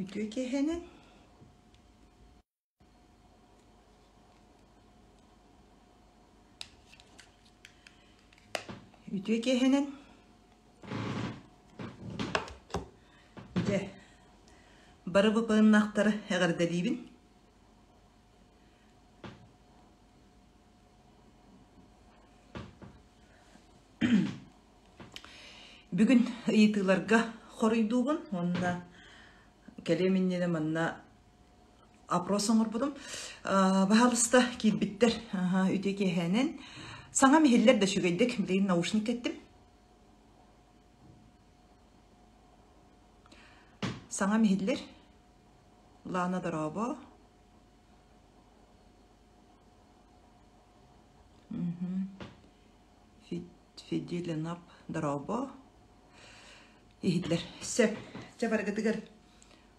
Ütüye kehenen. Ütüye kehenen. Barı bu pığınnaqtары əğirdə deyibin. Бүгін ыйытыларға хорuyduğun, onda keleminleri manna aproson orbudum. Bahalısta kilbitter ütüye kehenen. Sana mihiller de şügeydik, bileyin nauşnik ettim. Sana mihiller Lana daraba. Fideli nap daraba. İhidler. Söp. Çabar gıdıgır.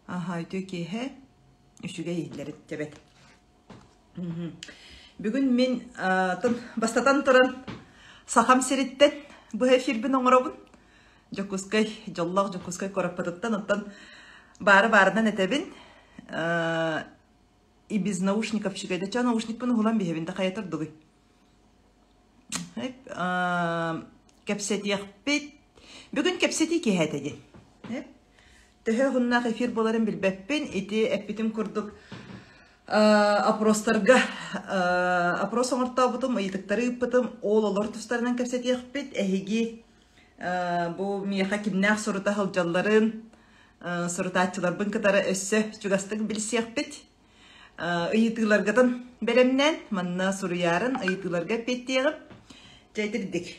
Aha ütüye kehe. Üşüge ihidleri. Çabet. Bugün men bastatan turan saham seritten bu efirbin oңорабын. Jokuskay, jollag jokuskay korapatuttan ottan бары-барынан этебин. И без наушников шигайда. Ча наушник пыны хулан бихебин да хаятыр дугы. Кепсетияқ бет. Бүгін кепсети кехетеден. Төһө хуннақ эфир боларын билбеппен. Эти эппитим курдук опростарга опрос оңыртабытым, ыйтыктары ыппытым, ол олар тұстарынан кепсетияқ бет. Эхиги бу мияқа кимнақ сорута хылжалларын сұрытатчыларбын кытары өссі жүгастық білсияқ бет. Ыйытыларғадан бәлемнен, манна сұруярын ыйытыларға беттеғім. Жайтырдік.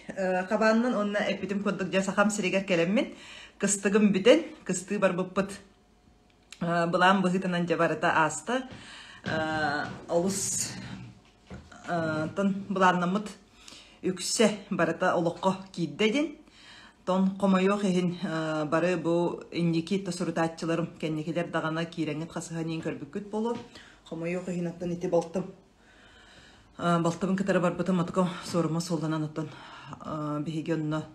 Қабанның онына әппетім көндік жасақам сірегер кәлеммен. Кыстығым бүтін, кысты бар бұппыт. Бұлам бұғытынан жабарыта асты. Олыс бұланнамыт үксе барыта олыққа кейддеден. Тон қомайоқ ехін бары бұл индеки тасырытатчыларым кәннекелер дағана кейрәңет қасығанен көрбіккіт болу. Қомайоқ ехін аттан еті балтым. Балтымын кітары бар бұтым атқа сорыма солданан аттан бігеге онына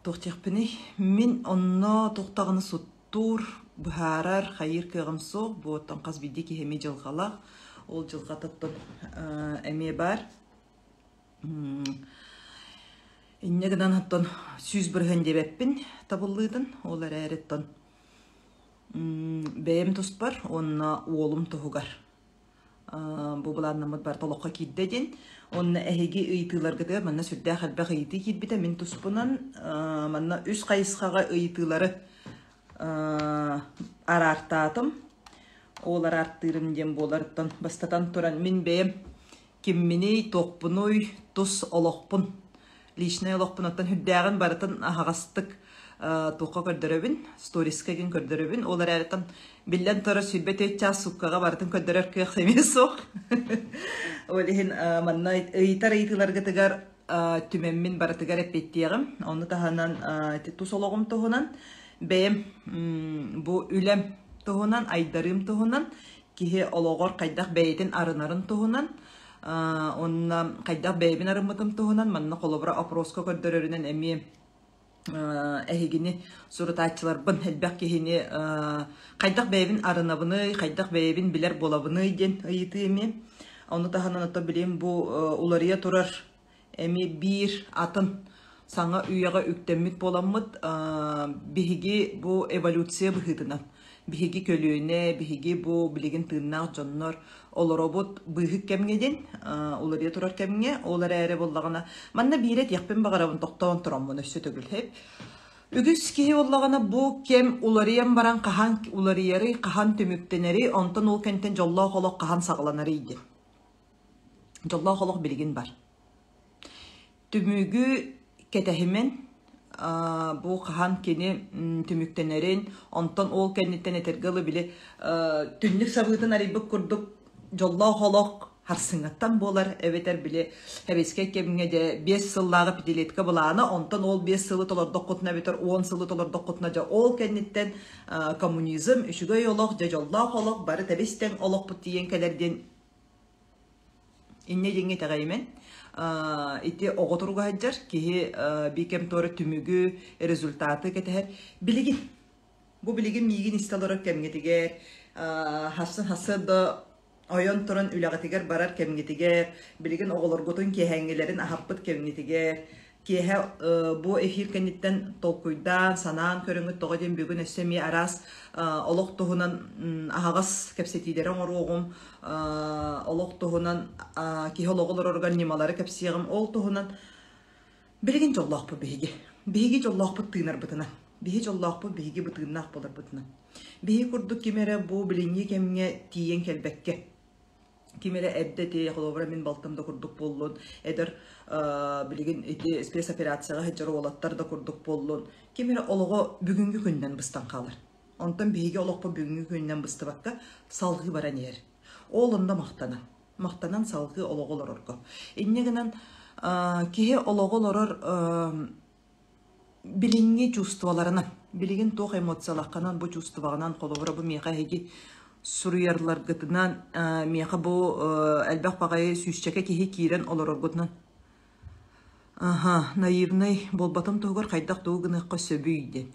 тоқтеқпіні. Мен онына тоқтағыны сұттур, бұхарар, қайыр кеғім соқ, бұл оттан қаз бейді кехеме жылғалақ. Ол жылғататтан әме бар. Иннегінен аттан сүз бірген дебеппін табыллыдын, олар әреттен бәйім тұст бар, онына олым тұғығар. Бұл бұланнамыд бар толыққа кейддеден, онына әхеге ұйтыларға да, манна сүрді қалбақ ұйты кейдбіді, мен тұспынан манна үз қайысқаға ұйтылары арартатым. Олар арттырым дем боларыттан бастатан тұран мен бәйім кемменей тоқпыной тұс олықпын. Личная лохпунаттан хүддәғін барытын ағастық тоққа көрдірөбін, сторискаген көрдірөбін. Олар әреттен білден тұры сүрбет өтча сұққаға барытын көрдірөр көк емес соқ. Олеген манна ұйтар ұйтыларға тігар түменмен барытығар әппеттеғім. Оны тағанан тұс олығым тұғынан, бәйім бұл үлем тұғынан, айдарым тұғынан, кеге олығыр қайдақ бәйетін арынарын тұғынан, онна қайдақ бәйбін арымытым тұғынан, манна қолыбыра опросқа көрдірерінен әме әхегіне сұрытатчылар бұн әлбәқ кехіне қайдақ бәйбін арынабыны, қайдақ бәйбін білер болабыны ден ұйыты әме. Оны тағанан ата білем бұл олария тұрар әме бір атын саңа үйаға үктеммет боламыд бігеге бұл эволюция бұғытынан. Бігеге көліөне, бігеге бұл білеген тыыннақ жоннор олоробот быйык кемгеден, олария турар кемге, олар әрі боллағана. Манна бейрет яқпен бағарабын тоқтауын тұрамын өсі төгіл хеп. Үгіз кеге боллағана бұл кем олариян баран қахан оларияры, қахан төміктенері, онтан ол кенттен жоллау қолық қахан сағыланары еді. Жоллау қолық білген бар. Түмігі кетәхімен бұл қахан кені төміктенерін, онтан ол кенттен етергілі біле түнлік сабығытын арибік күрдік жоллау қолық харсыңаттан болар, әветер біле әбеске кемге де 5 сыллағы пиделетке болағына, онтан ол 5 сылы толардық құтына бетер, 10 сылы толардық құтына жа ол кәнеттен коммунизм, үшігі олық, жа жоллау қолық, бары тәбестен олық бұттиен кәлерден инне денге тәғаймен. Ити оғытырға хаджар, кеге бекем торы түмігі результаты кәтәр білеген. Bu bilgin migin istalarak kemgetiger, hası da oyon turan ülagetiger barar kemgetiger, bilgin oğulurgutun kehengelerin ahappıt kemgetiger, kehe bu efir kenitten tolkuydan sanaan körüngüt toğudun bugün össemi aras olok tohunan ahağız kepsetilerin oruğum, olok tohunan kiholoğulur organimaları kepsiyağım, ol tohunan bilgin çollaq bu bihigi. Bihigi çollaq bu tığınar bıtınan. Bihi çollaq bu bihigi bu tığınar bolar bıtınan. Bihi kurduk kimere bu bilingi kemge tiyen kelbekke. Kimere ebde te xolobra min baltamda kurduk bollun. Eder bilgin iti spes operatsiyaga heccara olattar da kurduk bollun. Kimere ologo bugünkü günden bıstan kalır. Ondan bihigi oloq bu bugünkü günden bıstı bakka salgı baran yer. Oğlunda maqtanan. Maqtanan salgı oloq olur orko. İnne gınan kihe oloq olur bilingi çustuvalarına, bilgin toq emosiyalarından bu çustuvalarından kolobra bu miyaqa hegi suruyarlar gıtınan miyaqa bu elbaq bağayı süsçeke kihi kiren oloror gıtınan. Aha, naivnay bolbatım toğur qaydaq toğu gınıqqa söbüydi.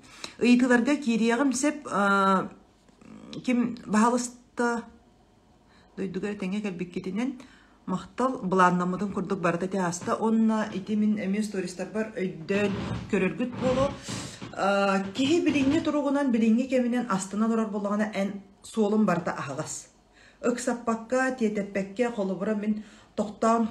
Iytılarga kiriyağım sep kim bahalıstta doydugar tenge kelbiketinen Maqtal bulannamadın kurduk barda teasta onna itimin emes turistler var öydön körürgüt bolu kihi bilingi turugunan bilingi keminen astına durar bolağına en solun barda ağız. Öksapakka tietepekke kolubura min toqtan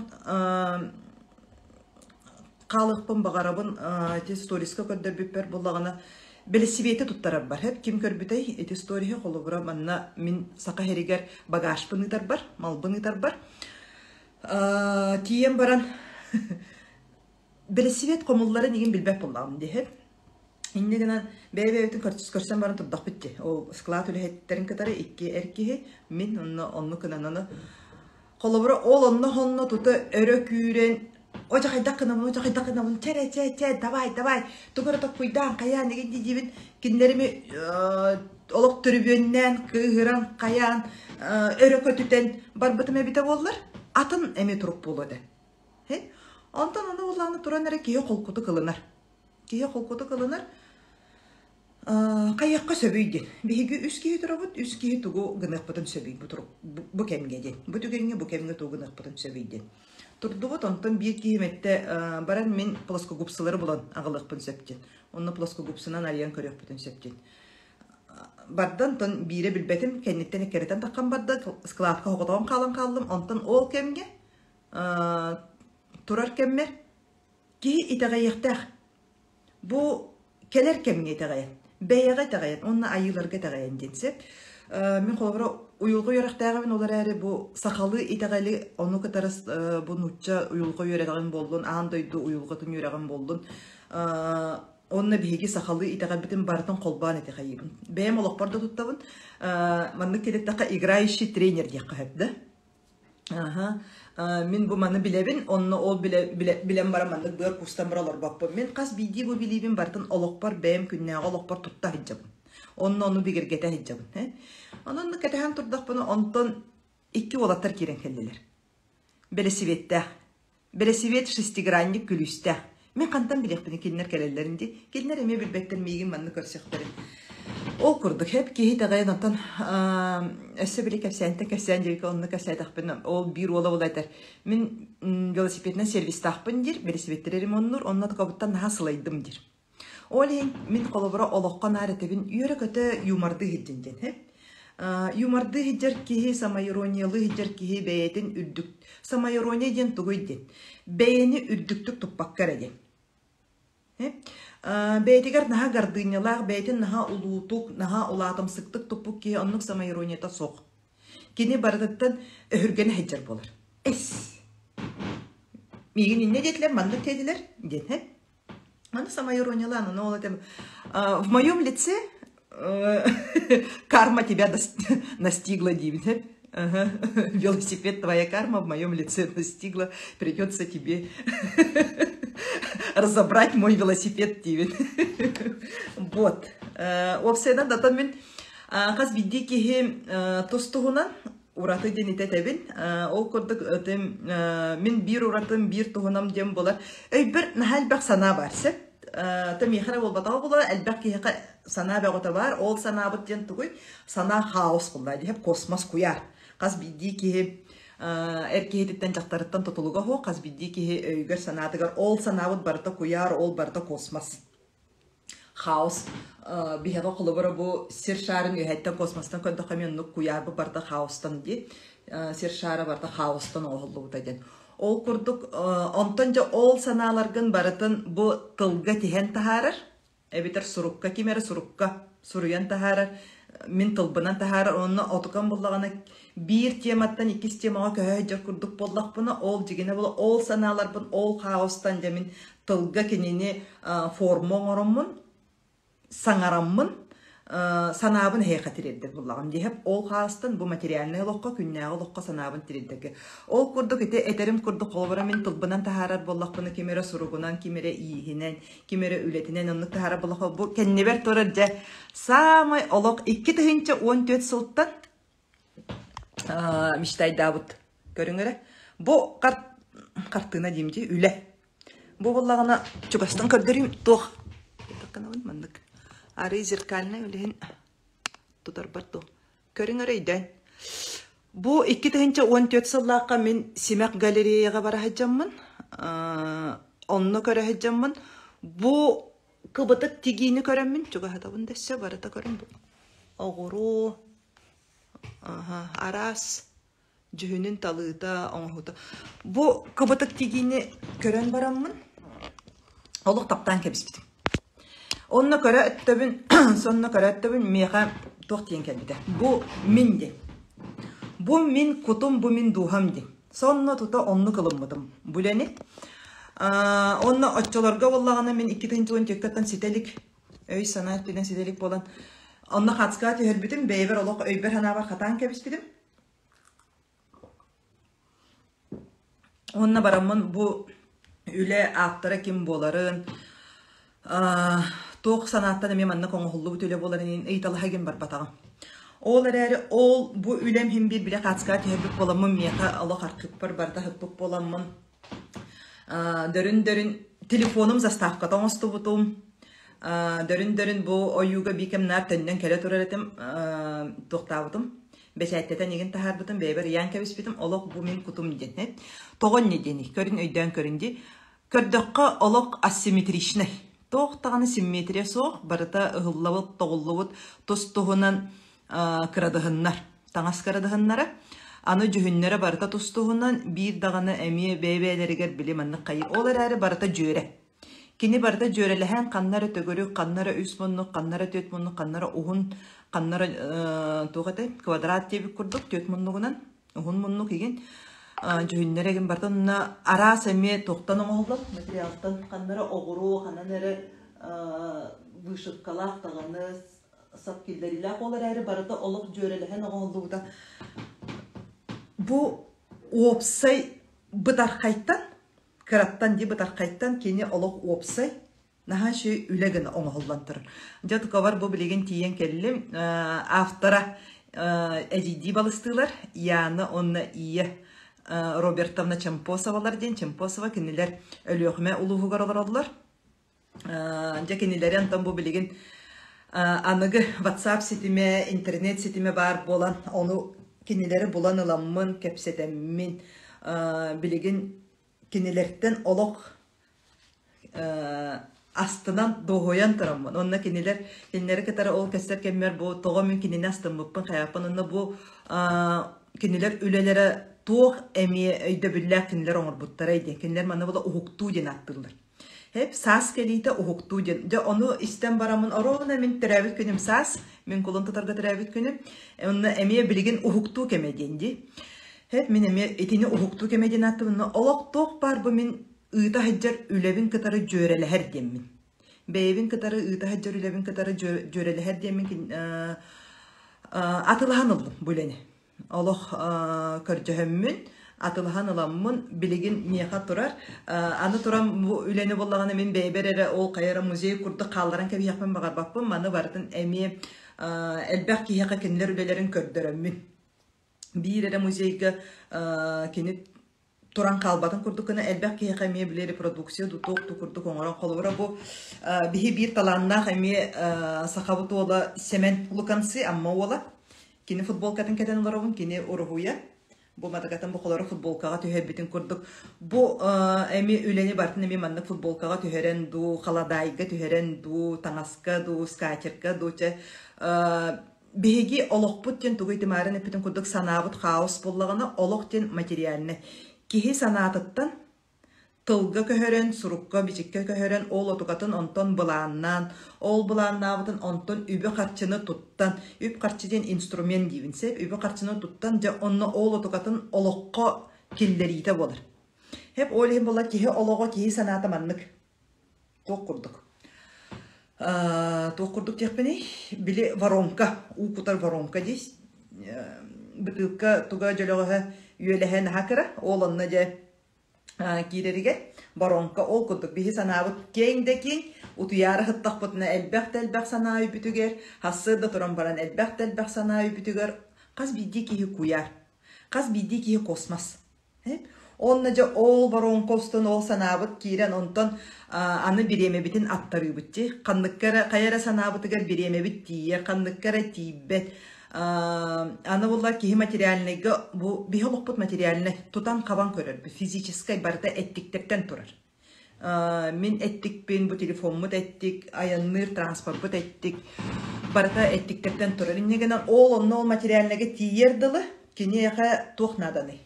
qalıqpın bağarabın tis turiska kördür büper bolağına Belesiviyete tuttarar var. Hep kim körbütey eti storihe kolubura manna min saqa heriger bagaj pınıtar var, mal pınıtar var. Tiyen baran belesivet komulları nigin bilbep bollağım diye. İnne genen bebe körsen baran turdaq bitti. O sklat ülehetlerin kadarı iki erkeği min onu kınananı kolabora ol onunla tutu örök yüren oca kaydak kınamın çere davay tukara tak kuydan kayan nigin dibin kinlerimi oluk tribünden kıhıran kayan örök ötüten barbatıma bite bollar. Atın emi turup buladı. Ondan onu olanı turanlara kiye kolkutu kılınır. Kiye kolkutu kılınır. Kayakka söbüydü. Bihigi üst kiye turabut, üst kiye tuğu gınık bıtın söbüydü. Bu kemgedi. Bu tügenge bu kemge tuğu gınık bıtın söbüydü. Turdubut ondan bir kiyimette baran min plasko gupsaları bulan ağılık bın söptün. Onunla plasko gupsынан arayan körük bıtın söptün. Bardan ton bire bilbetim kennetten ekkereten takkan barda skladka hoqotan kaldım ondan ol kemge turar kemmer ki itagayıqtaq bu keler kemge itagayan beyaga itagayan onna ayılarga itagayan densep min kolobra uyulgu yoraqtağın olar äri bu sakalı itagali onu kataras bu nutça uyulgu yoraqan boldun andoydu uyulgatın yoraqan boldun Onna bihigi sakalı itaga bitin baratan kolban eti kayibin. Beyem olakparda tuttabın. Manlık kedektaqa igrayishi trener diye kahibdi. Min bu manı bilebin. Onna ol bilen bara manlık duyar kustan buralar bakpın. Min kas bidi bu bilibin baratan olakpar beyem künneğe olakpar tutta hicabın. Onna onu bigirgete hicabın. Onun ketehan turdak bunu ondan iki olatlar kiren kelliler. Belesivet şistigranlik gülüste. Men kantan bilek beni kinler kelellerinde. Kinler eme bilbekten migin manlı körseklerin. O kurduk hep ki hitagayan ondan össe bile kefsenten jeyke onunla kefsaydak benim. O bir ola eder. Min velosipedinden servis takpın dir. Velosipedlerim onur. Onunla da kabuttan daha sılaydım dir. Oleyin min kolobora olokkan aretebin yörü kötü yumardı hiddinden hep. Yumardı hidder kihi samayironiyalı hidder kihi beyetin üddük. Samayironiya den tuğuydin. Beyeni üddüktük tupbakkar edin. Beytigar naha gardınyalar, beytin naha ulutuk, naha ulatım sıktık tupuk ki onluk samayroniyata soğuk. Kini baradattan öhürgene heccar bolar. Migin ne dediler, manlık dediler, den hep. Mana samayronyalar, ne oladım. В моем лице карма тебя настигла, дивин хеп. Велосипед, твоя карма в моем лице настигла, придется тебе разобрать мой велосипед, Тивин. Вот. Обсайдан датан мен қаз бидді кеге тостуғынан ураты денете тебін. Ол көрдік мен бір уратым, бір туғынам дем болар. Өй бір нәхәл бәқ сана барсы. тәмихара болбатау болар, әлбәк кейіға сана бәғыта бар, ол сана бұт ден тұғый, сана хаос қылдай, деп космос куяр. Қаз бидді кейі әркейдіктен жақтарыттан тұтылуға хо, қаз бидді кейі өйгір санатығар, ол сана бұт барыта куяр, ол барыта космос. Хаос бихеға құлы бұры бұл сер шарын өйәттен космостан көнді қаменлік куяр бұл барыта хаостан де, сер шары барыта хаостан оғылы бұтайден. Ол күрдік, онтан жа ол саналарғын барытын бұ тылға тихен тахарыр. Әбетер сұрыққа кемері сұрыққа сұрыян тахарыр. Мен тылбынан тахарыр. Онына отықан болағына бір тематтан екіз темаға көй жар күрдік болақ бұны. Ол жегені бұл ол саналар бұн, ол хаостан жамин тылға кенені формуң орынмын, саңараммын. Санабын хейқа тиреддік болағым дейіп, ол қастын бұл материалны лоққа, күннәғы лоққа санабын тиреддік. Ол күрдік еті әтерім күрдік қолбыра мен тұлбынан тахарар болақ бұны кемері сұруғынан, кемері иігінен, кемері үлетінен, онлық тахарар болақ бұл кәннебер тұрыр жа. Самай олық 2 түхінші 14 сылттан миштай Давыд көріңірі. Бұл қартына деймде үлі. Бұл болағына чүгастан көрдірім тоқ. Ары зеркальный үлген тұтар барту. Көрің өрейден. Бұ 2014 сыллаққа мен Семек галереяға бара хаджаммын. Онны көрі хаджаммын. Бұ кыбытық тегейіні көріммін. Чуға хатабын дәсі барата көрім бұл. Оғыру, арас, жүхінің талыта, оңғыта. Бұ кыбытық тегейіні көрін бараммын. Олық таптан кәбіспетім. Онна көрі өттөбін, сонна көрі өттөбін меға тоқтен кәлбіді. Бұ мен де. Бұ мен құтым, бұ мен дұғам де. Сонна тұта онны қылыммыдым. Бұләне. Онна отчыларға болағана мен 2014-тен сетелік, өй санат беден сетелік болан. Онна қатсыға түйірбітім, бәйбір олық өйбір хана бар қатан кәбіспедім. Онна барамын бұ үлі ақтары кем боларын, тоқ санаттан әме манна қоңғылы бүтілі боларын ейталы хаген бар батағым. Ол әрі ол бұ үлем хем бір біле қатсыға түйірбік боламын, меға алық арқып бар барда хықпық боламын. Дөрін телефоным заставка тоңысты бұтым. Дөрін бұ ойуға бекем нар тәннен кәлі тұрар етім тоқтауытым. Бәсәттетен еген тахарбытым, бәйбір ян кәбіспетім, олық бұ мен құтым деден. Тоғын недені, көрін өйден көрінді. Көрдіққа олық асимметричный. Тоқтағаны симметрия соқ, барыта ұғыллауыт, тоғыллауыт, тұстығынан кырадығыннар, таңас кырадығыннары. Аны жүхіннері барыта тұстығынан бір дағаны әмие бәйбәйлерігер білеманны қайы. Олар әрі барыта жөре. Кені барыта жөреліген қаннары төгірі, қаннары үс мұнны, қаннары төт мұнны, қаннары ұғын, қаннары тоғаты квадрат тебік күрдік, төт мұннығынан, ұғын мұнны кеген. Жүхіннереген бартын арас әме тоқтан оңғылдық, материалттан қаннары оғыру, қаннары вышыққалақ тағаны сапкелдерілі олар әрі барыта олық жөреліген оңғылдығы. Бұ опсай бұтар қайттан, кыраттан де бұтар қайттан кені олық опсай, наға шөй үлеген оңғылдан тұрыр. Жаты қавар бұл білеген тиен кәлілім автора әдейді балыстығылар, яны онны ие Робертовна Чемпосовалар ден, Чемпосова кенелер өліғіме ұлығығар олар. Жа кенелері антон бұл білеген анығы WhatsApp сетіме, интернет сетіме бар болан, оны кенелері болан ыламмын, кәпсетеммен білеген кенелерден олық астынан доғоян тұрамын. Онына кенелері кәтары ол кәстер кәмер бұл тоға мен кенені астын бұппын қаяпын. Онына бұл кенелер үлелері тоқ әме өйді бүлләк кенелер оңыр бұттары еді. Кенелер маны бұл ұғықту ден аттылыр. Hep sas kelite uğuktu den. Ja onu istem baramın arağına min teravit günüm sas. Min kulun tutarga teravit günüm. Onu emiye bilgin uğuktu kemediyendi. Hep min emiye etini uğuktu kemediyen attı. Onu olaq toq bar bu min ıta haccar ülevin katarı jöreli her demin. Beyevin katarı ıta haccar ülevin katarı jöreli her demin. Atılhan oldum buleni. Olaq körcühemmin. Atılhan alamın bilgin miyakat turar. Anı turam bu üleni bollağını min beyberere ol kayara muzeyi kurdu kaldıran kebi yapman bağır bakpın. Manı vartın emi elbaq ki yaqa kendiler ülelerin kördürüm min. Bir ere muzeyga kenit туран қалбатын курдук кына элбек ки хами биле репродукция ду ток ту курдук оңорон колбора бу бихи бир таланна хами сахабыту ола семен лукансы амма ола кини футболкатын кетен олоробун кини урухуя бу матакатын бу колора футболкага төһөбүтүн курдук бу эми үлени бартын эми маннык футболкага төһөрен ду халадайга төһөрен ду таңаска ду скатерка ду че беги олохпут тен тугуйтымарын эпитин курдук санаабыт хаос боллагана олох тен материалны кихи санаатыттан тылга көһөрөн сурукка бичикке көһөрөн ол отугатын онтон былааннан ол былааннаабытын онтон үбө карчыны туттан үп карчыден инструмент дибинсе үбө карчыны туттан же онно ол отугатын олокко киллерите болар хеп ойлайм болар кихи олого кихи санаата маннык тук курдук теппени били воронка укутар воронка дис бытылка туга жолога юэлэхэн хакара олонна же кирериге воронка ол курдук бихи санаабыт кең утуяра хыттахпытына элбэх санаа үбүтүгер хассырда туран баран элбэх санаа үбүтүгер каз бидди кихи куяр каз бидди кихи космос онна же ол воронковстон ол санаабыт кирен онтон аны биремебитин аттарыбытти канныккара каяра санаабытыгар биремебит тиер канныккара тииббет аны буллар кихи материальныга бу биологпут материальны тутан кабан көрөр физической барда эттиктерден турар мен эттикпин бу телефонмут эттик аянныр транспортбут эттик барда эттиктерден турар иннегенен ол онно ол материальныга тиердылы кинеха тухнаданы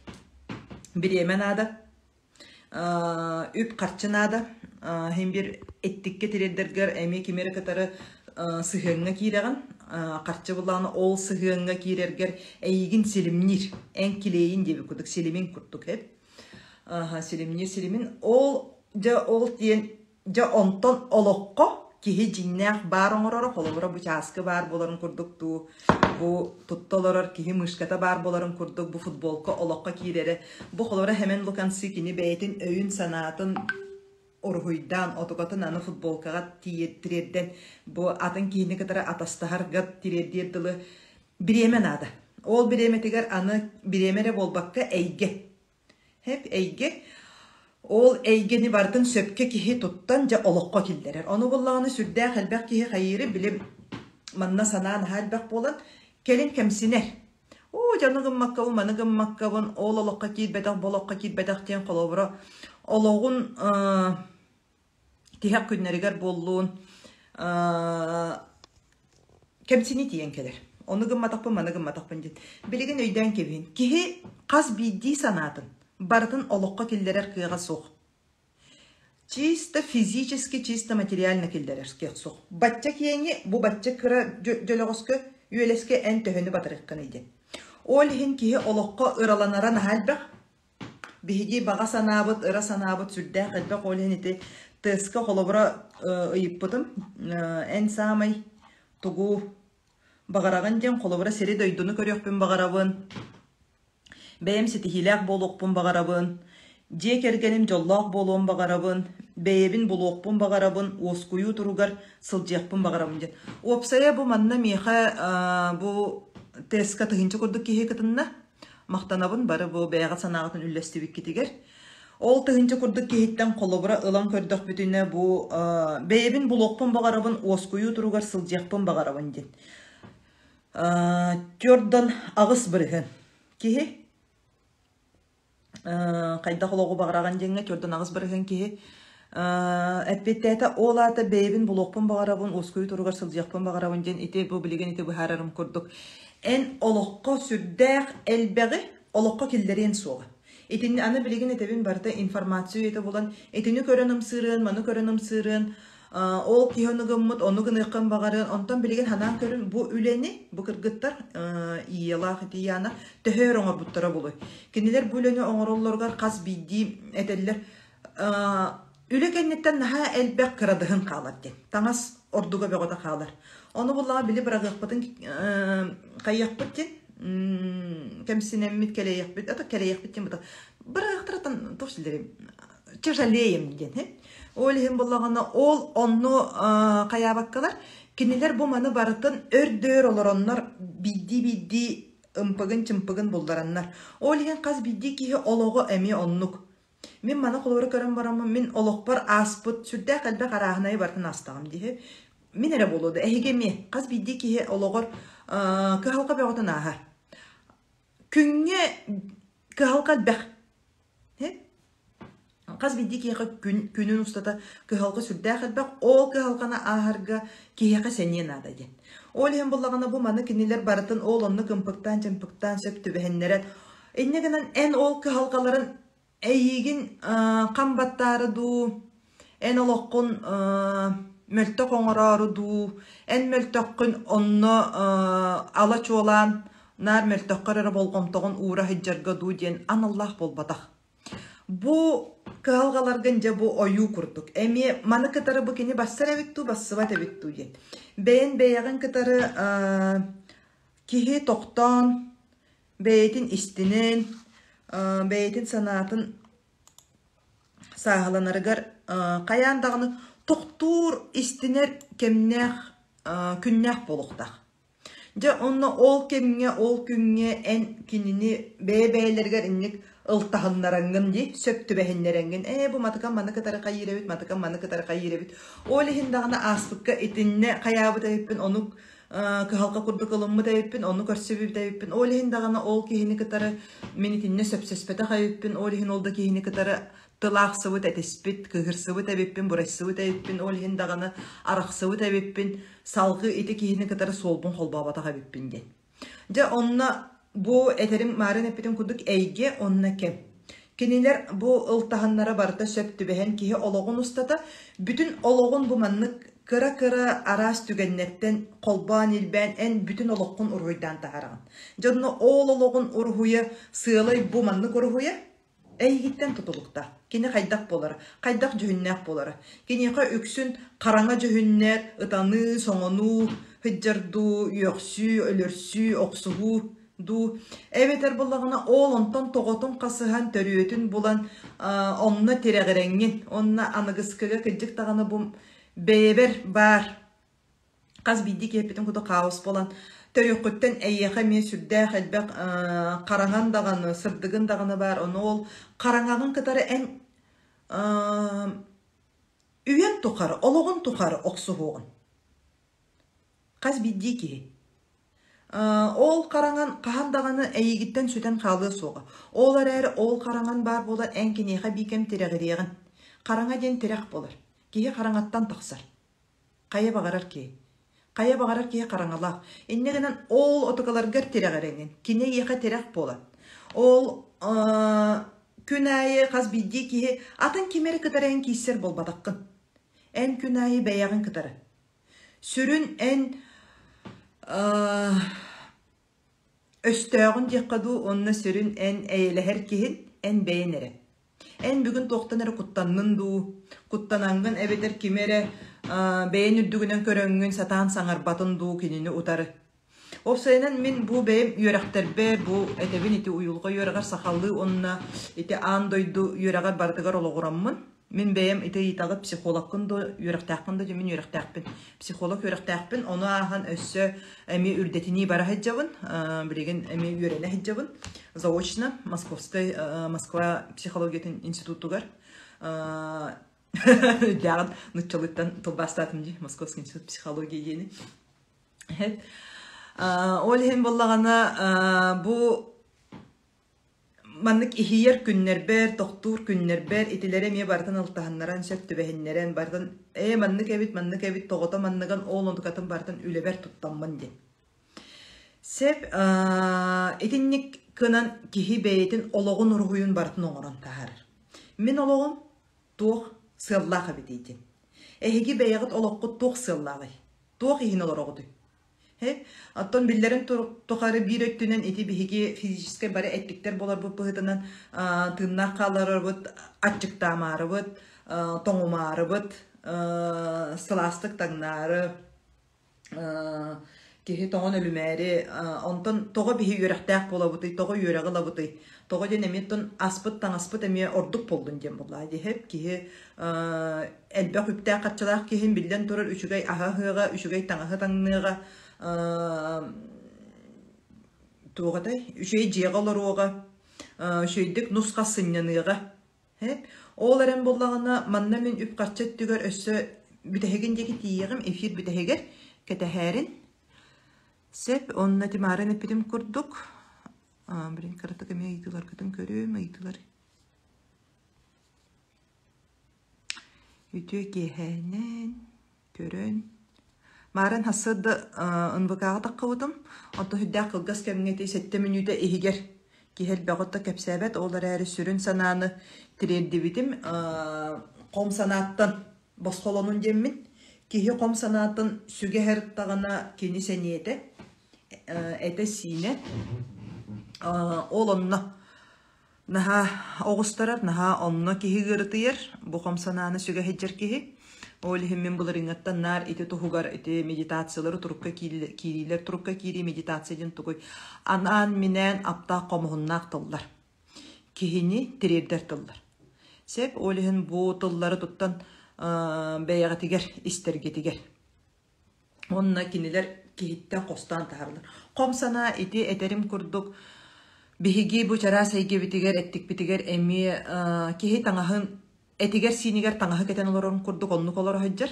биремен ада үп карчынада hem bir ettikke tiredderger эми кимере катары сыгынга киреган карчы буланы ол сыгынга кирергер эйгин селимнир эн килейин деби кудук селимин курдук хеп селимин ол тиен же онтон олокко кихи жиннах бар оңорор холобора бу часкы бар боларын курдук ту бу туттолорор кихи мышката бар боларын курдук бу футболка олокко кирере бу холора hemen лукансы кини бейтин өйүн санаатын оргуйдан отогатын аны футболкага тиеттерден бу атын кийини катара атастахарга тиреддилы биремен ада ол биреметигер аны биремере болбакка эйге хеп эйге ол эйгени бардын сөпке кихи туттан же олокко килдерер ону буллаганы сүрдэ халбак кихи хайыры билим манна санаан халбак болан келин кемсинер жаныгым маккабын маныгым маккабын ол олокко кийбетак болохко кийбетак тен колобура ологун тихак күннеригер боллуун кемсини тиен келер онугым матакпын маныгым матакпын ден билигин өйдөн кебин кихи каз бидди санаатын бардын олокко килдерер кыйга сук чисто физически чисто материально килдерер сук бачча киени бу бачча кыра жөлөгөскө үелеске эн төһөнү батырыккан иде ол хин кихи олокко ыраланаран халбак биһиги бага санаабыт ыра санаабыт сүрдэ халбак ол хин ити тыска холобура ыйыппытым эн самай тугу багараган ден холобура сери дойдуну көрөкпүн багарабын бэйэм ситихилэк болуокпун багарабын же кергеним жоллоок болуон багарабын бэйэбин булуокпун багарабын уоскуйуу туругар сылжыакпын багарабын ден уопсая бу манна миэха бу теска тыгынчы курдук кихи кытынна мактанабын бары бу бэйага санаагатын үллестибик китигер ол тыгынчы курдук кихиттен колобура ылан көрдөх бүтүнө бу бэйэбин булуокпун багарабын уоскуйуу туругар сылжыакпын багарабын ден Jordan агыс бирген кихи кайда хологу багараган жеңге Jordan агыс бирген кихи эппеттета олата бэйбин булуокпун багарабын уоскуйуу туругар сылжыакпын багарабын ден ите бу билеген ите бу харарым курдук эн олокко сүрдэх элбеги олокко килдерен суога итини аны билеген этебин барда информация ете булан этини көрөнүм сырын маны көрөнүм сырын ол кихонугуммут онугун ыккан багарын онтон билеген ханан көрүн бу үлени бу кыргыттар иялах тияна төһөр оңорбуттара болой кинилер бу үлени оңороллоргар каз бидди этеллер үлекеннеттен наха элбек кырадыгын каалар ден таңас ордуга бегота каалар ону буллага били бирагыкпытын кайякпыт ден кемсинеммит келеякпыт ата келеякпыт ден бута бирагыктардан тошилдерим чажалеем ден Олихин буллагана ол онну каябаккалар кинилер бу маны барытын өрдөр олороннор бидди ымпыгын чымпыгын булдараннар. Ол иһин каз бидди киһи олого эми оннук. Мен мана колору көрөн барамын, мен олокпар аспыт сүрдэ калбе караахнай бартын астагым диһи. Мен эре болуду. Эхигеми каз бидди киһи ологор кыһалка бөгөтөн ааха. Күнге кыһалка бэх. Каз бидди киһи күнүн устата кыһалка сүрдэ калбе ол кыһалкана ааһарга киһи сенен ада ден. Ол иһин буллагана бу маны кинилер барытын ол онны кымпыктан чымпыктан сөп түбэһеннерет. Эннегенен эн ол кыһалкаларын эйигин камбаттары ду, эн олоккун мөлтөк оңорору ду, эн мөлтөккүн онно ала чуолан нар мөлтөккөрөрө болгомтогон ура хиджарга ду диен аналлах болбатах. Бу кыһалгаларган же бу ою курдук. Эми маны кытары бу кини бассар эбитту, бассыбат эбитту диен. Бэйэн бэйягын кытары киһи тоқтон, бэйэтин истинен, бэйэтин санатын сааһаланарыгар каян дагыны тоқтуур истинер кемнэх күннэх болохтах. Же онно ол кемге ол күнге эн кинини бэйбэйлергер инник ылтахыннарангын ди сөптүбэһиннерангын. Бу матыкан маны кытары кайыребит, матыкан маны кытары кайыребит. Ол иһин дагына аспыкка итинне каябыт эбиппин, ону кыһалка курдук ылыммыт эбиппин, ону көрсөбүп эбиппин. Ол иһин дагына ол киһини кытары минитинне сөпсөспөтө хайыппин, ол иһин олда киһини кытары тылаахсыбыт этиспит, кыгырсыбыт эбиппин, бурайсыбыт эбиппин, ол иһин дагына арахсыбыт эбиппин, салгы ити киһини кытары солбун холбаабата эбиппин ден. Же онна бу этерим марын эпитин кудук эйге онна кем. Кинилер бу ылтаханнара барта сөптүбэһен киһи ологун устата, бүтүн ологун бу маннык кыра-кыра арас түгеннеттен колбаан илбэн эн бүтүн олоккун уруйдан таараган. Жонно ол ологун урухуя сыылай бу маннык урухуя эйгиттен тутулукта. Кини хайдак болара, хайдак жүһүннээх болара. Киниха үксүн караңа жүһүннэр, ытаны, соңону, хыджарду, үөксү, өлөрсү, оксугу ду. Эбетер буллагына ол онтон тоготун касыхан төрүөтүн булан онна тирегереңин, онна аныгыскыга кыджык таганы бу бэйбер бар. Каз бидди кепитин куду хаос болан төрөккөттен эйеха мен сүрдэ хэлбек караңан даганы, сырдыгын даганы бар. Оны ол караңагын кытары эн үйен тухары, ологун тухары оксугугун. Каз бидди ки ол караңан кахан даганы эйигиттен сүтен калыы суга. Ол әрі ол караңан бар болар эн кинеха бикем тирегерегин. Караңа ден тирек болар. Кие караңаттан тақсар. Кая багарар ки? Кая багарар ки караңалах. Иннегенен ол отокаларгар тирегерегин. Кине еха тирек болар. Ол күнайы каз бидди ки атын кимери кытарын киссер болбатаккын. Эн күнайы бэягын кытары. Сүрүн эн өстөөгүн деккаду онна сүрүн эн эйлехер киһин эн бэйенере. Эн бүгүн тоқтанары куттаннын ду, куттанангын эбетер кимере бэйен үрдүгүнөн көрөңгүн сатаан саңарбатын ду кинини утары. Опсайынан мен бу бэйем үйрәктербе, бу этебин ити уюлга үйрәгар сахаллы онна ити аан дойду үйрәгар бардыгар ологураммын. Мен бэйем ити итагы психологкын да үйрәктәкпін да мен үйрәктәкпін. Психолог үйрәктәкпін, оны ахан өссө эми үрдетини бара хеджабын, билеген эми үйрәне хеджабын. Заочно Москва психология институтугар. Дяган нуччалыктан тылбастатым ди, Московский институт психологии дени. Ол хем боллагана бу маннык ихиер күннербер, тоқтур күннербер, итилере ме бартын алтаханнаран сөптүбэһиннерен бартын маннык эбит тоғота манныган ол онтукатын бартын үлебер туттаммын де. Сеп итинник кынан кихи бэйетин ологун ургуюн бартын оңорон тахар. Мен ологун туох сыллаха битейтин. Эхиги бэйагыт олоққут туох сыллағай. Туох ихин олорогуду. Аттон биллерин тухары бир өттүнен ити биһиги физический бары эттиктер болар бу быһытынан тыннак каларыбыт, ачыктамарыбыт, тоңумарыбыт, сыластык таңнары, кихи тоңон өлүмәри, онтон тога биһи үйрәктәк болабыты, тога үйрәгы лабыты. Тога ден эметтон аспыт таңаспыт эме ордук болдун дем булла дихеп кихи элбек үптә катчалак кихин билден турар үчүгәй аһыга, үчүгәй таңаһы таңныга туғадай үшей жеғаларуға үшейдік нұсқа сыннаныға. Ол әрін болағына манна мен үп қатчат түгер өссі бүтәхегіндегі тиеғім эфир бүтәхегер кәтәхәрін. Сеп, онына тимарын өпідім күрдік. Бірін қаратық әме айтылар күтін көрем, айтылар. Үті кехәнен, көрін. Марын хасыды ұнбықаға таққылдым. Онты хүддәк қылғас кәміңеті 7 минута ехігер. Кехел бәғытта кәпсәбәт, олар әрі сүрін сананы тірерді бітім. Қом санаттан босқолонын деммін. Кехе қом санаттан сүге әріттағына кені сәнеті. Әті сіне. Ол онына наға оғыстарар, наға онына кехи ғырытыйыр. Бұ қом сананы сүге хеджер кехи. Ол хеммен бұлар иңаттан нар ити тұхугар ити медитациялары тұрыққа кирилер, тұрыққа кири медитацияден тұғой. Анан менен апта қомығыннақ тылдар. Кехини тірердер тылдар. Сеп, ол хен бұ тыллары тұттан бәйіға тегер, істерге тегер. Онына кенелер кехиттен қостан тағарлар. Қом сана ити әтерім күрдік. Бихиги бұ чара сайге бітігер, әттік бітігер, әме кехи таңағын Этигер синигер таңағы кетен оларын күрдік онны қолары høджер.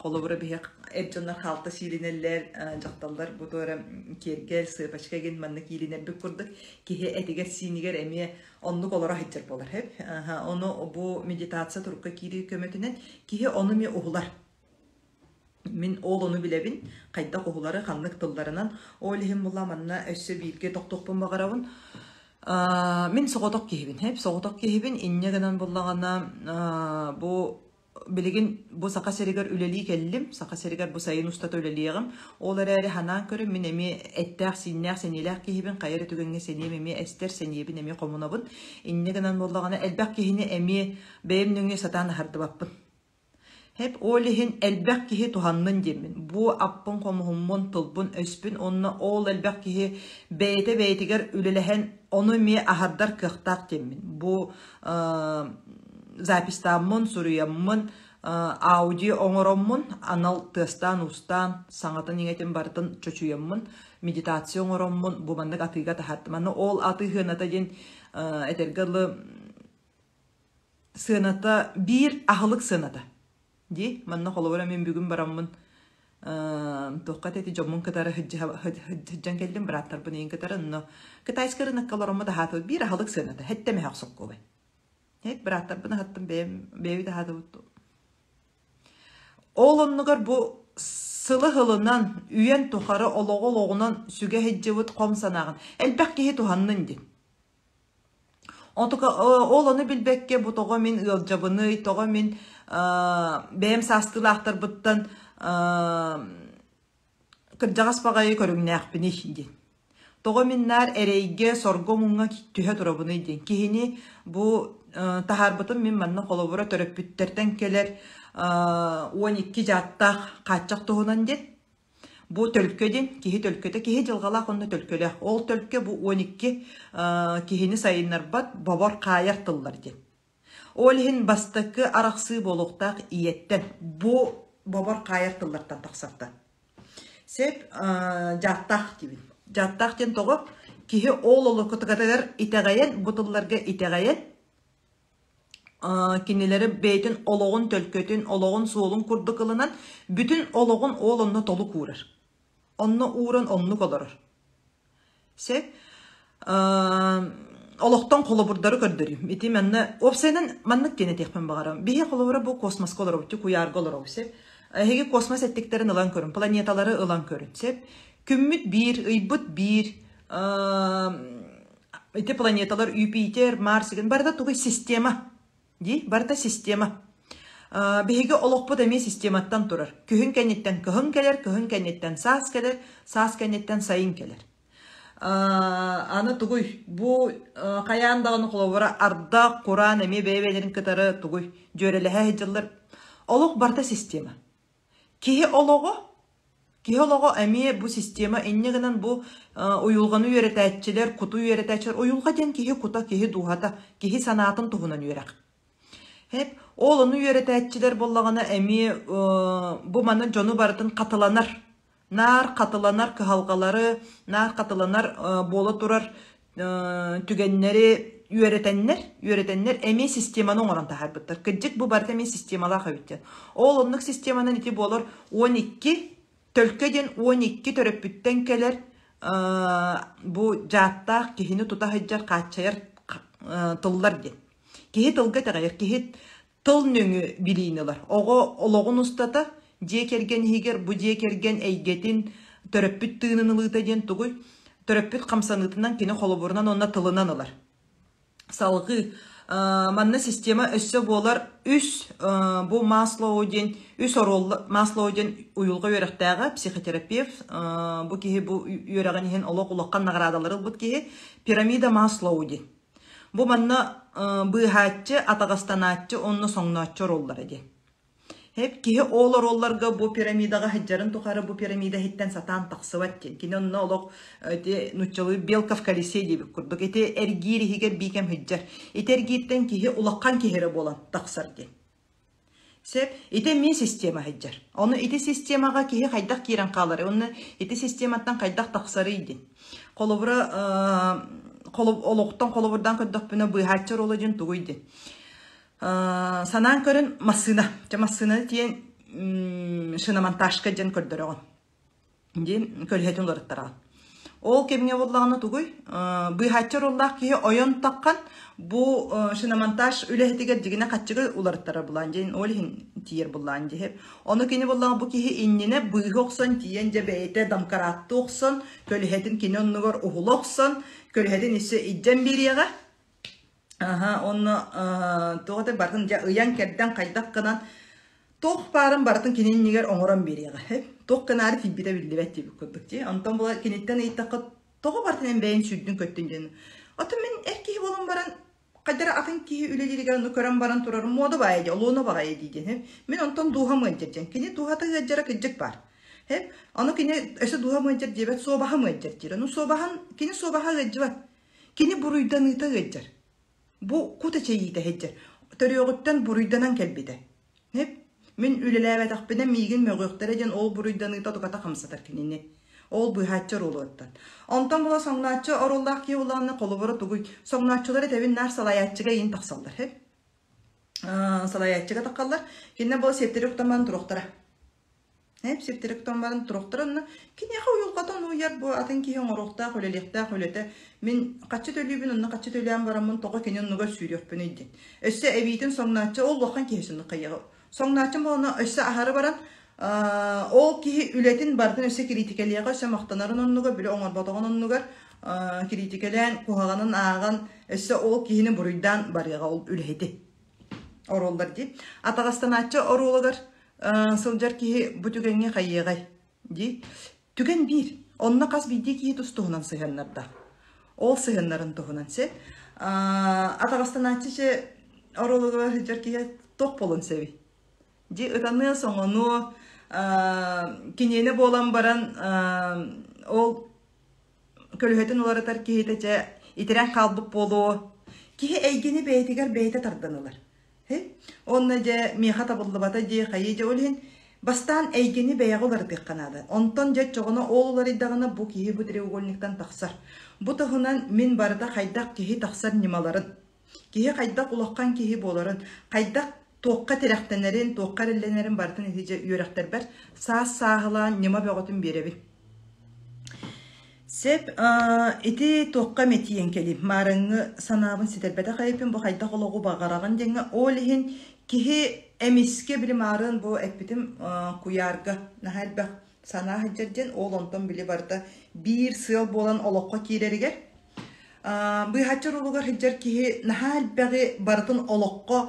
Қолы бұры бейек әбжонлар қалты силинелер, жақталдар бұтуары кергел, сыпашқа ген манны кейлинер бүк күрдік. Кехе этигер синигер әме онны қолары høджер болар. Оны бұл медитация тұрыққа кейлі көметінен кехе оны ме ұғылар. Мен ол оны білебін, қайда ұғылары қанлық тылдарынан. Ол ехім бұла манна өссі бейілге тоқтоқпын бағарауын. Мен соғытық кейбін, соғытық кейбін, инне гынан болағана білеген бұл сақа серігер үлелі келдім, сақа серігер бұл сайын ұстаты үлеліғім. Олар әрі ханан көрім, мен әме әттәқ, сеннәқ, сенеләқ кейбін, қайыры түгенге сенем, әме әстер, сенебін, әме қомынабын. Инне гынан болағана әлбәқ кейіні әме бәйімніңе сатан ағарды баппын. Hep olihin elbək kihi tuhanmın demin. Bu appın qomuhummun tılbın öspün. Onunla ol elbək kihi beytiger ülelehen onu mi ahardar kıhtaq demin. Bu zapistamın, suruyamın, audio oңорommun, anal tıstan, ustan, sanatın yenetin barıtın çoçuyamın, meditasyon oңorommun, bu bandık atıйга tahattım. Ol atıйгын atayın etergalı sınata, bir ahılık sınata. Di, manna xolovara men бүгүн бараммын. Тоққат эти жоммун катары хыджан келдим браттар бунин катары но кытайскарын калоромма да хатыл бир ахалык сынады. Хеттеме хаксок кобай. Хет браттар буна хаттым беби да хатыл. Олоннугар бу сылы хылынан үйен тухары ологологунан сүге хеджевут ком санагын. Элбек ке туханнын ди. Онтука олону билбекке бу тога мен ылжабыны, тога мен бәйім састылақтар бұттан кіржағас бағайы көріңнәқ біне ішінден. Тоғы миннар әрейге сорго мұңға түхе тұрабыны еден. Кейіні бұл тахар бұтын мен манна қолыбыра төріп бүттерден келер 12 жаттақ қатшақ тұғынан ден. Бұл төлкеден, кейі төлкеді, кейі жылғалақ онда төлкелі. Ол төлке бұл 12 кейіні сайынар бат, бабар қайар тыллар ден. Олхин бастықы арақсы болуқтақ иеттен. Бұ бабар қайыр тыллардан тақсарта. Сеп жаттақ дейбін. Жаттақ ден тоғып, кейі олы күтігатығар итеғайын, бұтылларға итеғайын, кенелері бейтін олығын төлкетін, олығын суылын күрді қылынан, бүтін олығын олынны толы көрір. Онны уырын онны қолырыр. Сеп Олықтан қолы бұрдары көрдірім. Еті мәнні, опсайнан мәннік кені текпен бағарам. Бейе қолы бұры бұл космос қолыр өпті, күйарғы олыр өпсеп. Әйге космос әттіктерін ұлан көрін, планеталары ұлан көрін. Күмміт бір, ұйбыт бір, еті планеталар Юпитер, Марс, барда тұғай система. Барда система. Бейге олықпыд әме систематтан тұрар. Күхін кәнеттен күхін келер, күхін кәнеттен сас келер, сас кәнеттен сайын келер. Аны тугуй бу каяндагын колобора арда Куран эми бебелерин кытары тугуй жөрелеhe жыллар олук барта система. Кихи олого эми бу система эннегенен бу уюлганы үйрөтәчилер, куту үйрөтәчилер, уюлга ден кихи кута, кихи дуhata, кихи санатын тугунан үйрәк. Хеп олону үйрөтәчилер боллагана эми бу манын жону бартын катыланар. нар қатыланар кыһалгалары, нар қатыланар бола турар түгеннери үйретеннер эми системаны оңоран тахарбыттар. Кыджык бу барыта мен системала хабиттен. Ол оннук системанын ити болор 12 төлкеден 12 төрөппүттен келер бу жааттаах кихини тута хыджар качаяр тыллар ден. Кихи тылга тагайыр, кихи тыл нөңү билийнелер. Ого ологун устата же керген хигер бу же керген эйгетин төрөппүт тыынынылыта ден тугуй төрөппүт камсанытынан кини холобурунан онна тылынан алар. Салгы манна система өссө болар үс бу Маслоуден үс ороллы Маслоуден уюлга өрөктөгө психотерапевт бу кихи бу өрөгөн хен олок улаккан наградалары бу кихи пирамида Маслоуден. Бу манна быхатчы атагастанатчы онну соңнатчы роллар эди. Hep kihi oğlar ollarga bu piramidaga haccarın tukarı bu piramida hitten satan taksıvat jen. Kini onna olok nutçalı Belkov kalise gibi kurduk. Ete ergiri higer bikem haccar. Ete ergirten kihi ulakkan kihire bolan taksar jen. Sep ete min sistema haccar. Onu ete sistemaga kihi kaydak kiren kalır. Onu ete sistemattan kaydak taksarı jen. Kolobura oloktan koloburdan köddük bina bu haccar olacın tuğuydu. Санан көрін масына. Масына тиен шынаманташқа жен көрдіріған. Ден көлхетін ларыттараған. Ол кеміне болағына тұғый. Бұйхатчар олақ кейі ойын таққан бұл шынаманташ өлехетігер дегіне қатчығы уларыттара бұлан. Ден ол тиер бұлан дейіп. Оны кені болағына бұл кейі инніне бұйғы оқсын, тиен же бәйті дамқаратты оқсын, көлхетін кені онығыр ұғыл оқсын, көлхетін есі иджен береға. Onu toğda barın ja ıyan kerden kaydak kanan toq barın barın kinin niger oңорон берега. Тоқ канары фибиде билбет дип көрдүк же. Антон була кинеттен ыйтакка тоғы бартын эн бейин сүрдүн көттүн жен. Аты мен эрки болон баран кадара атын ки үлелерге көрөн баран турар мода бай же, олоно бай дейден. Мен антон духа мыжжен. Кини духата жара кыжык бар. Аны кини эсе духа мыжжер дебет собаха мыжжер дир. Ну собахан кини собаха гыжбат. Кини буруйдан ыта гыжжер. Bu kuta çeyide heccer. Törüyoğuttan buruydanan kelbide. Hep min ülelebe takbiden migin mögöktereceğin ol buruydanı da tukata kamsatar kinini. Ol bu hatçar oluattan. Ondan bula soňnaççı oruldak ki ulanı kolubura tuguy. Soňnaççıları tevin nar salayatçıga yin taksallar hep. Salayatçıga takallar. Kinne bula septiriktaman turuktara. Hep septiriktaman turuktaranı. Kinne uyulqatan uyar bu atın ki oňorukta hölelikta hölete. Min kaçı tölübün onna kaçı tölüyen baramın toğa kenen nuga sürüyorpun edin. Össe evitin soňnaççı ol wakan kehisini qayağı. Soňnaççı bolana össe ahары баран ол ки үлетин бардын өсе критикалияга өсе мактанарын оннуга биле оңор батаган оннугар критикален кугаганын ааган өсе ол кихини буруйдан барыга ол үлети. Оролдар ди. Атагастанатчы орологар сылжар ки бутугенге кайыгай ди. Түген бир. Онна кас биди ки тустугунан сыганнарда. Ол сыганнарын тугунан се. Атагастанатчы орологар сылжар ки тоқ болон севи. Ди ытаны соңону кинени болан баран ол көлөһөтүн уларытар киһитече итерен калбык болуу киһи эйгени бэйтигер бэйте тарданылар. Онна же меха табыллыбата же хайы же олин бастан эйгени бэйагылар дыкканады. Онтон же чогоно олулар иддагана бу киһи бу треугольниктан таксар. Бу тагынан мен барда кайдак киһи таксар нималарын. Киһи кайдак улаккан киһи боларын, кайдак тоққа терәқтенерін, тоққа релленерін бартын етеже үйрәқтер бәр, сағылан нема бәғытын беребін. Сеп, еті тоққа метиен келіп, марыңы санабын сетербәді қайыпын, бұл қайда қолығы бағараған денгі, ол ең кеге әмеске білі марын бұл әппетім құярғы, нәхәл бәқ сана хаджерден, ол онтан білі барды бір сыл болан олыққа кейлерігер. Бұл хачар олығар хаджер кеге нәхәл бәғі бардың олыққа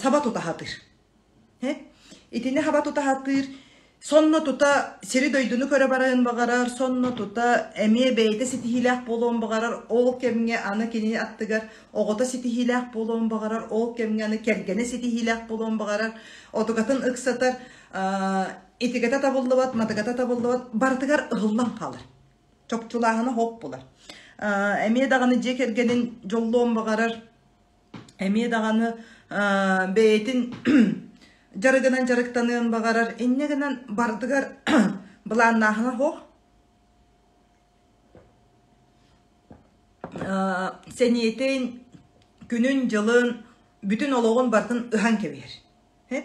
саба тута хатыр. Итине хаба тута хатыр. Сонно тута сери дойдуну көрө барайын багарар, сонно тута эме бейте ситихилак болуун багарар, ол кемге аны кини аттыгар, огота ситихилак болуун багарар, ол кемге аны кергене ситихилак болуун багарар, отугатын ыксатар, итигата табылдыбат, матыгата табылдыбат, бартыгар ыгыллан калыр. Чокчулағыны хоп болар. Эме даганы же кергенин жоллуун багарар, эме даганы бейтин жарыгынан жарыктанын багарар, эннегенен бардыгар Бұланнағына хоқ. Сәниетен күнін жылын бүтін олығын бартын ұхан кебер.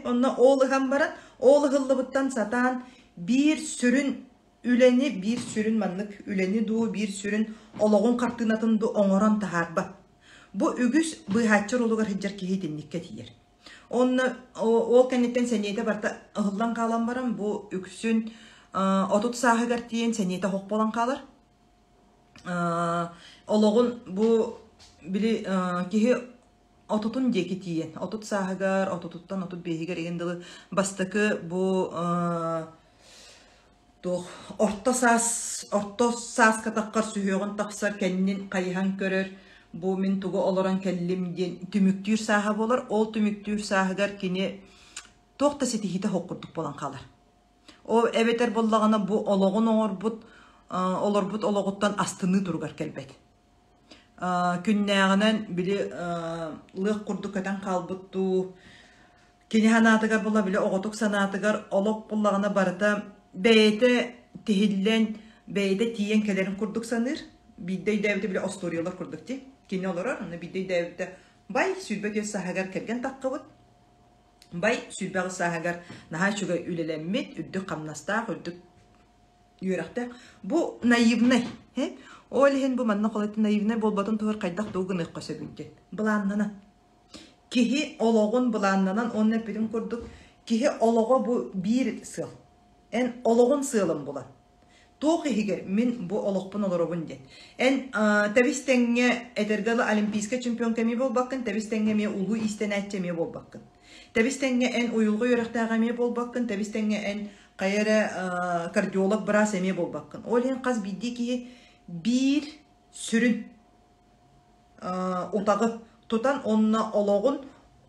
Онна ол ұхан баран, ол ұғылы бұттан сатан бір сүрін үлені, бір сүрін маннық үлені ду, бір сүрін олығын қартынатын ду оңыран тағарба. Бұ үгіс бұйхатчыр олығар хиджар кейтінникке тиер. Ол кәнеттен сәниеті барта ұғылдан қалан баран, бұ үксін отут сағығар тиен сәниеті хоқ болан қалар. Олығын бұ білі кейі отутун деки тиен. Отут сағығар, отуттан отут бейгер егендігі бастықы бұ орто сас катаққар сүйеғын тақсар кәннен қайхан көрір. Бұ мен тұғы оларан кәлімден түміктүйір саға болар. Ол түміктүйір сағығар кені тоқта сетихіті хоққырдық болан қалар. О әбетер болағына бұ олығын олар бұт олығыттан астыны тұрғар кәлбәді. Күннәғінен білі лық құрды көтен қалбытту. Кені ханатығар бола білі оғытық санатығар олық болағына барыта бәйті тегілен бәйті тиен кәлерін құрдық саныр. Биддей дәвді білі осториялар құрдық те. Кені оларар, биддей дәвді бай сүрбәк өз сағығар кәлген таққы бұд. Бай сүрбәғі сағығар наға шуға үлелеммет, үрдік қамнастақ, үрдік үйрақтақ. Бұ наивнай. Олеген бұ манна қолайты наивнай болбатын тұғыр қайдақ доғын ұққасы бүнтен. Бұланнана. Кехи олығын бұланнанан онын әппетін құрдық. Кехи олығы бұ бір сыл. Ән олығын сылым бұлан. Тоқ егер мен бұ олықпын оларабын ден. Ән тәбістәңе әтергалы олимпийска чемпион кәме бол баққын, тәбістәңе ме ұлғы истен әтче ме бол баққын. Тәбістәңе ән ойылғы өріқтаға ме бол баққын, тәбістәңе ән қайыры кардиолог бірас әме бол баққын. Ол ең қаз бидде кейі бір сүрін отағы тұтан онына олығын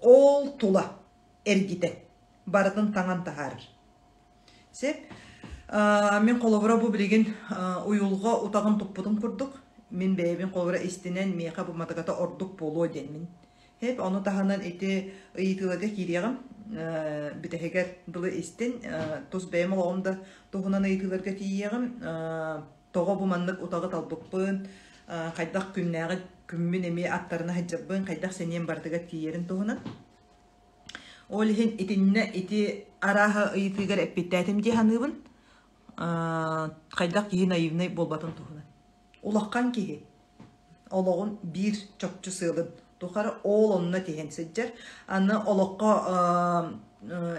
ол тұла әргеті барытын таңан тағарыр. Сеп, мен қолыбыра бұл білеген ұйылға ұтағын тұппытын құрдық. Мен бәйбен қолыбыра істенен мейқа бұл матағата ордық болу ден мен. Хеп, оны тағанан әті ұйытылады кереғім. Бітәхегер бұлы істен, тұс бәйім олағымда тұғынан ұйытыларға тейеғім. Тоға бұл маңдық ұтағы талбықпын, қайдақ күннәғі күммін әме аттарына хаджабын, қайдақ сәнен бардыға тейерін тұғынан. Ол ең етініне еті араға ұйытылғар әппеттәтім де ханығын. Қайдақ кейі наивнай болбатын тұғынан. Олаққан кейі. Олағын бір чөпчі сылын. Тұқары ол онына теген сәджер. Аны олаққа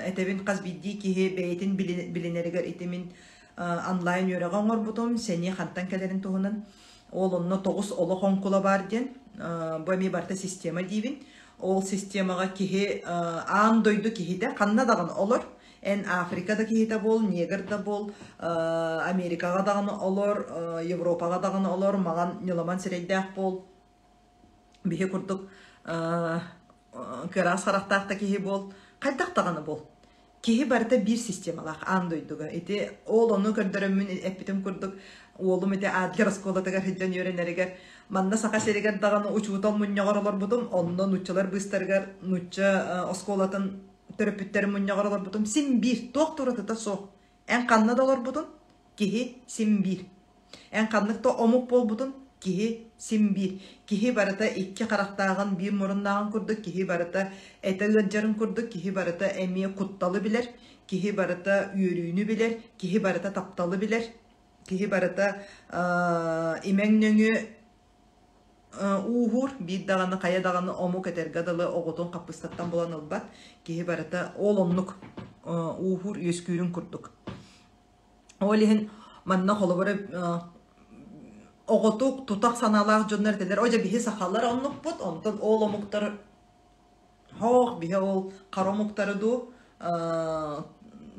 әтәбін қаз бидді кейі бәйтін білінерігер етімін онлайн өріған ғор бұтым. Сәне қанттан кәлерін тұғынан. Ол онына 9 олақ онқыла бар ден. Бұәме барта система дейбін. Ол системаға кейі аң дойды кейі де қаннадаған олар. Ән Африкада кейті бол, Негрда бол, Америкаға дағыны олар, Европаға дағыны олар, маған неламан сірейдәк бол. Бейі күрдік көрас қарақтақта кейі бол, қайдақ дағыны бол. Кейі барыта бір системалақ андойдығы. Әте ол оны көрдірімін әппетім күрдік. Олым әте әділер асколатығар хеджан өренерігер. Манда сақа серегер дағыны ұчуытал мұньяғар олар бұдым. Онына нұтчалар бұстарғар, нұтча асколатын төрөпүттәрі мұньяғаралар бұтым. Син бір, тоқ тұратыта соқ. Ән қаннад олар бұтым, кеге син бір. Ән қаннықта омық бол бұтым, кеге син бір. Кеге барыта екке қарақтағын бір мұрындағын күрдік, кеге барыта әтәлі жарын күрдік, кеге барыта әме құтталы білер, кеге барыта үйерүйіні білер, кеге барыта тапталы білер, кеге барыта емәңнөңі Ухур, бит дағаны, қая дағаны омук әтергадалы оғытын қапыстаттан болан ылбат, кейі барыта ол оннық ухур өскүйрін күрдік. Ол ең манна қолы бары оғытық тұтақ саналақ жонлар тәдер, ойжа бігі сақалар оннық бұд, онтан ол омуктар хоқ, бігі ол қар омуктары ду,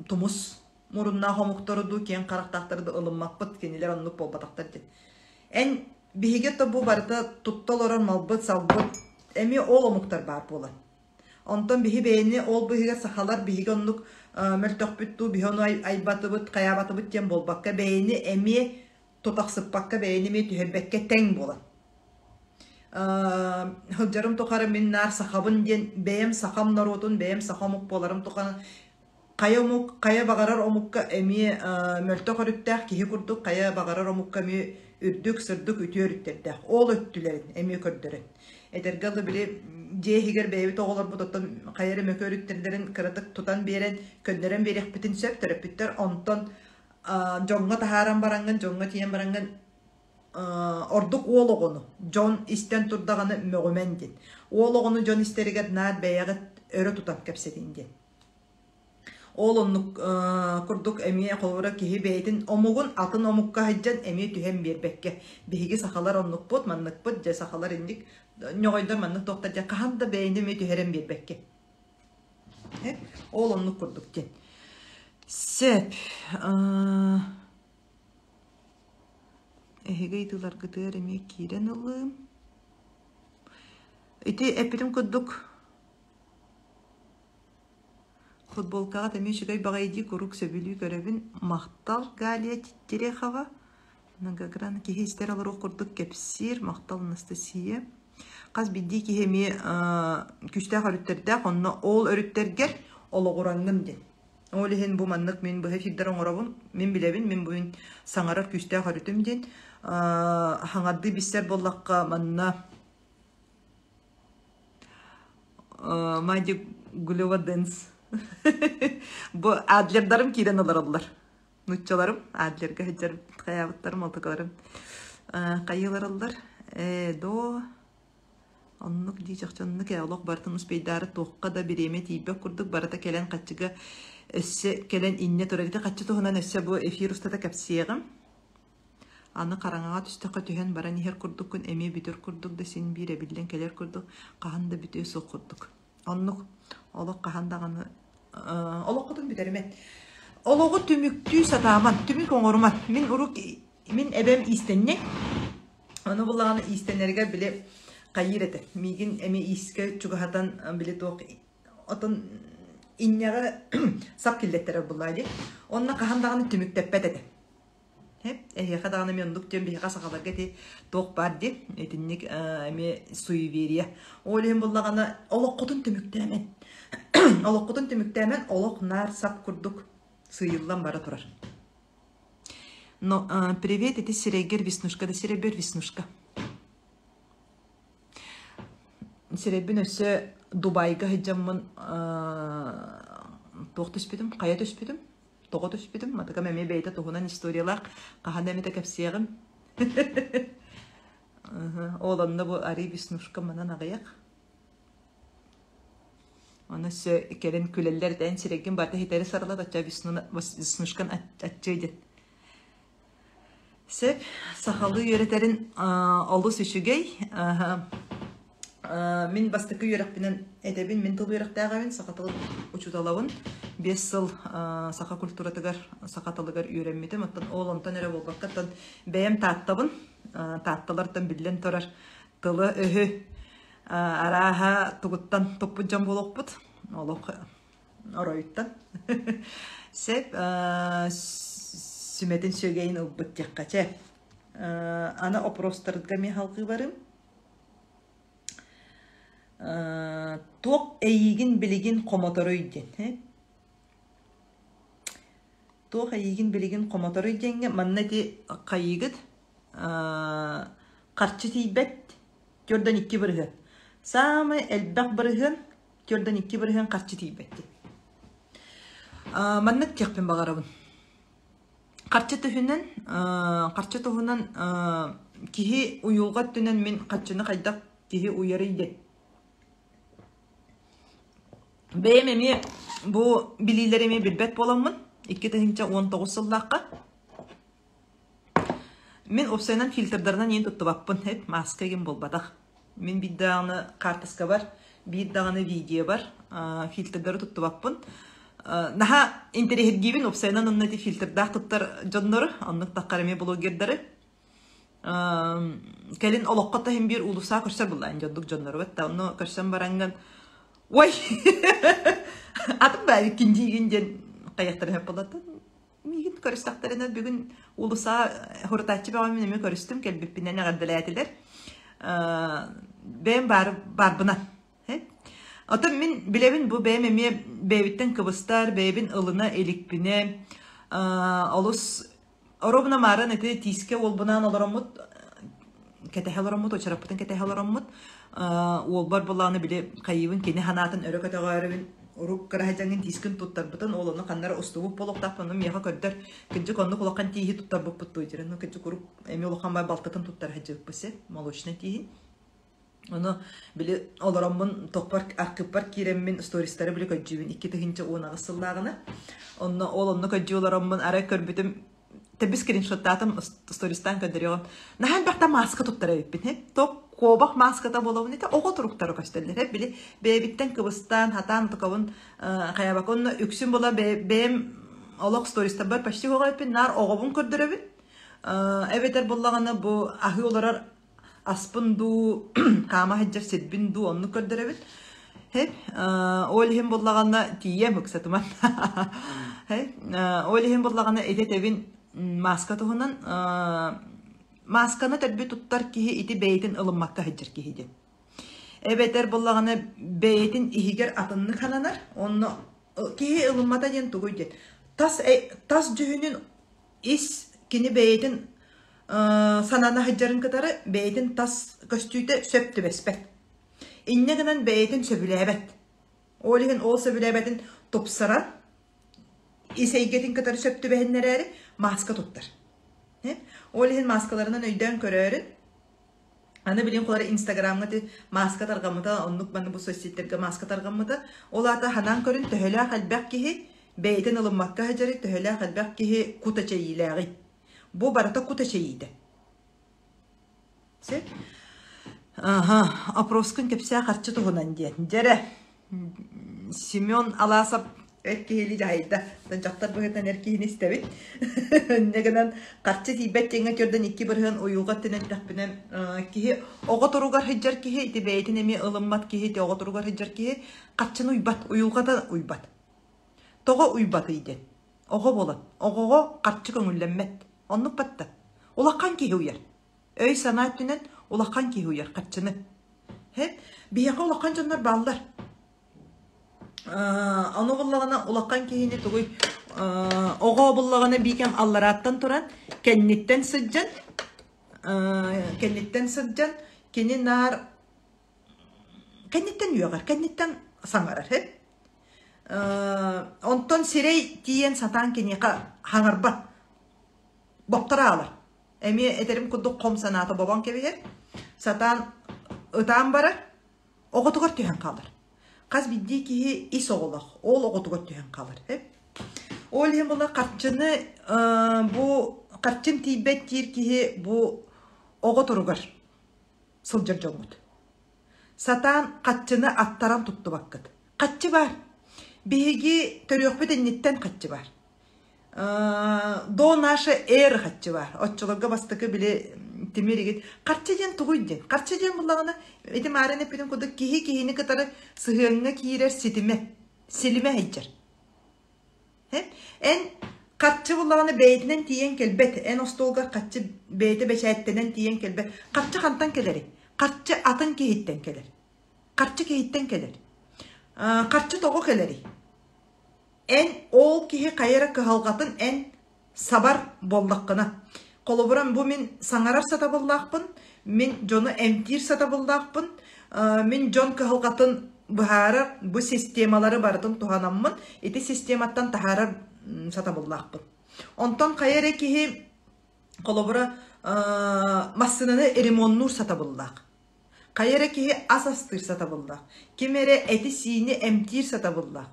тұмыс мұрынна омуктары ду, кен қарақтақтары ду ылыммақ бұд, кенелер оннық бол батақтар дед. Ән бігетті бұл барыта тұттал оран малбыт, салбыт, әме ол омуктар бар болан. Онтан бігі бәйіні ол бігігер сақалар бігігі оннық мөлтөк бүтту, бігі оны айбаты бұт, қаябаты бұт тен бол баққа бәйіні әме тұтақсып баққа бәйіні ме түйірбәкке тәң болан. Хылжарым тұқары мен нар сақабын ден бәйім сақам наротын, бәйім сақамық боларым тұқаны Kaya bagarar omukka emi möltö körüttär kihi kurduk kaya bagarar omukka mi ürdük sırdık ütüyor ütterdi. Ol öttülerin emi kördürün. Edergalı bile jehiger beyi toğular bu totan kayarı mökörütterlerin kıratık tutan beren könderen berek bitin söp töröpütter onton jonga taharan barangın jonga tiyen barangın orduk oğluğunu jon isten turdağını mögümendin. Oğluğunu jon isteriget naat beyaget örü tutan kepsedindin. Oğlunluk kurduk emiye kolvara kihi beytin omugun atın omukka hajjan emiye tühem bir bekke. Bihigi sakalar onluk bot manlık bot ja sakalar indik. Nyoğaydar manlık doktor ja kahan da beyinde emiye tüherem bir bekke. Oğlunluk kurduk jen. Sep. Ehegeydiler gıdır emiye kiren alım. Iti epirim kurduk. Futbolkağa temel şikay bağaydı kuruk söbülü görevin mahtal Galiya Terехова. Nagagran ki ister alır okurduk kepsir mahtal Anastasiya. Kaz bildi ki hemi küçte harütterde onunla ol örütterger oluğurangın den. Olihen bu manlık min bu hefibder oğurabın min bilevin min bugün sangarar küçte harütüm den. Hangaddı bizler bollakka manna Magic Gulova Dance. Bu adlerdarım kiren alırlar. Nutçalarım, adlerge hıcar kayabıtlarım, altıkalarım. Kayılar alırlar. Do onluk diyecekçanlık yağlıq bartımız beydarı toqqa da bir emet iybek kurduk. Barata kelen kaçıga össe kelen inne toragita kaçı tohunan össe bu efir ustada kapsiyağım. Anı karangağa tüstöqe tühen baran iher kurduk kun eme bitir kurduk da sen bir ebilden keler kurduk. Qahan da bitiyor soq kurduk. Onluk oluk qahan dağını oluk kudun biterim. Oluğu tümüktü sataman, tümük oğurman. Min uruk, min ebem istenne. Onu bulağını istenlerge bile kayır ete. Migin eme iske çugahatan bile toq. Otun inneğe sap killettere bulaydı. Onunla qahan dağını tümük teppet ete. Hep ehya dağını miyonduk diyorum bir sakalar geti toq bardı. Etinlik eme suyu veriyor. Oğlum bulağını oluk kudun tümüktemen. Oluk kudun tümüktemen oluk nar sap kurduk. Сыйыллан бара турар. Но привет, это Серегер Веснушка, да Серебер Веснушка. Серебин өсі Дубайга хиджаммын тоқ түспедім, қая түспедім, тоға түспедім. Матыға мәме бейді тоғынан историялар қахан әметі кәпсияғым. Оланна бұл Ари Веснушка манан ағаяқ. Onu kelen külellerden Seregin barda hiteri sarıla da Vişnuşkan atçıydı. Sep sahalı yöreterin alı süşügey. Min bastıkı yörekbinen edebin min tıl yörektağın sakatılı uçutalavın. 5 yıl saka kulturatıgar sakatalıgar öğrenmedim. Attan oğlantan ere bolbakatan beyem taattabın. Taattalardan bilen torar. Tılı öhü. Araha tuğuttan toppucan bolokput. Olok oroyuttan. Sep sümetin sögeyin ılbıt yakkaça. Ana oprostardga mi halkı varım. Toq eygin biligin komotoruydin. Toq eygin biligin komotoruydin. Manneti kayıgıt. Qarçı tiybet. Görden 2 bırgı. Samı elbaq bırgın. Görden 2 bırgın qarçı tiybetti. Mannet kekpin bağarabın. Qarçı tuhunan kihi uyulgat dünen min qarçını qaydak kihi uyarıydı. Beğememi bu bililerimi bilbet bolamın. 2019 yıllaqqa. Min opsaynan filtrlarından yen tuttu bappın. Hep maska gen bolbadaq. Min bir dağını kartaska var. Bir dağını video var. Filtrleri tuttu bappın. Naha internet gibi opsaynan onunla di filtrler tuttar canları. Anlık takaremi bloggerleri. Kelin oloqqata hem bir ulusa kırşar bulayın canlık canları. Vetta onu kırşan barangan. Vay! Atım bari ikinci günden kayakları hep olatın. Migin körüstaklarına bugün ulusa hurtatçı bağımın emi körüstüm. Kelbippinden ne kadar etiler. Ben bar buna. Ata min bilevin bu benim emi beyvitten kıvıstar, beyvin ılına elikbine, olus orobuna maran eti tiske olbunan olaramut, ketehelaramut, oçarapıtın ketehelaramut, olbar bulanı bile kayıvın keni hanatın örü kategorivin uruk karahajangin tiskin tuttar butun olunu kanlara ustubu polok tapınım miyaha kördür. Kinci konu kulakkan tihi tuttar bu puttu jiren. Kinci kuruk emi olukkan bay baltatın tuttar hajık bise, maloşne tihin. Onu bile olaramın topar arkıpar kiremmin storiesleri bile köcüvin iki tıhınca ona asıllağına. Onu köcü olaramın ara körbitim tabi screenshot'tatım stories'tan ködürüyorum. Nahan bakta maska tuttar evipin hep. Tok kobak maskata bolavun ete oğu turuktarı köşteller hep bile bebitten kıvıstan hatan tıkavın kaya bak onu üksün bola benim olak stories'ta var paşti hoğa evipin nar oğubun kördürevin. Evet bollağına bu ahi olarak aspın du kama heccer sedbin du onu kördürevin. Hep oylihim bollağına tiyem hıksatıman. Hep oylihim bollağına edet evin maska tohunan maskana terbi tuttar kihi iti beytin ılınmakka heccer kihidi. Evet bollağına beytin ihiger atınını kananar. Onu kihi ılınmata yen tuğuydu. Tas cühünün is kini beytin sanana heccerin katarı beytin tas köstüyde söptü bespet. İnne gınan beytin söbülebet. Olihin ol söbülebetin topsaran iseygetin katarı söptü behenleri maska tuttar. Olihin maskalarından öyden körörün. Anı bilin koları Instagram'da maska targamıda, onluk bana bu sosyetlerge maska targamıda. Olarda hanan körün töhela kalbek kihi beytin ılınmakka heceri töhela kalbek kihi kuta çeyileri. Bu barata kuta çeyiydi. Se? Aha, aproskun kepsiya karşı tohunan diye. Jere, Simeon alasap erkeğili cahilde. Dançaktar bu hetan erkeğini istebit. Ne kadar karşı tibet jenge körden iki bırhın uyulgat tenen tahbinen kihi oğa torugar heccer kihi iti beytin emi ılınmat kihi iti oğa torugar heccer kihi karçın uybat, uyulgata uybat. Toğa uybatıydı. Oğa bolan, oğa karşı köngüllenmet. Onu battı. Ulakkan kihi uyar. Öy sanat tünen ulakkan kihi uyar karçını. Hep bir yaka ulakkan canlar bağlar. Onu bullağına ulakkan kihini tuğuy. Oğa bullağına bikem allarattan turan. Kennitten sıccan. Kennitten sıccan. Keni nar. Kennitten yuğar. Kennitten sangarar hep. Onton sirey tiyen satan keni hangarba. Boptara alır. Emi eterim kuduk kom sanata baban kebiher. Satan ötan bara. Oğutugar tühen kalır. Kaz biddi ki is oğulak. Oğul oğutugar tühen kalır. Hep. Oğul hem bula karçını bu karçın tibet dir ki bu oğuturugar. Sılcır jomut. Satan karçını attaran tuttu vakit. Kaççı var. Bihigi törüyokbet ennetten kaççı var. Do naşı hatçı var. Otçularga bastıkı bile temiri git. Karçıcan tuğuydu. Karçıcan bullağına etim ağrın epidin kudu kihini katarı sıhığına kihirer silime heccer. En karçı bullağına beytinden tiyen kelbet. En ostolgar karçı beyti beşayettenen tiyen kelbet. Karçı kantan keleri. Karçı atın kihitten keler. Karçı kihitten keler. Karçı toğu keleri. En ol kihi kayara kıhalgatın en sabar bollakına. Koloburan bu min sangarar sata bollakpın, min jonu emtir sata bollakpın, min jon kıhalgatın buharar bu sistemaları bardın tuhanamın, iti sistemattan taharar sata bollakpın. Ondan kayara kihi kolobura masınını erimonlur sata bollak. Kayara kihi asastır sata bollak. Kimere eti sini emtir sata bollak.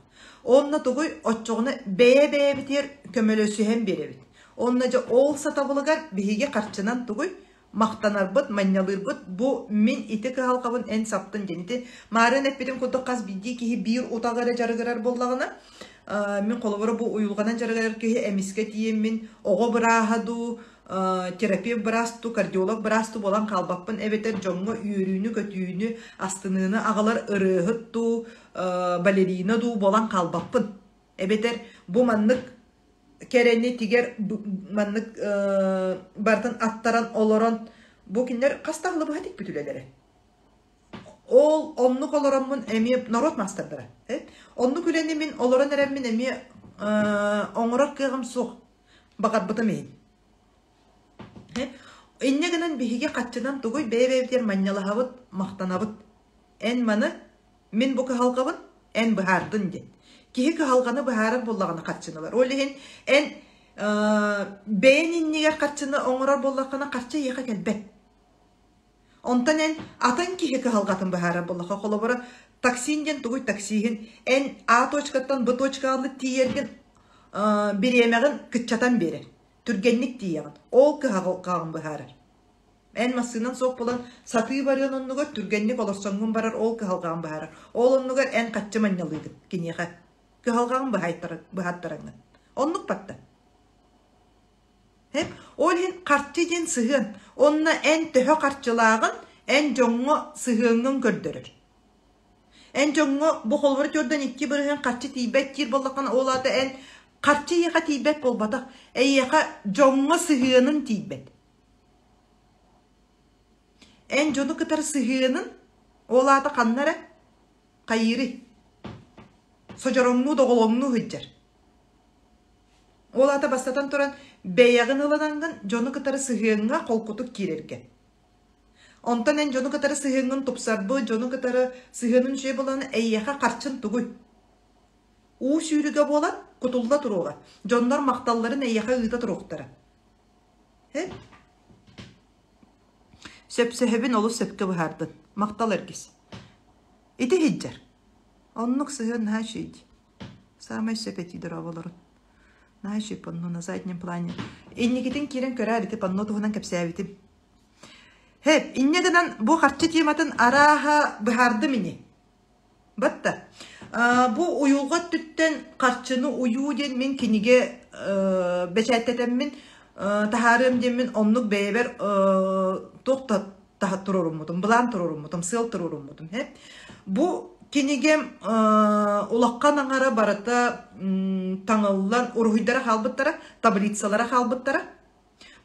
Onunla tuğuy otçoğunu beye biter kömölösü hem berevit. Onunla ol satabılıgar bihige karçınan tuğuy maqtanar bıt, manyalır bıt. Bu min iti kıhalqabın en saptın jeniti. Maren etpedim kudu qaz biddi kihi bir utağara jarıgarar bollağına. Min kolubara bu uyulganan jarıgarar kihi emiske tiyem min oğu bırahadu, terapiya bırastu, kardiyolog bırastu bolan kalbapın. Eveter jonga yürüyünü, kötüyünü, astınığını ağalar ırıhıttu, balerina du bolan kalbapın. Eveter bu manlık kereni tiger manlık bardan attaran oloron bu kinler kastağlı bu hadik bütüleleri. Ol onluk oloramın emi narot masterdara. Onluk üleni min oloran eremmin emi oңорор кыгым сух багарбытымын. Инне гынан биһиге катчынан тугуй бэбэбдер маннялахабыт мактанабыт. Эн маны мен бу кыхалгабын эн быхардын ден. Кихи кыхалганы быхарар боллаганы катчыналар. Олеген эн бээн иннигер катчыны оңорор боллакана катчы яка келбет. Онтан эн атын кихи кыхалгатын быхарар боллака колобора таксинден тугуй таксиhin эн А точкаттан Б точкалы тиерген биремегин кытчатан берер. Түргенник тиягын. Ол кыхалган быхарар. Эн масынан соқ болан сатыы барыгын оннугар түргенник олорсоңун барар ол кыхалган быхарар. Ол оннугар эн катчы маннялыгын кинеха. Кыхалган быхаттараңын. Оннук батта. Ол хин картчы ден сыгын. Онна эн төһө картчылагын эн жоңго сыгыңын көрдөрөр. Эн жоңго бу холбор төрдөн икки бирген картчы тийбет тир боллакан олаты эн картчы яка тийбет болбатак. Яка жоңго сыгынын тийбет. Эн жону кытар сыгынын олаты каннара кайыры. Сожороңну доголоңну хыджар. Олаты бастатан туран бэягын ылананган жону кытары сыгынга колкутук кирерген. Онтан эн жону кытары сыгынын тупсарбы, жону кытары сыгынын шей боланы эйяха карчын тугуй. У сүйрүгө болат, кутулда туруга. Жондар макталларын эйяха ыйта туруктара. Сөпсөһөбүн олу сөпкө быхардын. Мактал эргис. Ити хиджар. Оннук сыгын на шейди. Самай сөпети дыраваларын. На шей панну на заднем плане. Инникитин кирен көрәрити панну тугунан кепсәбитим. Иннегенен бу харчы тематын араха быхарды мини. Батта. Бу уюлга түттен карчыны уюу ден мен киниге бечәттетем мен тахарым ден мен оннук бейбер тоқта тахат турурум мутум, блан турурум мутум, сыл турурум мутум. Бу кинигем улаккан аңара барата таңыллан урухидара халбыттара, таблицалара халбыттара.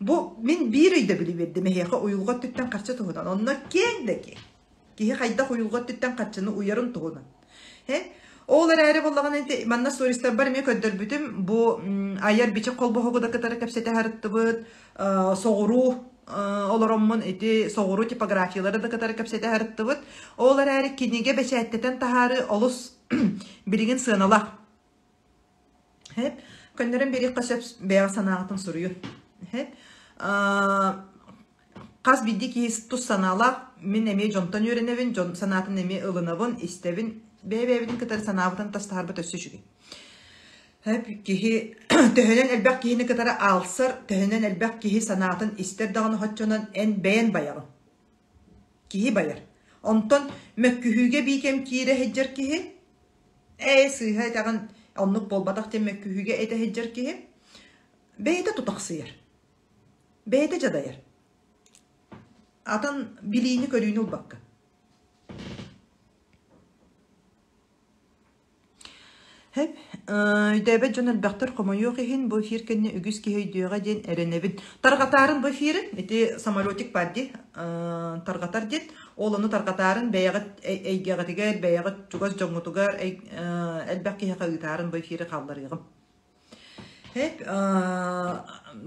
Бу мен бир үйдө билип бердим, эһе уюлга түттен карчы тугунан. Онна кеңдеки. Кихи хайда уюлга түттен карчыны уярын тугунан. Олар әрі болған әнте манна стористар бар мен көддөр бүтім. Бу айар бичек колбохогуда кытары кәпсете харытты бұд. Соғыру олароммын эти соғыру типографиялары да кытары кәпсете харытты бұд. Олар әрі кенеге бәчәттетен тахары олыс бірігін сыналақ. Көнлерін берек қашап бәяға санағытын сұрыйын. Қаз бидді кейс тұс саналақ. Мен әме жонтан өреневін, санатын әме ылынавын, істевін. Бәйбәйбінің кітары санабытын тастағарбы төсі жүгі. Төхінен әлбәк кейіні кітары алсыр, төхінен әлбәк кейі санатын істер дағыны хотчонан ән бәйін баяғы. Кейі байыр. Онтон мәккүхіге бейкем кейірі хеджер кейі. Сыйға әтіған онлық болбатақтен мәккүхіге әті хеджер кейі. Бәйді тұтақ сыйыр. Бәйді жадайыр. Атын білейіні көрейіні ұлбаққа. Дәбет жонын бәқтір қомайоқ ехін бұл фир кәнне үгіз кейдеуға ден әрінебін. Тарғатарын бұл фирі, әте самолетик барды тарғатар ден. Олыны тарғатарын бәяғыт әйгеғатығар, бәяғыт жүгіз жоңғытығар, әлбәқ кейіға ұйтарын бұл фирі қалдар еғім.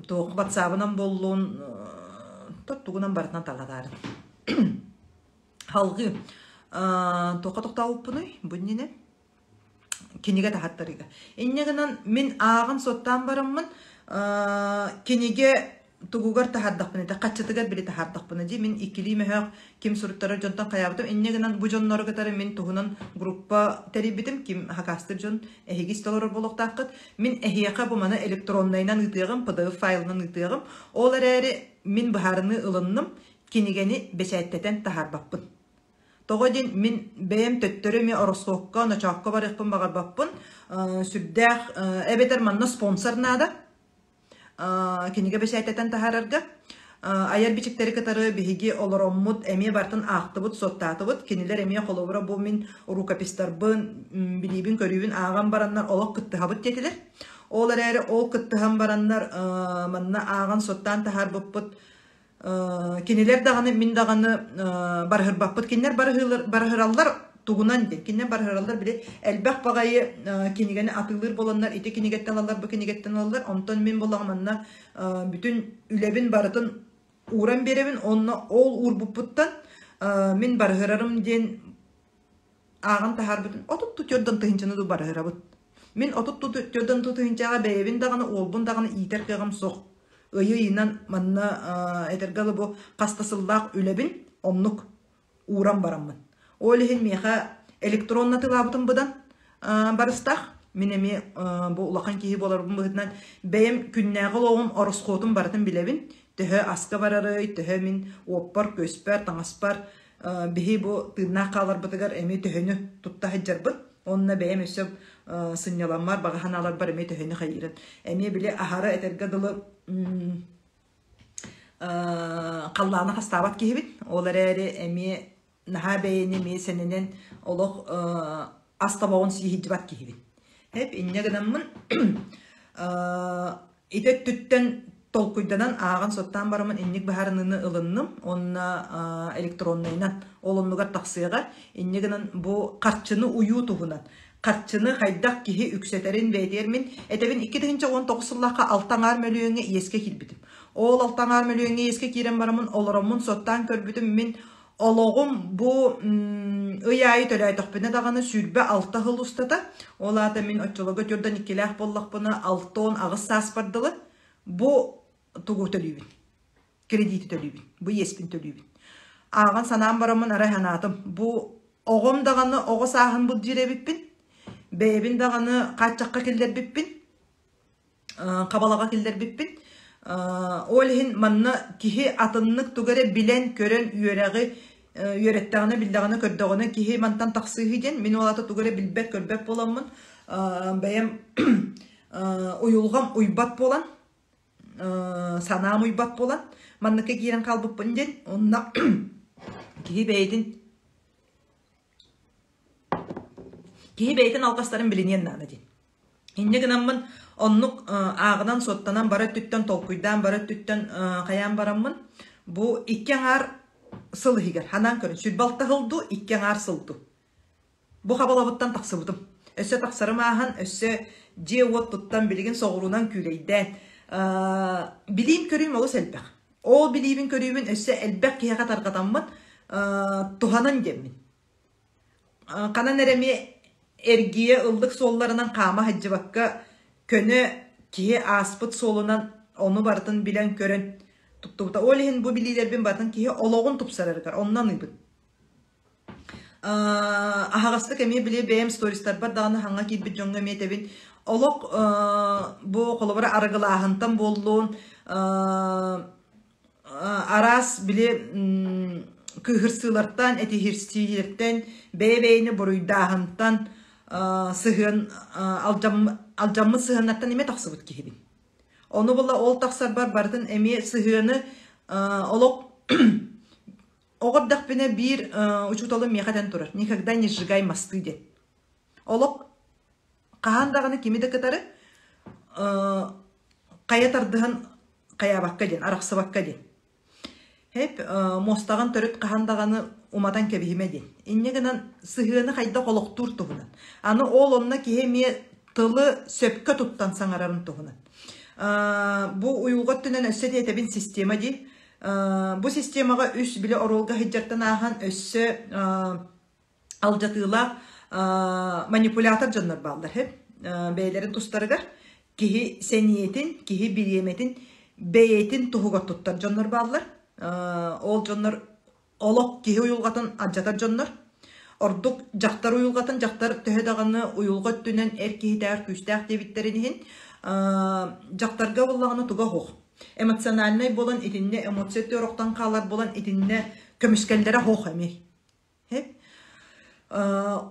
Тоқ батсабынан болуын тұттығынан барытынан тарғатарын. Халғы тоққа тоқта ұппыны бұннені. Кенеге тахаттарыга. Иннегенен мен ағын соттан бараммын, кенеге тугугар тахардақпын, қачытыгар білі тахардақпын. Мен икілі мәхәқ кем сұрыттары жонтан қаябытым. Иннегенен бұ жонлары катары мен туғынан группа тәребітім, кем хакастыр жон әхегіз толырыр болуқтаққыт. Мен әхеқа бұл маны электроннайнан ұтығым, PDF файлынан ұтығым. Олар әрі мен бұхарыны ұлынным, кенегені бәсәттетен тахарбақпын. Тоғаден мен бәйім төттөрі мен оросқоққа, начаққа барықпын бағар бақпын. Сүрдәқ әбетер манна спонсорнада. Кенеге бәсәйтетен тахарарға. Айар бичіктері кітары бігеге олароммуд әме бартын ақтыбыд, соттатыбыд. Кенелер әме қолуыра бұл мен рукапистарбын, білейбін, көрейбін аған бараннар олақ күттіғабыд детілер. Олар әрі ол күттіған бараннар манна аған соттан тахар бұппыд. Кинелер дағаны, min dağını barhırbapıt. Kinler barhırallar tuğunan den. Kinler barhırallar bile elbaq bağayı kinigeni atılır bolanlar, ite kinigetten alırlar, bu kinigetten alırlar. Ondan min bolağımanna bütün ülebin barıtın uğran berevin, onna ol urbuputtan min barhırarım den ağın tahar bütün. Otut tutuyordan tıhınçını du barhırabıt. Min otut tutuyordan tıhınçağa beyevin dağını, olbun dağını iter kığım soğuk. Öyle inan manna edergalı bu kastasıllak ülebin onluk uğran baramın. Öyle meha elektronla tıgabıtın budan barıstak. Minemi bu ulaqan kihi bolar bu bıhıtnan beyim künnäği loğum oroskotum baratın bilebin. Tühü aska bararı, tühü min oppar, köspar, tangaspar. Bihi bu tırnaq qalar bıtıgar emi tühünü tutta heccar bıt. Onunla beyim ösöp sınyalanmar, bağıhan alar bar emi tühünü xayirin. Emi bile ahara etergadılı qallağına qastabat kihibin. Olar eri emi naha beyini mi senenen oluq astabağın sihidbat kihibin. Hep inne gıdamın itet tütten tolkuydanan ağın sottan baramın innik baharınını ılınным. Onna elektronlaynan olunlugar taqsıyaga. Inne gıdan bu qartçını uyu tuhunan. Qartçını qaydaq kihi ükseterin beydermin. Etebin 2019 yıllaqa altanar mölüyöne iyeske kilbidim. Ol altanar mölüyöne iyeske kiren baramın oloramın sottan körbüdüm min. Oloğum bu ıyayı tölay toqbine dağını sürbe 6 hıl ustada. Ola da min otçologa görden ikilaq bollaq buna 6-10 ağız sas bardılı. Bu tuğu tölüybin. Krediti tölüybin. Bu yespin tölüybin. Ağın sanağın baramın arayhanatım. Bu oğum dağını oğu sahın bu dire bipin. Beyebin dağını qaççaqqa killer bipin. Qabalağa killer bipin. Olhin manna kihi atınlık tugare bilen kören üyereği üyerettağını bildağını kördağını kihi mantan taqsığı den min olata tugare bilbek körbek bolanmın beyem uyulğam uybat bolan sanam uybat bolan mannaka giren kalbıpın den onna kihi beytin alqasların bilinen nana den inne gınamın onluk ağınan sottanan barat tütten tolkuydan barat tütten kayan baramın bu ikken ağır sılı higer hanan körün sürbalta hıldı ikken ağır sıldı bu qabalabıttan taqsıbıdım össe taqsarım ağın össe cevot tuttan bilgin soğurunan küleyden bileyim körüyüm olu selbek o bileyim körüyümün össe elbek kiyakat arkatanmın tuhanan gemmin kanan eremi ergiye ıldık sollarından kama hacı bakka könü kihi aspıt solunan onu barıtın bilen kören tuttuğuta. Olehin bu bilgilerin barıtın kihi oloğun tupsararıkar. Ondan ıybın. Ahağastık emi bile beyem storiesler bar. Dağını hanga kilbit jonga metebin. Oloq bu kolabara argılağıntan bolluğun aras bile kıhırsılardan, eti hırsiyerden, beyni boruydağıntan sığın alcamı sığınattan eme taqsıbıt kihibin. Onu bolla ol taqsar barıtın eme sığını oloq oğurdaq bine bir uçutalı meyxaten turar. Никогда не сжигай мосты den. Oloq qahan dağını kimi de kıtarı qaya tardığın qaya bakka den, araqsı bakka den. Hep mostağın törüt qahan dağını umatan kebihime den. İnne gınan sığını qayda qoloqtur tuhunan. Anı ol onna kiheme tılı söpke tuttan sanararın tuhunan. Bu uyulgat tünen össe deyetebin sistema di. Bu sistemaga üs bile orolga hiccartan ağan össe aljatığla manipulator canlar bağlar hep. Beylerin tustlarıgar. Kihi seniyetin, kihi biriyemetin, beyetin tuhugat tuttar canlar bağlar. Ol canlar oloq kihi uyulgatın adjatar canlar. Orduk jaktar uyulgatın, jaktar töhe dağını uyulgat tünen erkihi tağır küstağ debitlerinihin jaktarga bollağını tuga hoq. Emosionalnay bolan itinne, emotsiyeti oroqtan qalar bolan itinne kömüskellere hoq emey. Hep.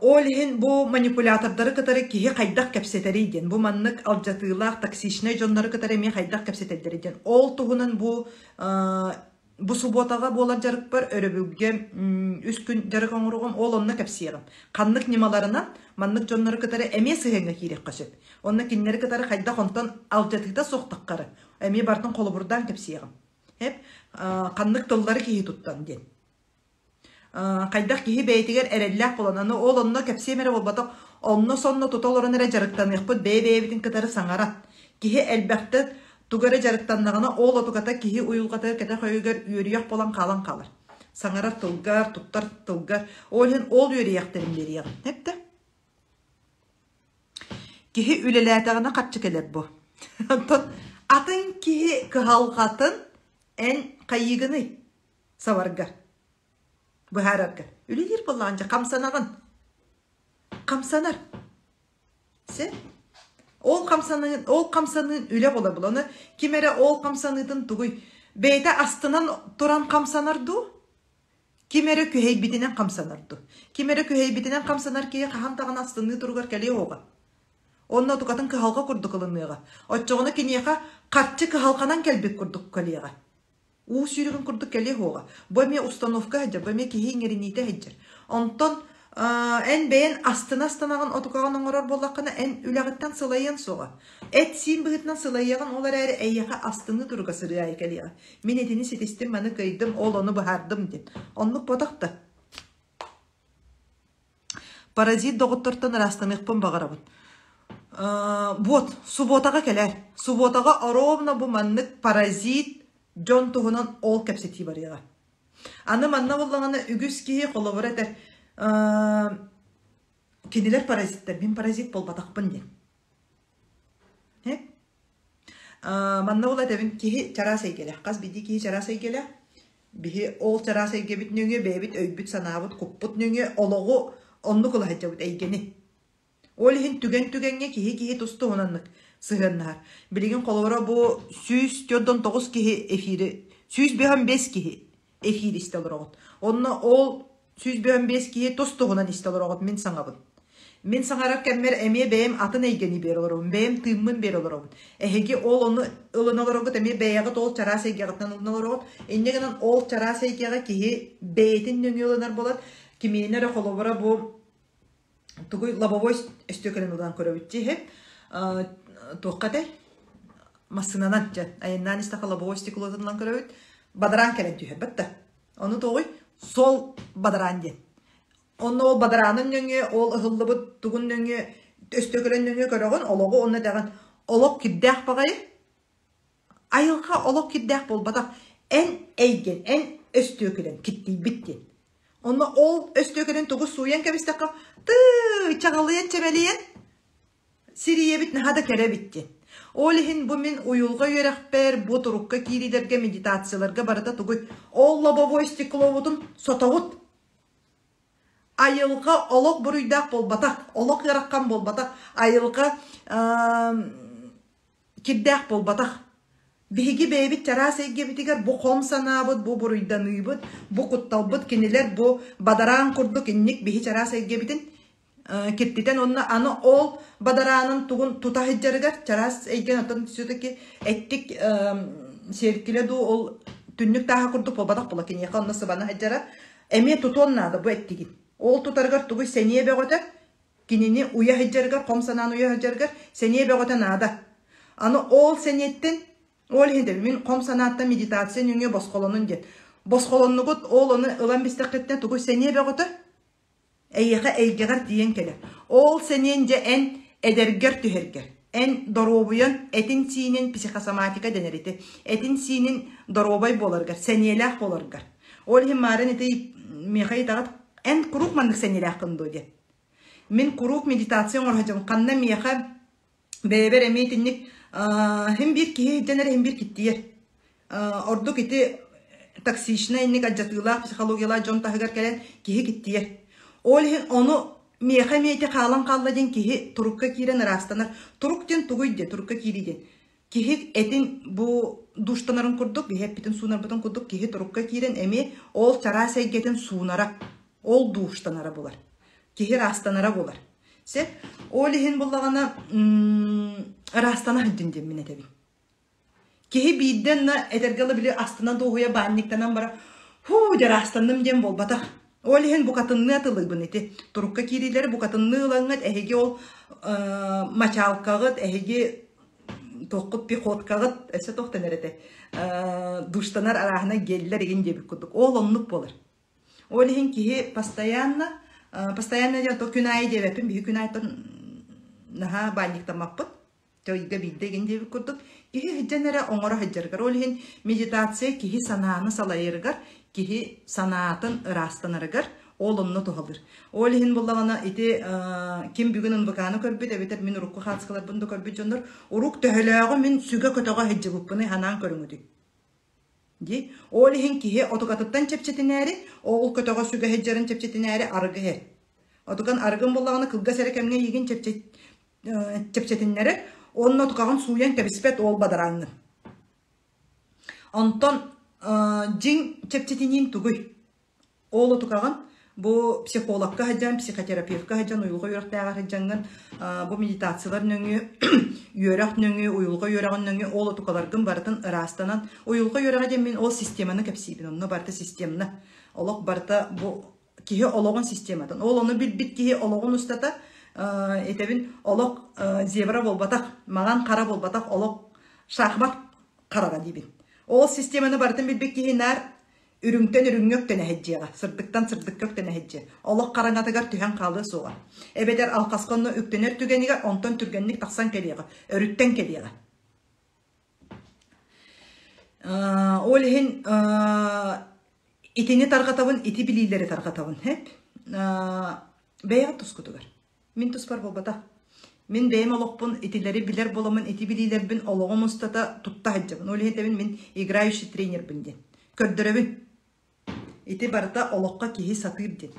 Olihin bu manipulatorları kıtarı kihi qaydaq kapseteriyden. Bu manlık aljatığılaq, taksişnay jonları kıtarı emey qaydaq kapseteriyden. Ol tuğunun bu subotaga bolar jarık bar öröbülge üst gün jarık oңuruğum ol onna kapsiyagam. Qanlık nimalarından manlık jonları kıtarı emey sığenga kirek qaşıp. Onna kinleri kıtarı qaydaq ontan aljatığda soqtaqqarı. Emey bartın qolu burdan kapsiyagam. Hep kanlık tolları kihi tuttan den. Kaydak kihi beytiger erellak bolan аны ол онно кепсемере болбатак онно сонно тутолорун эре жарыктаныйкпыт бээ-бээбитин кытары саңарат. Киһи элбәкте тугары жарыктаннагына ол отуката киһи уюлгата кете хөйгөр үөрүяк болан калан калар. Саңарат тылгар, туттар тылгар. Олин ол үөрүяктерин бериягын. Хепте. Киһи үлеләтәгенә катчы келер бу. Атын киһи кыһалгатын эн кайыгыны саваргар. Быһараргар. Үлелер болланча камсанагын. Камсанар. Се? Ол камсанын үле бола буланы кимере ол камсаныдын тугуй бейте астынан туран камсанарду. Кимере күһейбитинен камсанарду. Кимере күһейбитинен камсанар кие кахантаган астыны тургар келе ога. Онна тукатын кыһалга курдук ылыныга. Отчогуна кинеха катчы кыһалканан келбек курдук келега. У сүйрүгүн курдук келе ога. Бу ме установка хаджа, бу ме кихиңерините хаджа. Онтон эн бейен астына-астынаган отукаган оңорор боллаккана эн үлягыттан сылайын соға. Эт син быгытнан сылайыган олар әрі әйяға астыны турга сырыа экелига. Мен этини сетистим, маны кайдым, ол оны бахардым деп. Онлук ботакты. Паразит доғыттыртын растанықпын бағарабын. Вот, субботага келер. Субботага оровна бу маннык паразит жон туғынан ол кәпсети барыга. Аны манна боллағаны үгіз кейі қолы әтер. Кенелер паразиттер, мен паразит болбатақпын ден. Манна бол әтебін кейі чарасай келе. Қаз биді кейі чарасай келе. Бихи ол чарасай кебіт нөңе, бәйбіт өйбіт санабыт, құппыт нөңе, олығы онны құлы хаджабыт әйгені. Ол ехін түген-түгенге кейі тұсты онанлық сығыннар. Білеген қолуыра бұл 109 кейі эфирі, 105 кейі эфир істелір оғыт. Онны ол 105 кейі тұсты онан істелір оғыт мен саңабын. Мен саңарап кәммер әме бәйім атын әйгені бер олырығын, бәйім тыммын бер олырығын. Әхеге ол оны ылын олырығыт, әме бәйяғыт ол чарас әйгеғытнан ылын олырығыт. Эннегінен ол чарас әйгеға кейі бәйтін нөңе олынар болады. Кемейінері қолуыра бұл тугуй лобовой өстөкөлөн удан көрөбүтчи хеп тоққатай масынанан жа айынан истака лобовой стеклодан көрөбүт бадаран келен түйе битта ону тогуй сол бадаран ден ону ол бадаранын нөңө ол ыллыбыт тугун нөңө өстөкөлөн нөңө көрөгөн ологу онна даган олок киддах багай айылга олок киддах болбатак эн эйген эн өстөкөлөн китти битти Онна ол өстөкөнүн тугу суян кебистакка чагалыян чебелиен сирие бит нахада кере битти. Олихин бу мен уюлга үйрәкпер, бу турукка кирилерге медитацияларга барата тугу ол лобовой стекловудун сотовут. Айылга олок буруйдак болбатак, олок яраккан болбатак, айылга киддак болбатак. Биһиги бэйбит чарасайге битигер бу хом санабыт, бу буруйданыбыт, бу кутталбыт кенелер бу бадаран курдук инник биһи чарасайге битин кеттитен онна аны ол бадаранын тугун тутахыджарыгар чарас эйген атын түсөтөки эттик серкиле ду ол түннүк таха курдук болбатак була кенеха онна сыбана хаджара эме тутоннады бу эттигин. Ол тутарыгар тугу сение бегота кинини уя хаджарыгар хом санан уя хаджарыгар сение бегота нада. Аны ол сенеттен Ол хендер мен ком санатта медитация нөңе босқолонун дет. Босқолоннугут ол оны ылан бистақеттен тугу сене бегота. Эйеха эйгегар диен келе. Ол сенен же эн эдергер түхергер. Эн доробуян этин синен психосоматика денерите. Этин синен доробай боларгар, сенелах боларгар. Ол хем марын эти мехай тагат эн курук мандык сенелах кынду дет. Мен курук медитация орхажам канна меха бебер эметинник hem bir ki denere hem bir kittiyer. Ordu kiti taksişine innik acatıyla psikologiyalar jon tahıgar kelen kihi kittiyer. Olhin onu meyxemeyte kalan kalladın kihi turukka kiren rastanar. Turukten tuguyde turukka kiriden. Kihi etin bu duştanarın kurduk bir hep bitin sunar bitin kurduk kihi turukka kiren emi ol çarasay getin sunara. Ol duştanara bular. Kihi rastanara bular. Se olhin bullagana rastana hıddin min etebi. Kihi bidden na etergalı bile astına doğuya banniktanan bara hu de rastanım dem bol bata. Olhin bu katınны atılır bu neti. Turukka kirileri bu katınны ılangat ehege ol maçalkağıt ehege тоққыт би хоткағыт өсі тоқтан әрәті душтанар арағына келілер еген дебік күдік. Ол онлық болыр. Ол еген кеге постоянно жа то күн айы дебеппін, бі күн айтын наға бәліктамақпыт. Тойга бидде еген дебік күдік. Кеге хыджан әрі оңыра хыджарғар. Ол еген медитация кеге сананы салайырғар, кеге санатын ырастанырғар. Ол онны туғалыр. Ол еген болағына ити кем бүгін ұнбықаны көрбет, әбетер мен ұрыққы қатсықалар бұнды көрбет жондар. Ұрық төхіліғі мен сүгі көтіға хеджі бұппыны ханан көріңуді. Ол еген кеге отықатыттан чепчетін әрі, ол көтіға сүгі хеджерін чепчетін әрі арғы әр. Отықан арғын болағына қылға сәрі кәмге еген чепчетін әрі, оның отықағын суян кәбіспет ол бадараңын. Онтон жин чепчетінен түгій. Ол отықағын bu psikologga hajan, psikoterapevtga hajan, uyulga yörəktəğər hajangan, bu meditasiyalar nöngü, yörək nöngü, uyulga yörəğin nöngü, ol otuqalargın barıtın ırastanan, uyulga yörəğə min ol sistemini kəpsiyibin, onu barıtı sistemini. Olaq barıtı bu kihi oloğun sistemadan. Ol onu bit kihi oloğun ustata, etebin olaq zebra bolbataq, mağan qara bolbataq, olaq şahmat qarağa dibin. Ol sistemini barıtın bilbek kihi nər, Ürüngten ürüngökten ehecceğe, sırdıktan sırdıkkökten ehecce. Allah karangatıgar tühen kaldığı soğa. Ebeder alkaskonluüktener tügeniga, ondan türgenlik taksan keliyeğe, örütten keliyeğe. Olhin itini tarqatavın, iti bilileri tarqatavın hep. Beyağı tuskutugar. Min tuspar bolbata. Min beyim oloqpun, itileri biler bolamın, iti bililer bin oloğum ustata tutta hecceğin. Olhin tebin min igraющий trener bindin. Kördürevin. İti barıta oloqqa kihi satır din.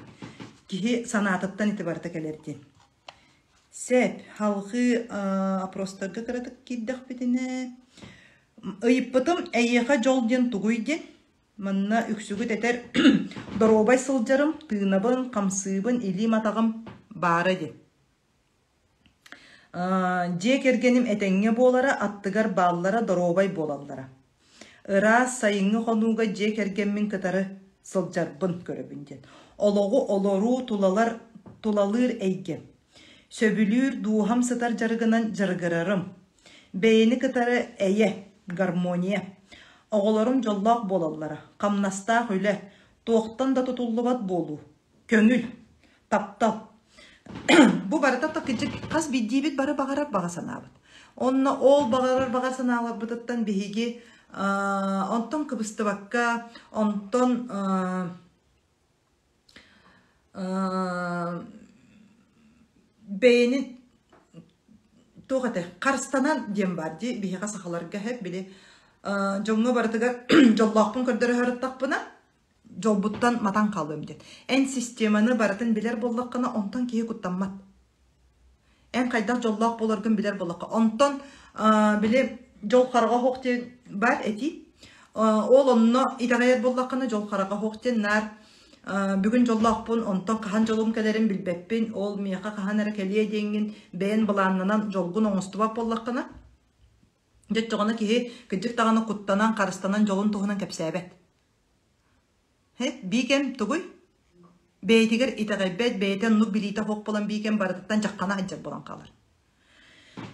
Kihi sanatıttan iti barıta kelerdi. Sep, halkı aprostarga karatık kiddaq bitine. Ayıppıtım eyyeqa jol din tuğuy din. Manna üksügü teter dorobay sıljarım, tığınabın, kamsıbın, ilim atağım barı din. Jek ergenim etenge bolara, attıgar ballara, dorobay bolallara. Ira sayıngı konuğu jek ergenmin kıtarı sılcarbın köröbünden. Oloğu oloru tulalır eyge. Söbülür duham sıtar jargınan jargırarım. Beyni kıtarı eye, garmoniya. Oğularım jollaq bolallara. Kamnasta hüle. Toğuttan da tutullubat bolu. Köngül. Taptal. Bu barıta takıcık kas biddibit barı bağarar bağasanabıt. Onna ol bağarar sanabıtıttan bihigi onton kıbıstı bakka, onton beynin toğate karstanan diyem bardi bihiga sahalarga hep bile jonga barıtıga jollaqpın kördürü hörüttaq buna jolbuttan matan kaldım den. En sistemanı barıtın biler bollaqına onton kiyi kuttanmat. En kaydaq jollaq bolargın biler bollaqqa. Onton bile jol qarağa hoqten bar eti. Ol onno itagayar bollaqına jol qarağa hoqten nar bugün jollaqpın onton qahan jolum kelerim bilbeppin ol miyaqa qahan ara keliye dengin beyen bulannanan jolgun oңостubak bollaqına. Jet joğana kihi kıcık tağana kuttanan qarıstanan jolun toğunan kepsebet. Hep bikem tuguy beytiger itagaybet beyten nu bilita hoq bolan bikem barıttan jaqqana hajjar bolan qalır.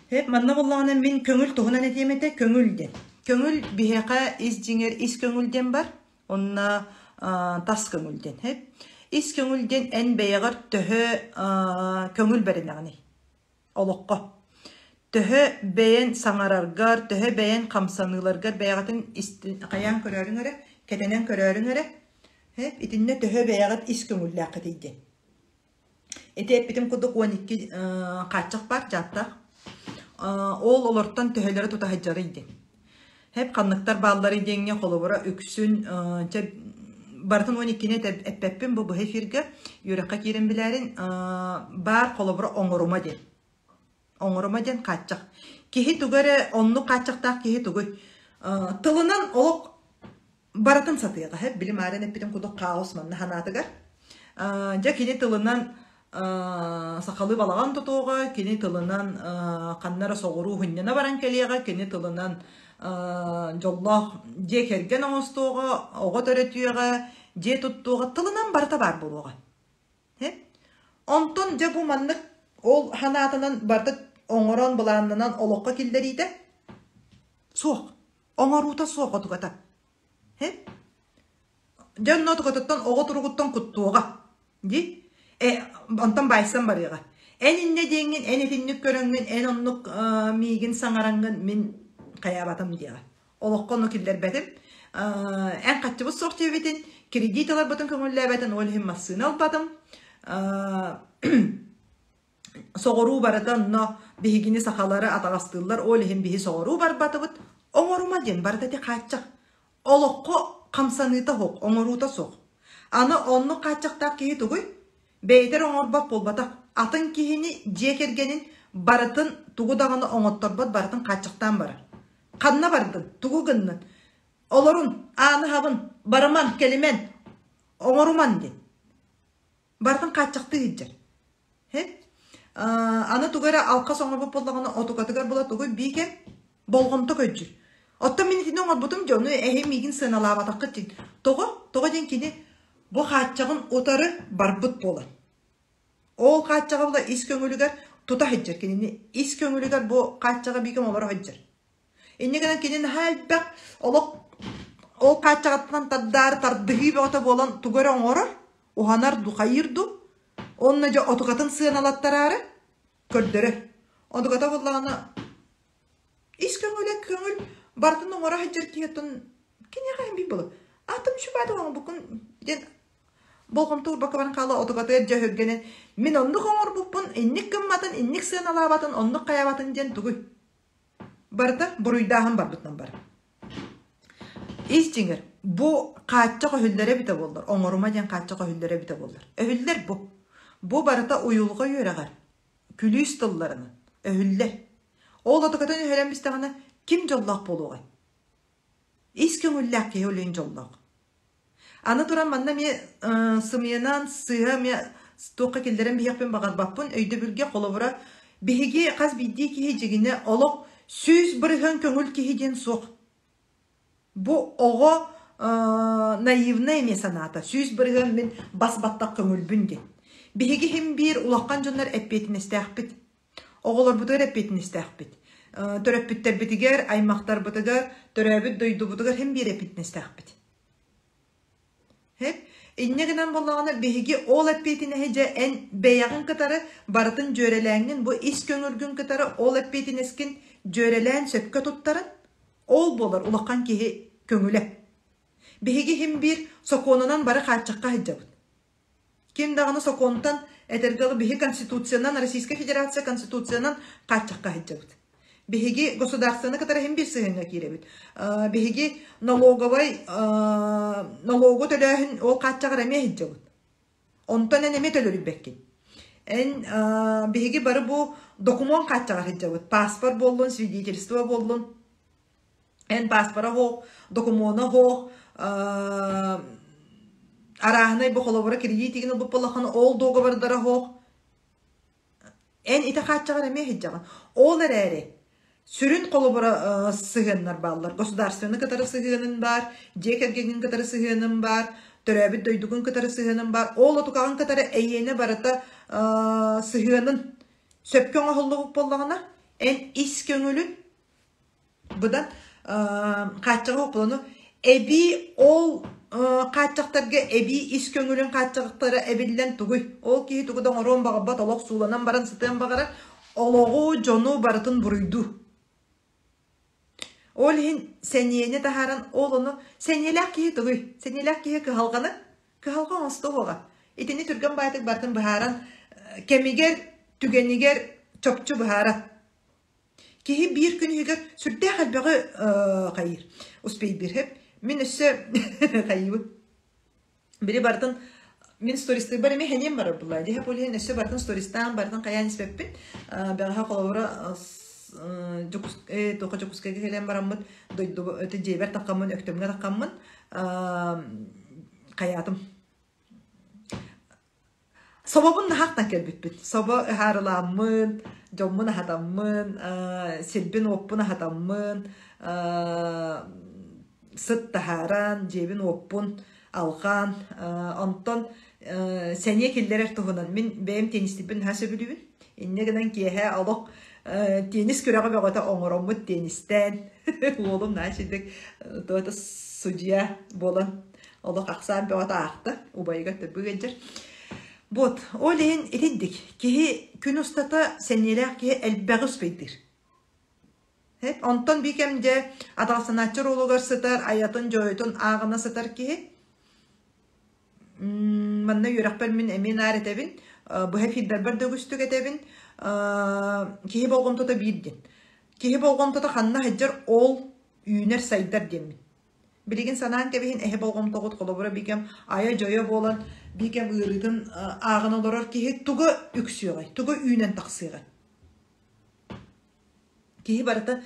Hep manna bollağına min köngül toğunan etemete köngülden. Köngül biheqa is jinger is köngülden bar. Onna tas köngülden. Hep is köngülden en beyagar töhö köngül berenağını. Oloqqa. Töhö beyen sanarargar, töhö beyen kamsanılargar beyaqatın qayan körörün öre, ketenen körörün öre. Hep itinne töhö beyagat is köngüllaqı deydi. Eti hep bitim kuduk 12 qaçaq bar jattaq. Ol olortan töhölere tuta hajjarıydı. Hep kanlıktar bağları denge kolubura öksün barıtın 12'ne etpeppin bu hefirge yürekka kirin bilerin bar kolubura oңoruma den. Oңoruma den kaçak. Kihi tugare onlu kaçaktaq kihi tuguy. Tılınan oluq barıtın satıyağı. Hep bilim aren hep bitim kuduk kaos manna hanatıgar. Ja kini tılınan sakalı balağan tutuğa, kini tılınan kanlara soğuru hünnene baran keliyağa, kini tılınan jollaq je kergen oңostuğa, oğa töretüyağa, je tuttuğa, tılınan barıta bar buluğa. Onton ja bu manlık ol hanatından barıta oңoron bulanından oloqqa kilderiydi. Соқ. Оңарута соқ отугата. Жан отугататтан оғы тұрғыттан құттуға. Ди? Онтан байсан барыға. Ән инне дейінген, ән етіннік көріңген, ән оннық мейгін саңараңген мен қаябатым дейға. Олыққоны келдер бәтім. Ән қатчыбыз соқ тебетін, кредит алар бұтын көңілі бәтін, олығын масын ал батым. Соғыру барыдан, бігігіні сақалары атағастылар, олығын бігі соғыру бар батыбыт. Оңырыма ден барыда де қатчақ. Олыққо қамсаныта хоқ, оңырута соқ. Аны онны қатчақтақ кейі тұғый, бәйдер оңырбап болбатақ. Атын кейіні жекергенін барытын тұғыдағаны оңытторбат барытын қатчықтан бары. Қанна бардын, тұғы гыннын. Оларун, аны хабын, барыман, келімен, оңырыман ден. Барытын қатчықты еджер. Аны тұғыра алқас оңырбап болдағаны отуғатығар бола тұғый бейке болғымты көджір. Отта минетіне оңыр бұтым жоны әйе мейгін сыналабатақ күттін. Тоғы ден кені бұл қатчығын отары барбыт болан. Ол қатчыға бұла ис көңілігер тұта хеджер. Кенені ис көңілігер бұл қатчыға бейкім олары хеджер. Еннегенен кенені әлбәк ол қатчығаттан тардығы бәғыта болан тұғыры оңыры, оғанар дұқайырды, онына жа отуғатын сыналаттарары көрдірі. Отуғата болағына ис көңіл бартын оңыра хеджер кейеттін кене қайын бей болы. Атым шүбәді оң бұқын ден болғым тұр бақыбарын қалы отуғаты әржа хөргенен мен оннық оңыр бұқпын, иннік кімматын, иннік сыын алабатын, оннық қаябатын ден тұғый. Барыта бұруйдағын бар бұтынан бар. Естіңір, бұл қатчық өйілдері біті болдар. Оңырыма ден қатчық өйілдері біті болдар. Өйілдер бұл. Бұл барыта ұйылға үйерағар. Күліс тұлларының. Өйілдер. Ол отуғатын өйелен бістіғана кім жоллақ болуғай? Ескің үлләк кей өлейін жоллақ. Аны туран манна ме сымиянан сыға ме тоққа келдерен бейекпен бағар баппын өйді бүрге қолыбыра бейге қаз бейді кейі жегіне олық сөз бірген көңіл кейден соқ. Бұл оғы наивна емес аната. Сөз бірген мен бас-баттақ көңіл бүнде. Бейге хем бір ұлаққан жонлар әппетін істәқпет. Оғылар бұтығар әппетін істәқпет. Төрәппеттер бітігер, аймақтар бұтығар, төрәбіт дойды бұтығар хем бір әппетін істәқпет. Иннегінен болағына бейге ол әппетіне хеже ән бәяғын кытары барытын жөреләңін, бұл ис көңіргін кытары ол әппетін ескен жөреләң сөпкі тұттарын, ол болар ұлаққан кейі көңілі. Бейге хем бір соқонынан бары қатшыққа хеже бұд. Кем дағыны соқонтан әтергалы бейге Конституциянан, Российская Федерация Конституциянан қатшыққа хеже бұд. Беги государственный, который им без сына киребит. Беги налоговый, налогу төлөһүн ол катчагар эме хиджабыт. Онтон эме төлөлүп беккен. Беги бары бу документ катчагар хиджабыт. Паспорт болдун, свидетельство болдун. Паспора хок, документа хок, арахнай бу холобора кредитигин бу полаханы ол договордара хок. Ите катчагар эме хиджабыт. Ол эрере. Сүрін қолы бұра сығынлар балылар. Государственный катары сығынын бар, жекергенін катары сығынын бар, төрәбіт дойдығын катары сығынын бар. Ол отуқағын катары әйені барыта сығынын сөпкен ағылығы болағына ән ис көңілін бұдан қатчығы оқылыны әбі ол қатчықтарға әбі ис көңілін қатчықтары әбілден тұғый. Ол кейі тұғыдан орын бағабат олық суланан баран сытын бағара олығы жону барытын бұруйду. Ол хин сәнейені тахаран олыны сәнейләк кейі тұғый. Сәнейләк кейі кығалғаны, кығалған осты оға. Етені түрген байтық бартын бұхаран кәмегер, түгенегер чопчу бұхарат. Кейі бір күн егер сүрді қалбағы қайыр. Успей бір хеп. Мен өсі қайыбы. Бірі бартын мен стористы бар еме хәнем бар бұлай. Дехеп ол хин өсі бартын стористан бартын қаян іспеппін. Бәғаға қолауыра тоқа жокускайга келен бараммыт, өті жейбер таққамын, өктөмге таққамын, қаятым. Собабын нахақтан келбітпіт. Соба харыламын, жоммын ахатамын, селбін оппын ахатамын, сыт тахаран, жейбін оппын алған, онтон сәне келдерер тұғынан. Мен бәйім теністіпін хасы білуін. Иннегінен кейе алық Tenis kürağı bağıta oңoромut tenisten. Oğlum naşidik doğata судья болан. Олық ақсан bağıta ақты. Убайға түбі генжер. Бот, олейін иліндік. Кеhi күн ұстата сәнелер кеhi әлбәғі ұспейдір. Онтон бекемде адалсанатчыр олығыр сытар, аятын жойытын ағына сытар кеhi. Манна юрақпар мен әмен әретебін. Бұға фиддар бар дөгістік әтебін. Кеhi болғын тұта бейден. Кеhi болғын тұта қанна хаджар ол үйінер сайдар демін. Білеген санаан кәбейін әхе болғым тоғыт қолыбыра бекем ая жойы болан бекем ұйрытын ағын оларар кеге тұғы үксіғай, тұғы үйінен тақсыға. Кеге барыты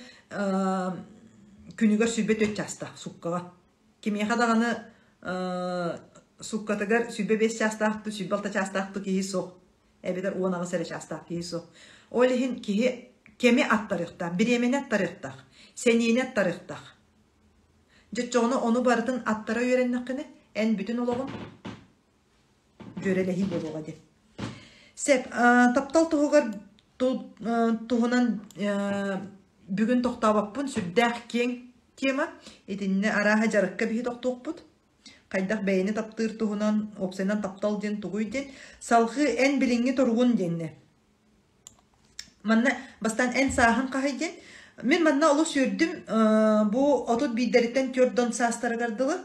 күнігер сүрбет өт жастақ сұққаға. Кемеге қадағаны сұққатығар сүрбе 5 жастақты, сүрбе 6 жастақты кеге соқ. Әбедер 10 сәрі жастақ кеге соқ. Олеген кеге кеме аттарықтақ, біремен аттарықтақ, сенейін аттарықтақ. Жетчоғыны оны бардын аттара үйреннаққыны, ән бүтін олығын жөреләхи болуға де. Сәп, таптал тұғығар тұғынан бүгін тоқтабаппын, сүрдәқ кен тема, етінне араға жарыққа бігі тоқтуқ бұд. Қайдақ бәйіні таптыр тұғынан, опсайнан таптал ден тұғый ден, салғы ән біліңі тұрғын денне. Манна бастан ән сағын қағай ден, мен манна олы сүрдім, бұл отут бейдеріттен көрдон састары қардылы,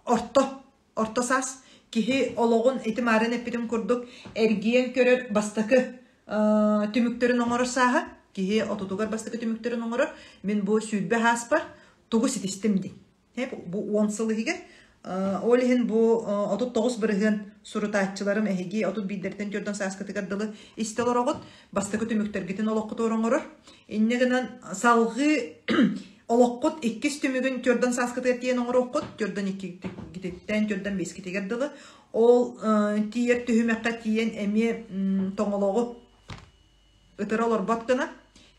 орто сас, кеге олығын етім арын әппетім көрдік, әргейен көрер бастықы түміктерін оңырыр саға, кеге отутуғар бастықы түміктерін оңырыр, мен бұл сүрбе хаспар, тұғы сетістімді. Бұл 10 сылы егер, Олеген бұл отут 9 бірігін сұрытатчыларым әхеге отут бейдерден көрден саскаты қардылы істелер оғыт, бастықы түміктергетін олыққыт орыңырыр. Иннегінен салғы олыққыт 2 түмігін көрден саскаты қартиен оңыр оққыт, көрден 2 гететтен көрден 5 кеті қардылы. Ол тиер түхімеққа тиен әме тоңылығы ұтыр олар батқына,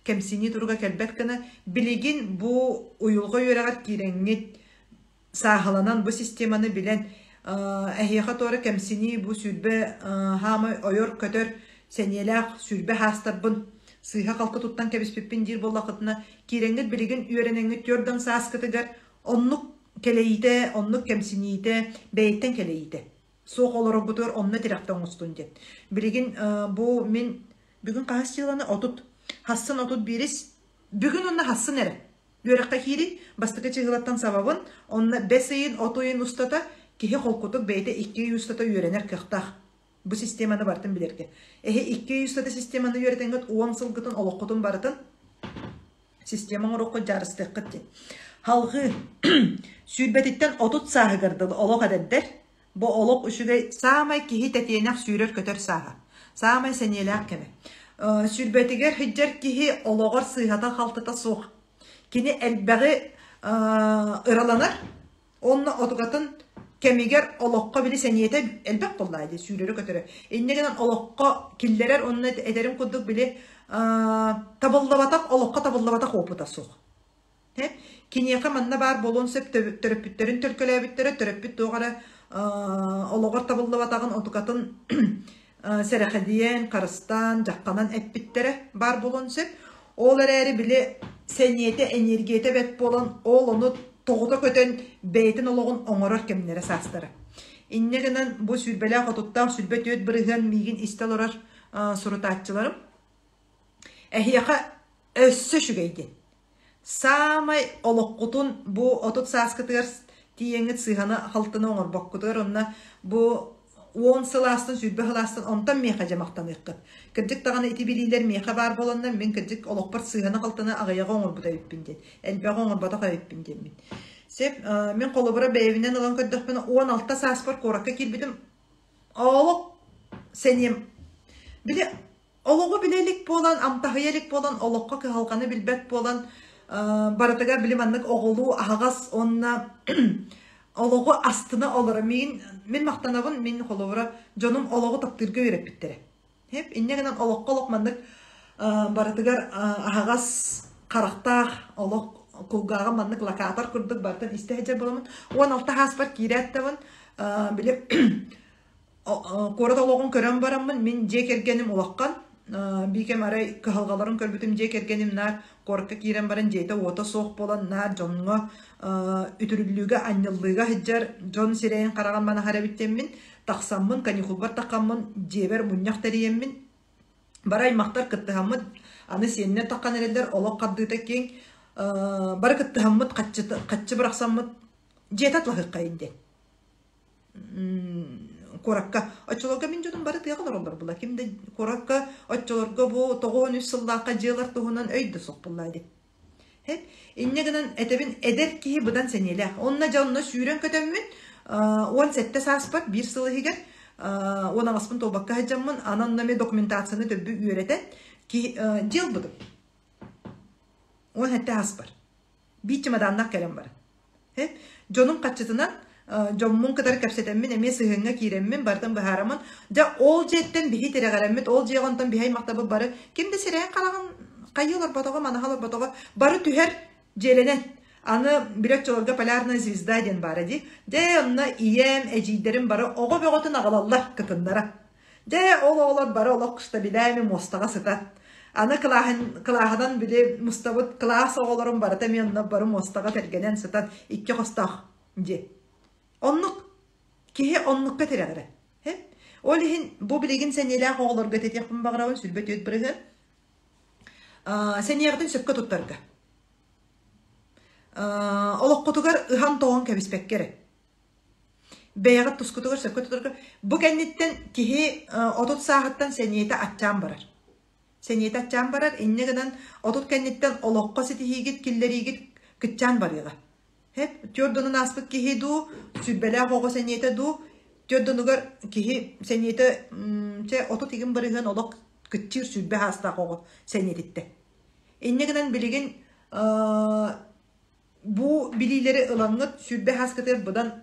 кәмсіне тұрға кәлбәткіні, білеген бұл ұйылға өрәғар кереңет сағаланан бұл системаны білен әхеға торы кәмсіне бұл сүрбе хамы ойыр көтір сәнеләқ сүрбе хастарбын сыйға қалқы тұттан кәбіспеппен дир болақытына кереңгіт білеген үйеренеңі түрдің саскытыгар оннық кәлейді, оннық кәмсінейді, бәйттен кәлейді. Соқ олары бұтыр онны тирақтан ұстын ден. Білеген бұл мен бүгін қағас жыланы отут, хассын отут беріс, бүгін онны хассын әрі. Бөріққа кейді, бастықы чығылаттан сабабын, онына 5 айын, 10 айын ұстата, кеге қолқұтық бәйті 2 айын ұстата үйренер қықтақ. Бұл системаны бартын білерге. 2 айын ұстата системаны үйретенгіт, 10 сылғытын олыққытын барытын, системаң ұрыққы жарыстық қытты. Халғы сүрбетіттен 30 сағы қырдылы олық әдәддер, бұл олық үшіге сағамай кеге тәтейінақ сүйрер көтер сағы. Сағамай сәнеләқ кеме. Сүрбетігер хиджар кеге олығыр сыйғата қалтыта соқ. Кені әлбәғі ұраланар, онына отығатын кәмегер олыққа білі сәниеті әлбәқ боллайды, сүйрері көтірі. Еннегенен олыққа келдерер, онына әдерім күдік білі табыллабатақ, олыққа табыллабатақ опыта соқ. Кенеқа манна бар болуын сөп түріппіттерін түркіләбіттері, түріппіт тоғары олығыр табыллабатағын отығатын сәрәқәдиен, қарыстан, жаққанан әппіттері бар болуын сөп. Олар әрі білі сәниеті, энергияты бәт болан, ол оны тоғыта көтен бәйтін олығын оңырар кемнері састары. Иннегінен бұл сүрбелі қотуттақ, сүрбет өт бірігін мейгін істел орар сұрытатчыларым. Әхияқа өссі шүгейден. Самай олыққұтын бұл отут саскытығыр тиеңіт сыйғаны қалтыны оңыр баққытығыр, онына бұл 10 сыластын, сүрбе қыластын, онтан меқа жамақтан ұйққыт. Кірдік тағаны еті білейлер меқа бар боланнан, мен кірдік олықпар сыйғаны қалтыны ағаяға оңыр бұта өппінден. Әлбәға оңыр бата қай өппінден мен. Сеп, мен қолы бұра бәйвінен ұлан көддіқпені 16 саспар қораққа келбедім. Олық сәнем. Біле, олығы білелік болан, амтағыялік болан, олыққа қалғаны білбәт болан, баратыға біліманлық оғылу ағас онына олығы астына олары. Мен мақтанабын, мен қолуыра жоным олығы таптырға өреп біттері. Иннегінен олыққа олықмандық баратығар ағас қарақтақ, олық құлғаға мандық лакатар күрдік бартын істәйдер боламын. 16 хаспар кейрі әттабын, біліп, қорат олығын көрен барамын, мен жек ергенім олаққан, Бикем арай кыһалгаларын көрбүтүм же кергеним нар корка кирен баран жейте ота соох болан нар жонго үтүрүллүгө анныллыга хыджар жон сирейин караган мана харабиттеммин таксаммын каникулбар таккаммын жебер муньяк териеммин барай мактар кыттыхаммыт аны сенне таккан эрелдер олок каддыта кең бары кыттыхаммыт каччы быраксаммыт жетатлахыкка инде коракка очолорга мин жодун бары тыягылар олар була кимде коракка очолорга бу 93 сыллаакка жылар туһунан өйдө сокпуллайды хеп иннегенен этебин эдер кии будан сенеле онна жонно сүйрөн көтөммүн 17 сааспат бир сылыгер ona aspın tolbakka hacamın ananlame dokumentasyonu többü üretен ki jıl budu. On hatta aspar. Bir çamadannak kerem var. He? Jonun kaçıtından jommun kadar kapsetemmin eme sığınga kiremmin bardan baharamın da ol jetten bihi tere garammet ol jegontan bihay maktabı barı kimde sireye kalagan kayıyorlar bataga manahalar bataga barı tüher jelenen Anı bir çolga palarna звезда den baradi. De onna iyem eciderim barı oğu beğotun ağalallar kıtınlara. De oğlar barı oğlak kışta bilemi mostaga sıtat. Anı kılahadan bile mustabut kılahas oğlarım barı temiyonuna barı mostaga tergenen sıtat. İki kostaq. De. Onluk. Kihe onlukka teregere. O lihin bu biligin senyeler oğlar götet yapın bağıravın sülbet öt bırığı. Senyerdin söpke tuttarga. Олық құтығар ұхан тоғын кәбіспеккері. Бәйғат тұс құтығар сөп құтығар. Бұл кәнеттен кеге отут сағыттан сәниеті атчан барар. Сәниеті атчан барар, еннегінен отут кәнеттен олыққа сетігет, келлерігет күтчан барыға. Тёрдының аспыт кеге ду, сүрбәлі қоғы сәниеті ду, тёрдынығар кеге сәниеті отут еген барыған олық күтчір сүрбә хаста қоғы сәниететті. Еннегінен білеген bu bilileri ılanıt sürbe haskatır budan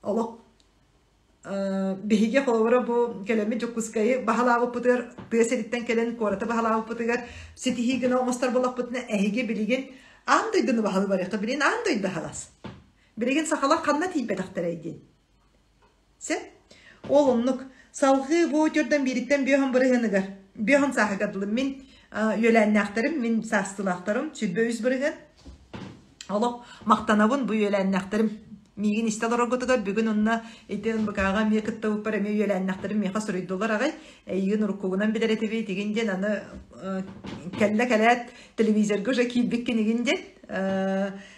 olok behige kolora bu kelime çok kuskayı bahalağı pıtır teseritten kelen korata bahalağı pıtır setihi gına mastar bolak pıtına ehige biligen andaydını bahalı var ya bilin andayd bahalas biligen sakalar kanna tipe taktaraydı se olumluk salgı bu türden biritten bir han bırıhınıgar bir han sahagadılı min yölenli aktarım min sastılı aktarım sürbe üz bırıhın Allah maqtanabın bu yölenaktarım migin istalar ogotugar bugün onna eten bakaga mi kıtta bu para mi yölenaktarım mi hasır dolar agay egen rukugunan biler etebi diginde nana kella kalat televizyon goja ki bikken diginde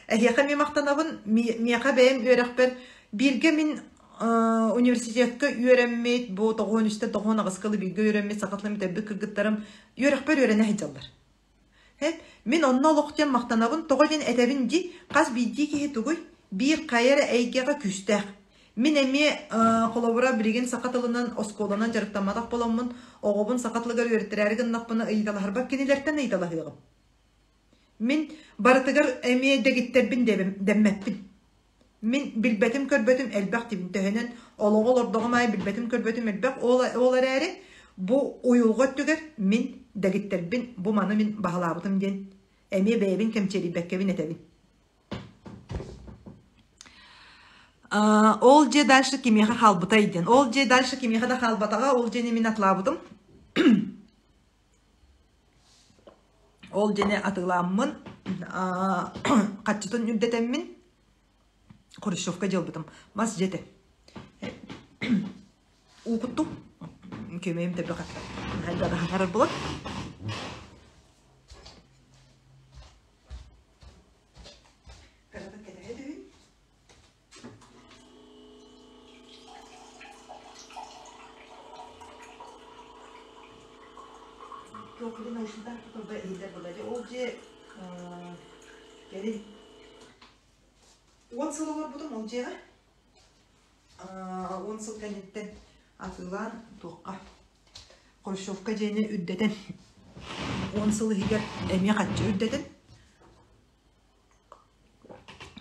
ehya mi maqtanabın mi qabem örekber birge min üniversitetke öğrenmet bu toğun üstte toğun ağıskalı bilgi öğrenmet sakatlamı tabi kırgıtlarım örekber öğrene hicallar Min onna loqten maqtanabın toğadın etebin di qas biddi ki tuguy bir qayara eygega küstaq. Min emi kolabora bilgen saqatılından oskolanan jarıqtamadak bolamın oğubun saqatlıgar öğretirergin naqbını ıydalar bak kenilerten ıydalahığım. Min barıtıgar emi degitterbin demmeppin. Min bilbetim körbetim elbaq tibin töhenen oloğol ordağımay bilbetim körbetim elbaq olar eri bu uyulğat tüger min degitterbin bu manı min bahalabıtım den. Emi beybin kemçeli bekkevin etebin. Ol je dalşı kimiha halbıtaydın. Ol je dalşı kimiha da halbataga ol jeni min atlabıdım. Ol jeni atılamın kaçıtın üddetemmin Khrushchevka jılbıdım. Mas jete. Uquttum. Kömeyim tabi qat. Halda da harar bulat. Toplum ayısından tutuldu elinde buladı. Olca gelin 10 sıl olur budum olcağa. 10 sıl kanetten atılan toqqa. Khrushchevka jeni üddeten 10 sıl higer emi qatçı üddeten.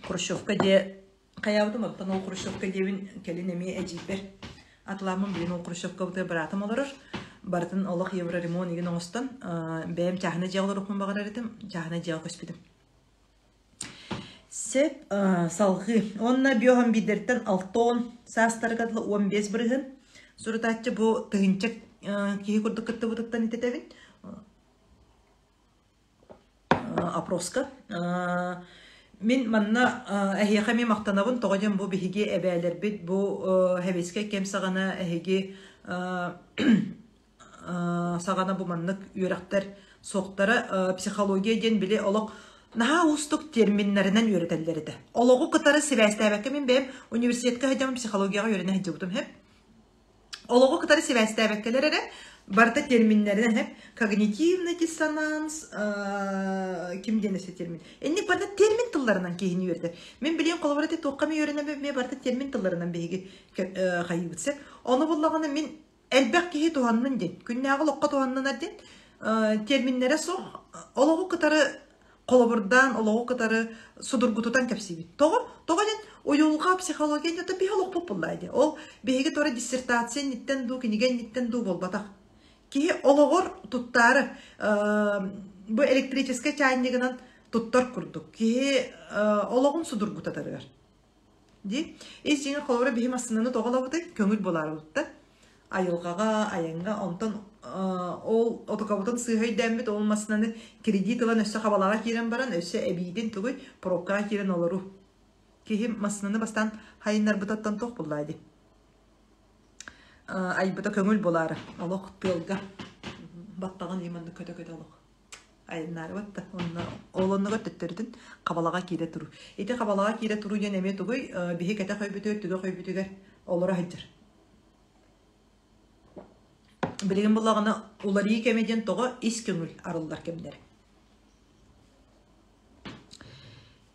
Khrushchevka je qayabıdım abdan ol Khrushchevka jebin kelin emi ejibber. Atlamın bilin ol Khrushchevka bu baratım olur. Baratın Allah yevra rimon igen ostan benim çahne jağlar okun bağlar edim çahne jağ köspidim. Sep salgı onna bioham biderten 6 sastargadlı 15 bırıgın. Surutatçı bu tığınçak кихи курдук кыттыбытыктан итетебин опроска. Мен манна әхиэхэ ми мақтанабын тоҕоден бу биһиги эбээлербит бу хэбиске кем саҕана эһиги саҕана бу маннык үөрэхтэр соқтара психология ден били олох наһа устук терминнеринен үөретеллерите. Олоҕу кытары сибээстээбэкке мен бэм университетке хадьам психологияга үөрене хаджыбытым хеп. Олоҕу кытары сибээстээбэккелерере барта терминнеринен хеп когнитивный диссонанс ким денесе термин. Энник барта термин тылларынан кейин үөрдер. Мен билем колоборати тоққа ми үөренеме ме барта термин тылларынан биһиги хайыбытса. Оны буллаганы мен элбек кихи туһаннын ден. Күннәгы лоққа туһаннын ден. Терминнере со олоғу кытары колобордан, олоғу кытары судургутутан кепсибит. Того ден уюлга психология дете биолог популайды. Ол биһиги тора диссертация ниттен ду, киниген ниттен ду болбатак. Ки олоғор туттары бу электрический чайнигынан туттар курдук. Ки олоғун судургутатарыгар. Ди, эсиңе колобора бихим асынны тоголабыты көңүл боларыбытта. Айылғаға, айынға, онтан ол отокабытын сыйхай дәмбет олмасынан кредит ылан өссө қабалаға керен баран, өссө әбейден түгіл пропқа керен олару. Кехим масынаны бастан хайынар бұтаттан тоқ бұлайды. Айбыта көңіл болары. Олық тылға. Баттаған еманды көті-көті олық. Айынары батты. Олынығы төттірдің қабалаға кере тұру. Еті қабалаға кере тұру ден әме түгіл бейі кәті қойбүтігер, түгі қойбүтігер олары хайджыр. Білген болағына олары кемеден тоғы ис көңіл арылдар кемдері.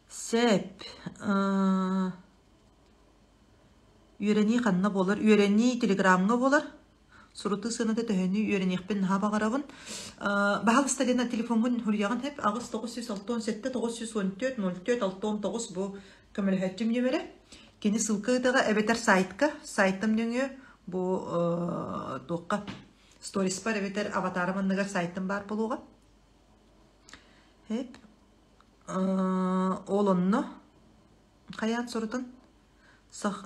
Сәп. Үйрені қанна болар. Үйрені телеграмға болар. Сұруты сынады төхені үйренекпен наға бағарабын. Бағал сталина телефонғын хүрияғын хеп. Ағыз 967-914-04-619 бұл көмілі әттім емері. Кені сылқыдыға әбетер сайтқа. Сайттым дөңі бұл тоққа. Сторис бар, әбетер аватарымынығар сайттым бар болуға. Хеп. Олынны қаян сұрытын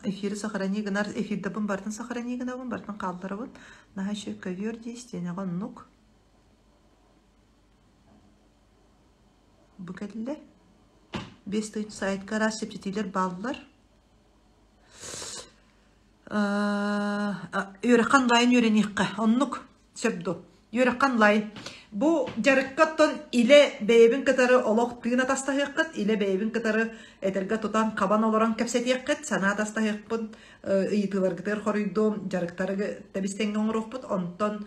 эфирі сақырани гынар эфирді бұн бартын сақырани гына бұн бартын қалдары бұн наға шөк көвер дейстен ағын нұқ бүкәлі 5 түйін сайтқа рас септетейлер балылар үйрекқан лайын үйренеққа оннық сөпді үйрекқан лайын bu jarıkkattan ile beyebin katarı olaq tığına tastahıqqat, ile beyebin katarı eterga tutan kaban olaran kapsetiqqat, sana tastahıqqat, ıyıtılar gıtır xoruydum, jarıktarı tabistengin oğruqput, ondan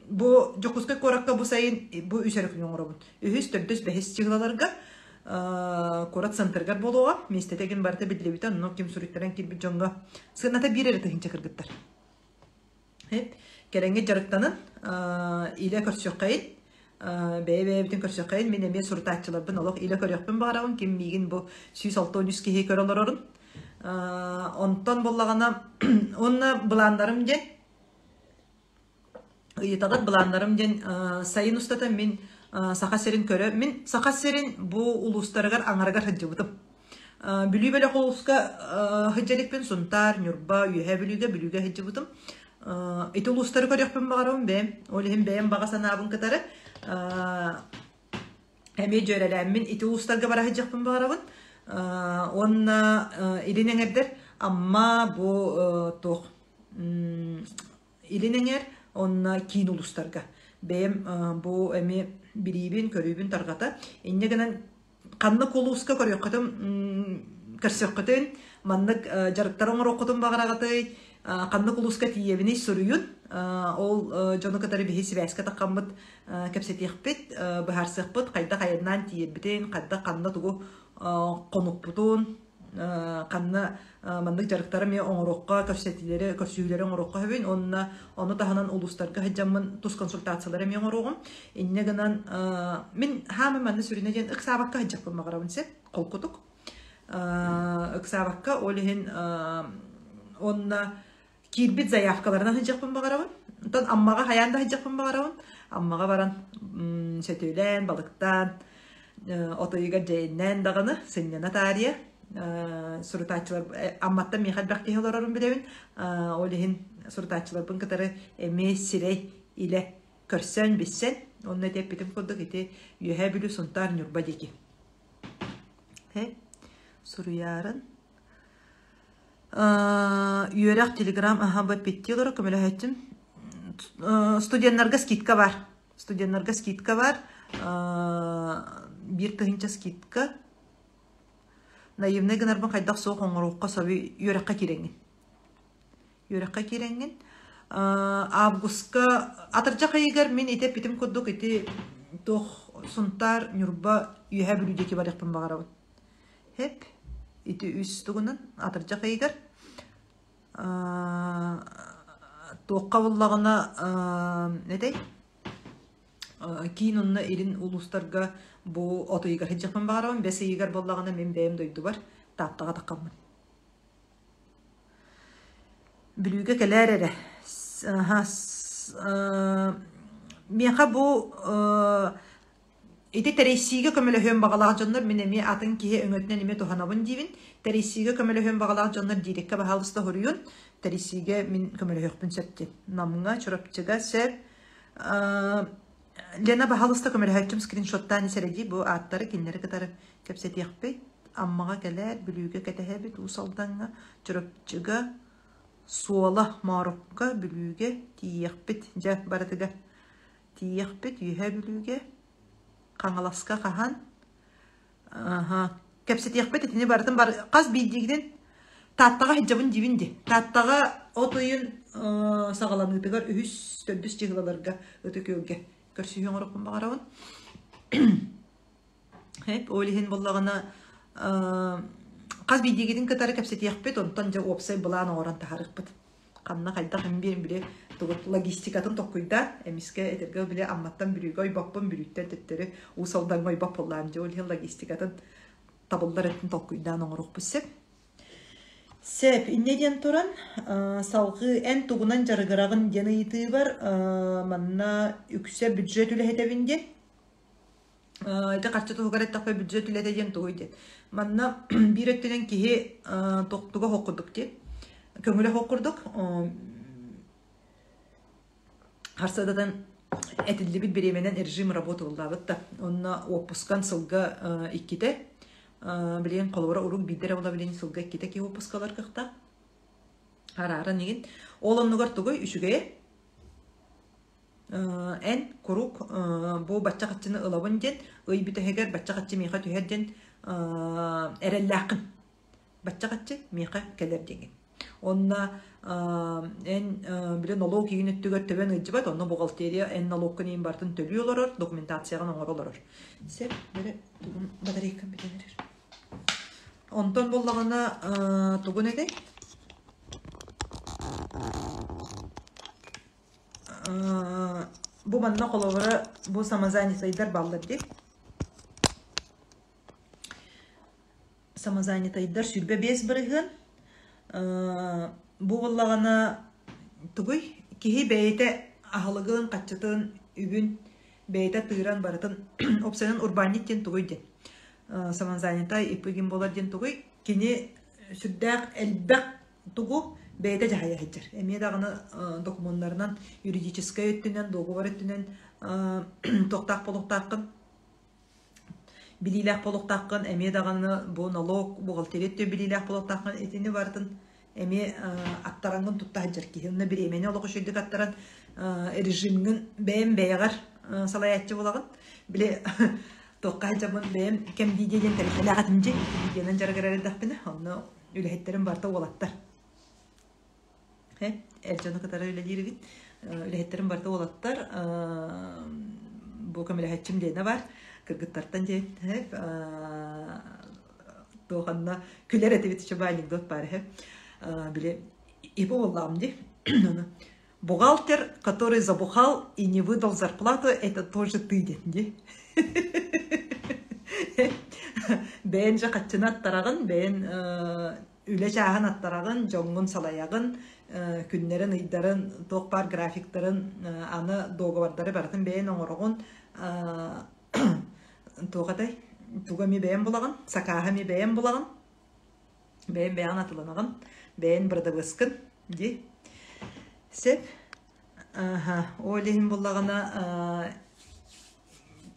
bu jokuska korakka bu sayın bu üsarıqın oğrubun. Ühüs tördüs behis çıgılalarga korat santargar boluğa, mestetegin barıta bidlebitan, no kim sürütteren kirbi jonga, sığınata bir eri tıhınca kırgıttar. Hep. Kerenge jarıktanın ile körsökayın, beye bütün körsökayın, men eme surtatçılardan olaq ile körökpün bağırağın, kim migin bu 100-600 kehe köröler orun. Ondan bollağına, onu bulanlarım den, ıyıtağıt bulanlarım den sayın ustata men Sakaserin körö, men Sakaserin bu uluslarıgar anarıgar hıcıbıtım. Bülü böyle koluska hıcılık ben suntar, nürba, ühe bülüge hıcıbıtım. Ити улустары көрөкпүн багарабын бэм. Ол хем бэм багасан абын кытары. Эме жөреләммин ити улустарга бара хыжакпын багарабын. Онна илинеңердер, амма бу тох илинеңер онна кийин улустарга. Бэм бу эме бирибин көрүбүн таргата. Эннегенен канны колуска көрөккөтүм кырсыккытын, маннык жарыктарын ороккутун багарагаты. Канны кулуска тиебини сөрүйүн, ол жону катары бихиси бәскә таққамбыт кәпсетиқпет, бұхарсықпыт, қайда қайыннан тиеббітен, қайда қанна тугу қонуқпытын, қанна мандық жарықтары мен оңырыққа, көпсүйілері оңырыққа хөбін, оны тағынан ұлыстарға хәджамын тұс консультациялары мен оңырығым. Инне гынан, мен хамы манны сүріне ден ұқсабаққа хәджақпын мағарабын сеп, қолқұтық. Ұқсабаққа олығын онна кирбит заявкаларына хыжакпын багарабын. Онтон аммага хаянда хыжакпын багарабын. Аммага баран сөтөйлен, балыктан, отойга жейнен даганы, сыннана тария. Сурутачылар амматтан мехал бакти холорорун билебин. Олихин суртачыларбын кытары эме сирей иле көрсөн биссен, онна деп битим коддук ити юһэ бүлү сунтар нюрба деки. Суруярын. Юрак телеграм аха петтилор көмөлөһөтүм. Студенттарга скидка бар. Бир тыгынча скидка. Наивный гынарбын кайдак соқ оңоруққа саби юракка киреңген. Августка атыржа кайгар мен этеп битим коддук ити тох сунтар нюрба юһэ бүлүдеки барыппын багарабын. Хеп ити үс тугунан атыржа кайгар тоққа буллагына нетей кийин онна ирин улустарга бу отойгар хеджекпен багарабын, бесейгар боллагына мен бэйим дойду бар, таптага такканмын. Бүлүүгө келер эре. Меха бу ити тересиге көмөлөһөн багалаах жоннор мен эми атын кие өңөтүнөн эме туханабын дибин. Тересиге көмөлөһөн багалаах жоннор дирекке бахалыста хоруйун. Тересиге мен көмөлөһөкпүн септи. Намга чурапчыга сеп Лена бахалыста көмөлөһөчүм скриншоттан исереди бу аттары кинлери кытары кепсетиякпи. Аммага келер бүлүүгө кетеһебит усалданга чурапчыга суола марокка бүлүүгө тиякпит. Жа баратыга тиякпит юһэ бүлүүгө каңаласка кахан. Кепсетиякпит этини баратын бар каз биддигден таттага хиджабын дибинди. Таттага отойун сагаланыдыгар үһүс төбүс жыгылаларга өтөкөгө көрсүйөн орокун багарабын. Хеп ойлихин боллагана каз биддигидин кытары кепсетиякпит, онтон жа опсай булаан оран тахарыкпыт. Канна кайда хэмбир биле тугут логистикатын токуйда эмиске этерге биле амматтан бүрүгө ойбаппын бүрүттен теттери усалдан ойбап боллаам же ойлихин логистикатын табылдар еттин токуйдан оңорокпус сеп. Сеп, иннеден туран, салғы ән тугунан жарыгырағын дені итығы бар, манна үксе бюджет үләхетебінде. Эти қарчы туғар әттақпай бюджет үләхетеден туғойден. Манна бір өттінен кеге тоқтуға хоқырдық де. Көңілі хоқырдық. Харсададан әтілді біт беременен режим работы олдабытта. Онна опускан сылға иккеде. Билен колора урук бидере бола билен сылга ките ки опускалар кыкта. Арара неген олоннугар тугой үшүгө эн курук бу бачча качыны ылабын ден ый битегер бачча качы миха түһерден эреллакын бачча качы миха келер деген. Онна эн билен налог кигинеттүгөр төбөн ыжыбат, онно бухгалтерия эн налог кынын бартын төлүөлөр, документацияга оңоролор. Сеп бере тугун батарейка биленер. Онтон боллагана тугун эде. Бу манна коловара бу самозанятыйдар балдар деп. Самозанятыйдар сүрбе бес бирыгын. Бу боллагана тугуй кихи бейте ахалыгын качытын үбүн бейте тыыран баратын опсанын урбаниттен тугуй де. Самозанятай ипыгин болар ден тугуй кини сүрдәк элбәк тугу бейте жахая хеджер. Эме даганы документларынан юридическая өттүнен, договор өттүнен токтак болуктакын билилек болуктакын, эме даганы бу налог бухгалтерия билилек болуктакын этини бартын эме аттарангын тутта хеджер ки. Онна бир эмени олугу шөйдүк аттаран режимгин бэм бэягар салаятчы болагын. Биле токка хеджабын бэм кем диден телефонагатымжы диденен жарыгарар даппыны. Онна үлехеттерин барта олаттар. Эржаны кытары үлелеригин үлехеттерин барта олаттар. Бу көмөлөһөчүм дена бар. Кыргыттартан же тоғанна күлер этебит чоба анекдот бар. Биле ипо боллам де. Бухгалтер, который забухал и не выдал зарплату, это тоже ты де. Бен же качына аттарагын, бен үле жагын аттарагын, жоңгун салаягын, күннерин ыйдарын, тоқпар графиктарын, аны договардары бартын бен оңорогун тоғадай, туға ми бәйін болағын, сақаға ми бәйін болағын, бәйін бәйін атыланағын, бәйін бірді бұскын, де. Sep олehen буллагана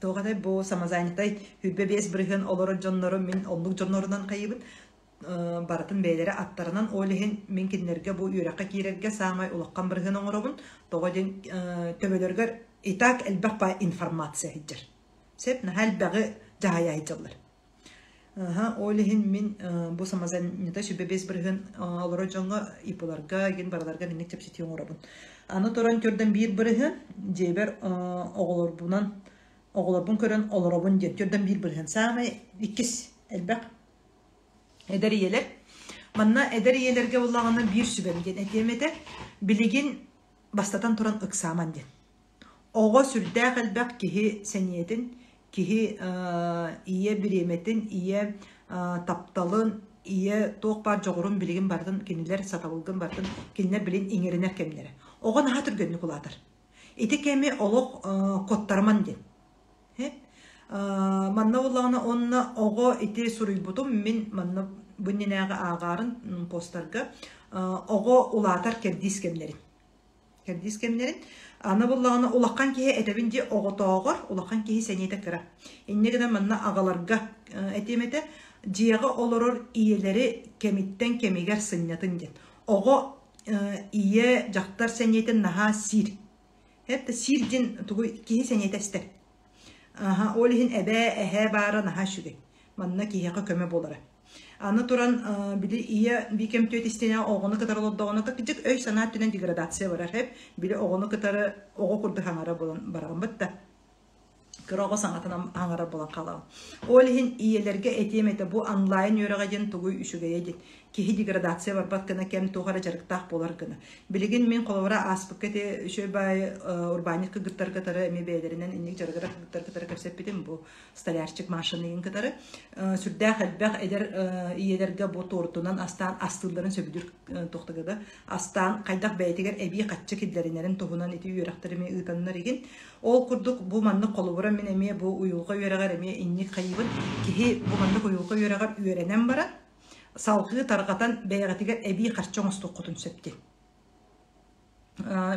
тоғадай бу самазайнтай хүббе бес бирген олоро жонноро мен онлук жоннорунан кайыбын баратын бейлери аттарынан олehen мен киннерге бу үрәккә кирерге самай улаккан бирген оңоробун тоғаден төбөлөргөр итак элбак информация хиджер сеп нахал багы жая хиджалар олehen мен бу самазайнтай хүббе бес бирген олоро жонго ипуларга ген бараларга нек чепсити оңоробун аны торан көрдөн бир бирген жебер оголорбун көрөн олоробун ден көрдөн бир бирген самай иккис элбак эдериелер манна эдериелерге буллаганы бир сүбемген этемете билигин бастатан туран ыксаман ден ого сүрдэ элбак кихи сениетин кихи ие биреметин ие тапталын ие тоқ бар жогорун билигин бардын кинилер саталылгын бардын кинилер билин иңеринер кемнери ого наха түргөннү кулатыр ити кеми олох коттарман ден манна уллагана онна ого ити суруйбутум мен манна бунненага агарын постарга ого улатар кердис кемнерин аны буллагана улаккан кие этебин же ого тоогор улаккан кие сенете кыра иннегеден манна агаларга этемете жиага олорор иелери кемиттен кемигер сыннатын ден ого ие жактар сенетен наха сир хепте сирдин тугу кие сенете стер олихин эбе эхе бара наха шүге манна киһиэхэ көмө болара аны туран били ия бикем төт истене огону кытары лоддогону кыжык өй санаат түнен деградация барар хеп били огону кытары ого курду хаңара болан бараган бытта кырого саңатынан хаңара болан калабын олихин иелерге этемете бу онлайн өрөгөден тугуй үшүгөйе ден кихи деградация барбат гына кем тугара жарыктаах болар гына билигин мен коловара аспыккете үшө бай урбаник гыттар кытары эми бээлеринен инник жарыгыра гыттар кытары кепсеппитим бу столярчик машинын кытары сүрдэх элбэх эдер иелерге бу тортунан астан астылдарын сөбүдүр токтогада астан кайдак бэйтигер эби катчы кидлеринерин тугунан ити үйрактырыми ыытаннар эгин ол курдук бу манны коловара мен эми бу уюлга үйрөгөр эми инник кайыбын кихи бу манны уюлга үйрөгөр үйренен бара салгы таргатан бэйгатигер эби карчоңосту кутун сөптү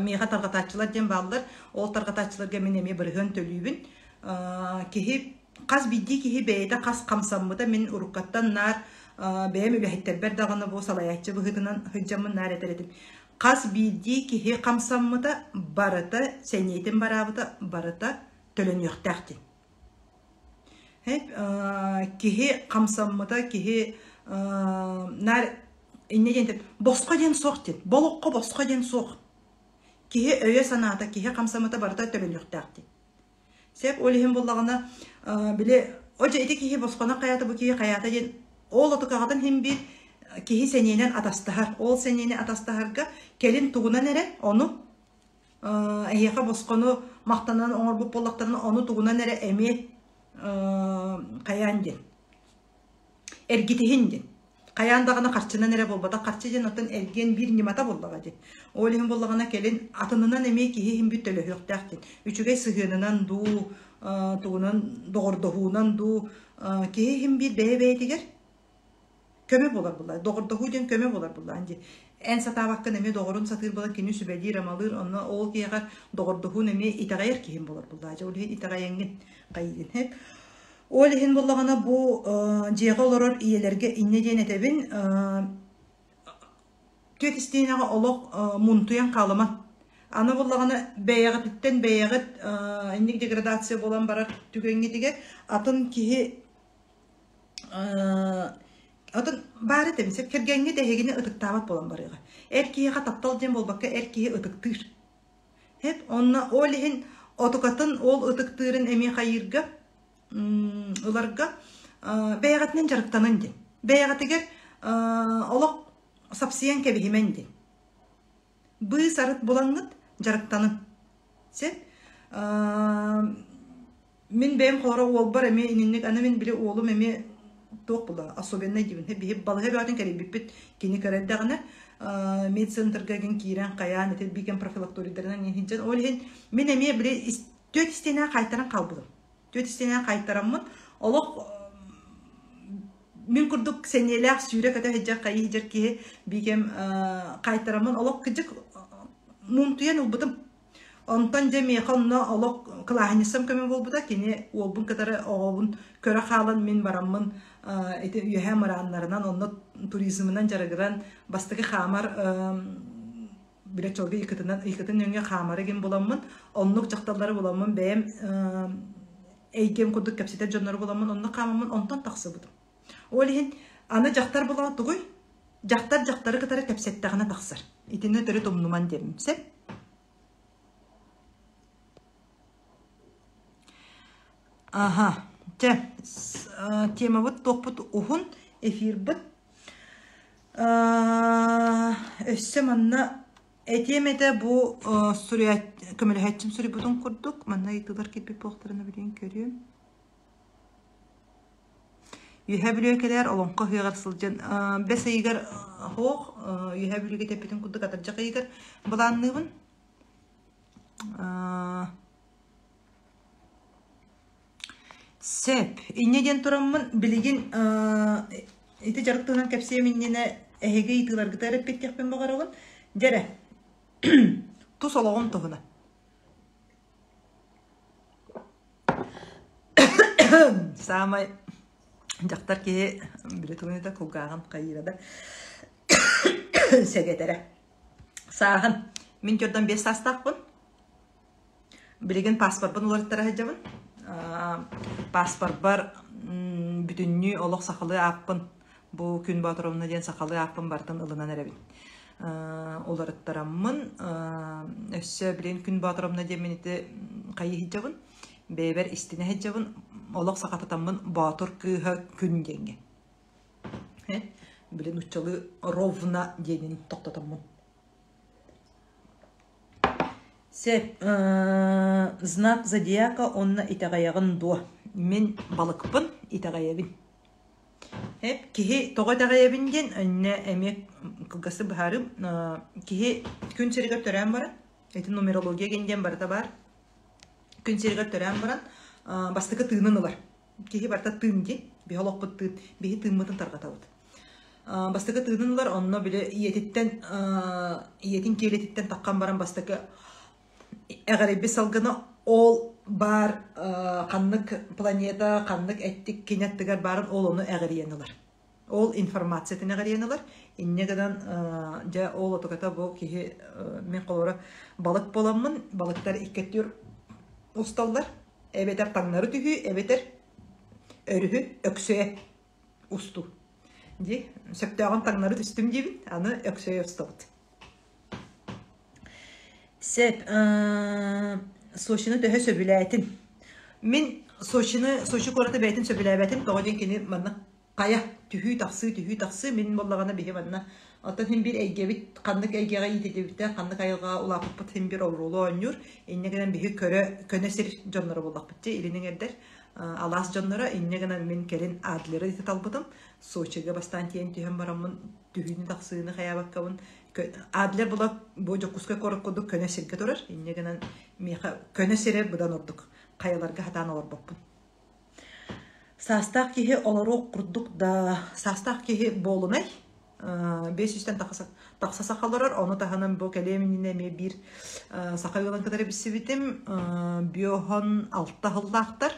мига таргатачылар ден балдар ол таргатачыларга мен эми бирген төлүбүн кихи каз бидди кихи бэйде каз камсаммыда мен уруккаттан нар бэм үлэхиттербер даганы бу салаячы быгытынан хыджамын нар этеретим каз бидди кихи камсаммыда барыта сенейтин барабыта барыта төлөнүктахти кихи камсаммыда кихи нар иннеден босқа ден соқ ден болохқа босқа ден соқ кихи өйе санаата кихи камсамыта барыта төлөнүктахти сеп олихин буллагана биле ожа ити кихи босқана каята бу кихи каята ден ол отукагатан хим бир кихи сененен атастахар ол сенене атастахарга келин тугунан эре ону эйеха босқону мактанан оңорбуп боллактарына ону тугунан эре эми каян ден эргитихин ден каяндагына карчынан эре болбата карчы ден отон эрген бир нимата боллага ден олихин боллагана келин атынынан эми кихи хим бир төлөһөктак ден үчүгэй сыгынынан дуу тугунан догордохуунан дуу кихи хим бир бэбэйтигер көмө болар булар догордохуу ден көмө болар булар анди эн сатабаккын эми догорун сатыр болар кини сүбедир амалыр онно ол киягар догордохуун эми итагайыр кихим болар булар олихин итагайеңин кайын хеп олихин боллагана бу жега олорор иелерге инне ден этебин төт истейнага олок мунтуян калыман аны боллагана бэягыттен бэягыт инник деградация болан барар түгөнгө тиге атын кихи атын бары темсеп кергенге дегени ытыктабат болан барыга эр кихига таптал ден болбакка эр кихи ытыктыр хеп онна олихин отукатын ол ытыктырын эми хайырга уларга бэягатнен жарыктанын ден бэягатыгер олок сапсиян кебихимен ден быы сарыт булаңыт жарыктанын сеп мен бэм хора ол бар эми ининник аны мен биле оолум эми тоқ була особенно дибин хеп балга батын керебиппит кини кереддагына медцентрга ген кирен каян этеп бикен профилакторидернен хинжен олхин мен эми биле төт истена кайтаран калбылым төт истена кайтараммын олок мен курдук сенелер сүйрек ата хеджак кайы хеджак ки бикен кайтараммын олок кыжык мумтуян улбутым. Онтан же мейханна олок кылахынысам көмі болбута, кені олбун катары оғылын көрі қалын мен барамын үйе маранларынан, онны туризмынан жарығыран бастығы қамар бірет жолғы икытын өңге қамары ген боламын, оннық жақталары боламын, бәйім әйгем күдік кәпсетер жонлары боламын, онны қамамын, онтан тақсы бұдым. Олеген, аны жақтар болағыды ғой, жақтары катары кәпсеттіғана тақсыр. Итіне түрі томнуман демін, сәп? Ага, тема вот топут ухун эфир бит. Өссө манна этемеде бу суря көмөлөһөтчүм сури бутун курдук. Манна итылар кетпеп боктарына билен көрүм. Юхабилөкелер олонко хыгар сылжан бес ыйгар хох юхабилөге тепетин курдук атаржак ыйгар буланныбын. Сеп, иннеден тураммын билигин ити жарыктыгынан кепсие миннене эһеге итылар гытарып кеттекпен багарагын. Жаре. Тус олагын тогуна. Самай жактар ки билетугунда кулгаган кайрада. Сегетере. Сагын мин жордан 5 састакпын. Билигин паспортун уларттара хажабын. Паспорт бар бүтүннү олох сакалы аппын. Бу күн батырымны ден сакалы аппын бартын ылынан эребин. Оларыттараммын. Өссө билен күн батырымны ден мените кайы хиджабын. Бебер истине хиджабын. Олох сакататаммын батыр кыха күн денге. Билен уччалы ровна денин токтотаммын. Сеп, знак зодиака онна итагаяғын дуа. Мен балықпын итагаябин. Кихи тоға тағаябин ден, әнне әмек кылгасы бұхарым. Кихи күн серігер төрән баран. Әйті нумерология генден барыта бар. Күн серігер төрән баран. Бастықы тыынын олар. Кихи барта тыын ден. Бихолық бұт тыын. Бихи тыынмытын тарғатауыд. Бастықы тыынын олар. Онна біле иетин келетіттен таққан баран бастықы әғаребі салғыны ол бар қанлық планета, қанлық әттік кенеттігер барын ол оны әғариенілер. Ол информациятын әғариенілер. Иннегідан жа ол отығата бұл кейі мен қолуыра балық боламын. Балықтар иккеттер ұсталдар. Әбетер таңнары түхі, әбетер өріхі өксөе ұсту. Сөптеғын таңнары түстім дейбін, аны өксөе ұсталды. Сеп, Сочины төһө сөбүләйтин. Мен Сочи кораты бәйтин сөбүләбәтин, тоғаден кені манна қая түхүй тақсы, мен боллағана бейе манна. Аттан хем бір әйгебіт, қандық әйгеға етедебітті, қандық айылға улапыппыт хем бір орулу ойнур. Еннегінен бейе көнесер жонлары болақ бітті, елінің әрдер. Алас жонлары, еннегінен мен келін адлері дете талбытым. Сочиға бастан тиен түйен барамын, түхүйні тақсыны қаябаққабын. Адлер була бу жокуска корып кодук көнесерге турар. Иннегенен меха көнесере будан ордук. Каяларга хатан орбоппун. Састак кихи олорук курдук да састак кихи болунай. 500-тен тақса сақаларар. Оны таханын бу келеминне ме бир сақай olan kadar бисибитим. Биохон 6 хыллақтар.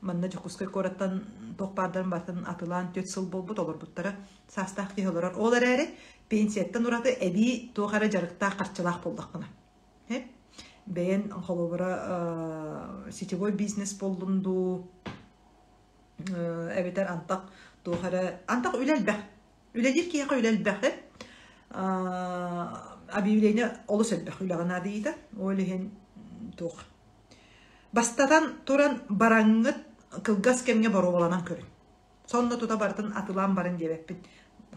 Манна жокуска кораттан тоқпардан батын атылан 4 сыл болбут олар буттара. Састак кихи олорар. Олар әрі пенсияттан ураты әби тоғары жарықта қарчылақ болдаққына. Бәйін қолыбыра сетевой бизнес болдынду. Әбетер антақ тоғары... Антақ үләлбәқ. Үләдер кейіға үләлбәқ. Абивлейіне олы сөлбәқ үләғына дейді. Ойлеген тоқ. Бастатан туран бараңғыт кылгас кемге бару баланан көрін. Сонда тута бартын атылан барын дебеппін.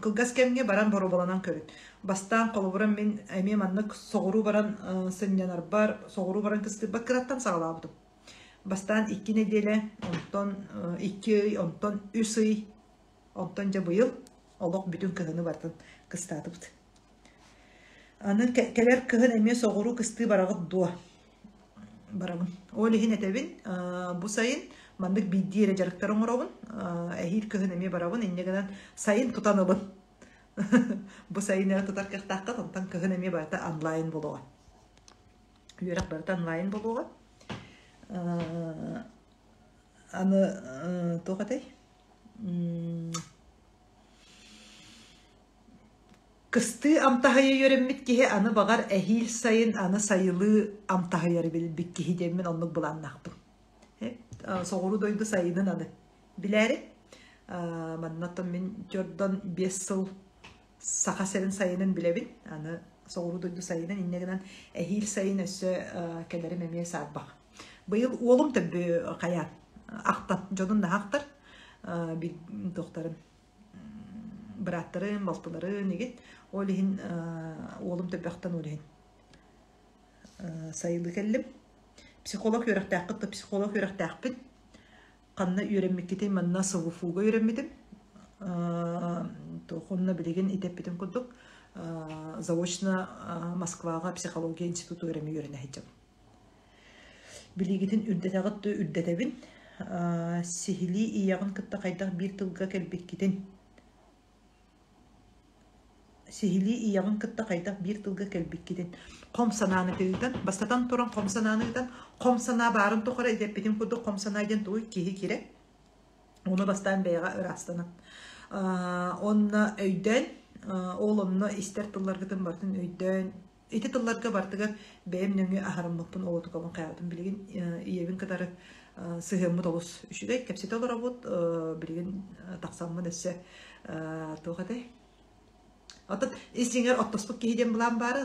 Кылгас кемге баран бару баланан көрін. Бастан қолыбыран мен әме маннық соғыру баран сынянар бар, соғыру баран кісті бақыраттан сағалабыдым. Бастан 2 неделе, онтон 2 ай, онтон 3 ай, онтон жа бұйыл, олық бүтін кығыны бартын кыстатыбыды. Аны кәлер кығын әме соғыру кісті барағыд дуа. Барамын. Олығын әтәбін, бұл сайын мандық биддері жарықтар оңырауын, әйір кығын әме барабын, еннегінен сайын тұтанылын. Бұл сайын әрі тұтар қықтаққа, онтан кығын әме барта онлайн болуға. үйрәк барытан лайын болуға. Аны тоғатай. Кысты амтахайы йөрәммит кеһе аны багар әһил сайын аны сайылы амтахайары билбик кеһи деммен оннук буланнакпын. Соғыру дойду сайынын аны. Биләре? Маннаттан мен жордан 5 сыл саха серин сайынын билебин. Аны соғыру дойду сайынын иннегенен әһил сайын өссө кәләре мәмие сарбак. Быйыл олым төббү каян. Ақтан жонун да ақтар. Бир доктарын браттарын, балтыларын егет. Олихин олым төббақтан олихин сайылы келлим. Психолог үйрәктәққытты, психолог үйрәктәқпін. Қанна үйрәммеккетей манна сығыфуға үйрәммедім. Тоқынна білеген етеппетін күрдік. Заочно Москваға психология институты үйрәме үйрәне хеджам. Білегетін үрдетағытты үрдетебін. Сихили ияғын кітті қайдақ бір тылға кәлбеккетін. Сихили ияғын кітті қайдақ бір тылға кәлбеккетін. Қомсананы кедіден, бастатан тұран қомсананыдан, қомсана барын тұқыра едеппетін күрді қомсанайден тұғы кейі кере. Оны бастан бәйға ұрастынан. Онына өйден, ол онына істер тылларғытын бартын өйден, эти тылларға бартыға бәйім нөңі ағарымлықпын олы тұқабын қайғытын білген иевін катары сығымы толыс үшігай, кәпсеті олар абуд, білген тақсамын өсі тұғадай. Отын, естеңер оттоспық кейден бұлан бары,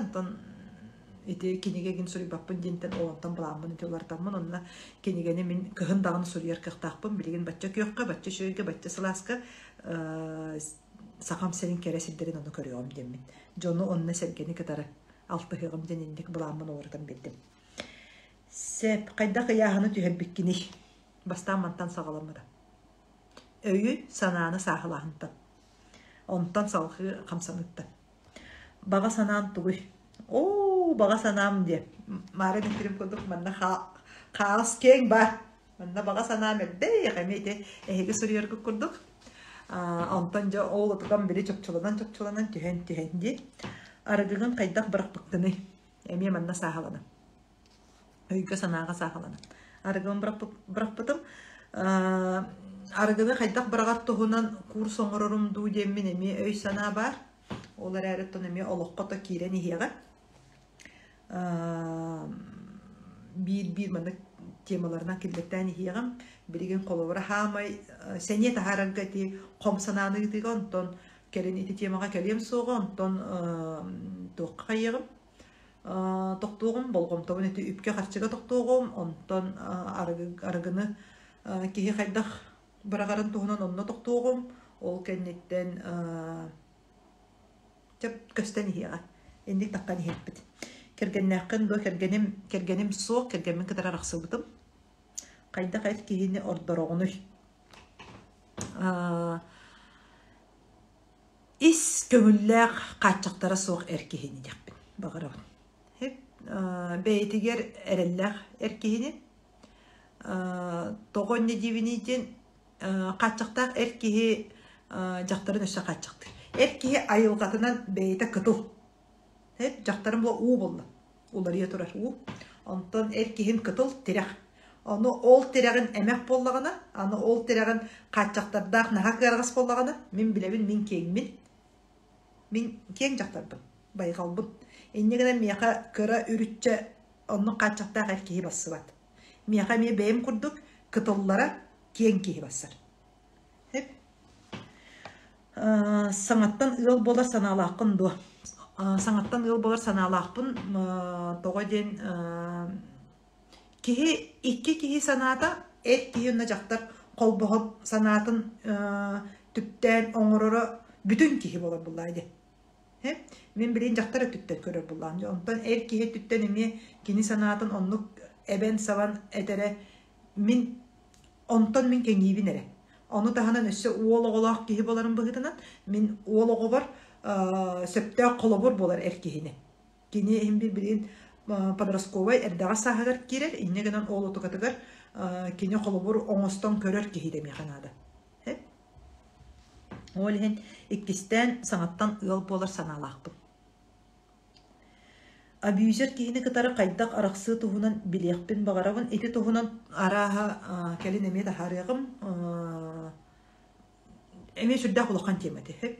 ити кенегеген сүрі баппын дентен олантан бұламын, ити олартанмын, онына кенегені мен кығындағын сүріер кықтақпын, білген бача күйоққа, бача шөйге, бача сыласқа сақам сәрін кәресілдерін оны көріғым демін. Жону онына сәргені кітары алты хығым денендік бұламын олардан білдім. Сәп, қайдақ яғыны түйербеккені бастан мантан сағаламыда. Өйі сананы сағылағынтан. Онтан салқы қамсаныттан. Баға санаан тұғый. Баға санаам де. Мары нүктерім көндік, манна қағыс кең бар. Манна баға санаам әлді, еқемейді әйгі сүрергі көрдік. Онтан жа ол ұтыған бірі чөпчілінен түйен де. Арығығын қайдақ бұрақ бұқтыны. Әме манна сағыланы. Өйгі санаға сағыланы. Арығығын бұрақ бұтым. Арығығы қайдақ бірағат тұғынан курс оңырырым дұу деммен әме өй сана бар. Олар әріттін әме олыққыта кейрен еғі. Бір маңда темаларына келдіктен еғім. Білген қолуыра хамай сәне тағараңға де қомсананы етігі онтон кәрін еті темаға кәлем соғы онтон тоққа еғім. Тоқтуғым болғым табын еті үпке қарчыға тоқтуғым онтон арығыны кейі қайдақ бірағарын тұғынан онына тоқтуғым, ол кәнеттен көстен еға. Ендік таққан ехетпіді. Кергеннәқін до кергенім соқ, кергенмен кітар арақсы бұтым. Қайда қайт кейіне ордырағыны. Ис көңілләқ қатшақтара соқ әркейіне дәқпін. Бағырағын. Бәйтігер әрелләқ әркейіне. Тоғын не девінейден қатшақтақ әркейі жақтарын өсі қатшақтыр. Әркейі айылғатынан бәйті күтіл. Жақтарын бұла ұу болды. Олар ие тұрар ұу. Онтан әркейін күтіл терек. Оны ол терегін әмәк болағына, аны ол терегін қатшақтардақ наға қарғас болағына, мен білебін, мен кеңмін. Мен кең жақтарбын, байғалбын. Еннегінен меқа күрі үрітчі оның қатшақтақ әркейі басы бат. Меқа ме бәйім күрдік, күтіллара кең кейі басар. Саңаттан ұл болар саналақын до. Саңаттан ұл болар саналақпын тоға ден икки кихи саната кейі үнна жақтар қол бұғып санатын түптен оңырыры бүтін кейі болар бұлайды. Мен білейін жақтар түттен көрір бұллайын. Онтан кейі түттен еме кені санатын онлық әбен саван әтәрі онтан мен кеңейбін әрі. Оны тағынан өсі уолы-олақ кейі боларын бұғытынан мен уолы-оғы бар сөпті қолы болар кейіні. Кені ең білейін подростковай әрдағы сағығар керер, иннегінен ол отығатығар кені қолыбыр оңыстан көрер кейді меқанады. Ол ең иккістен саңаттан ұл болар саналақпын. абьюзер киһини кытары хайдах арахсы туһунан билиэхпин багарабын ити туһунан арааha келин эме тахарыгым эме сүрдэх улаккан тема тэхеп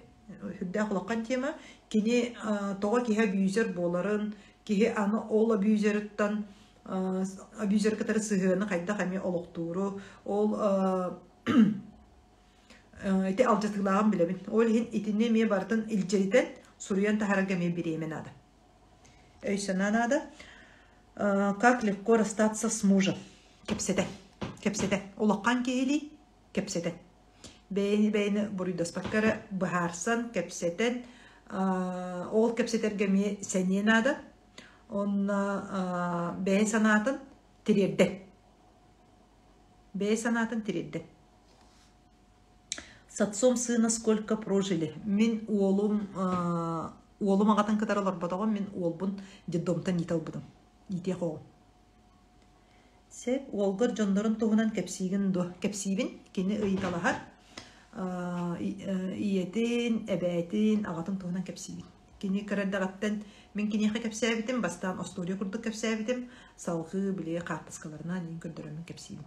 сүрдэх улаккан тема кини тога киһи абьюзер боларын киһи аны ол абьюзерыттан абьюзер кытары сыһыаны хайдах эме олохтууру ол ити алжатылаган билебин ол хин итинне ме бартын илжеритен суруян тахарага ме биремен ада надо, как легко расстаться с мужем. Кепсете. Улаккан киһили кепсете. Бейни бурuydas паккара бахарсан кепсетен. Ол кепсетерге ме сенен ада. Онна бейн санатын тирерде. С отцом сына сколько прожили. Мин уолум ағатын кытар олар батағын мен уолбун деддомтан итал будым. Ите қоғым. Сеп, уолгыр жондарын туғынан кепсибин, кені ыйталахар, иетин, әбәйтин, ағатын туғынан кепсибин. Кені кірардағаттан, мен кенеқі кепсәбітім, бастан остория күрдік кепсәбітім, салғы біле қартыскаларына нен көрдірімін кепсибин.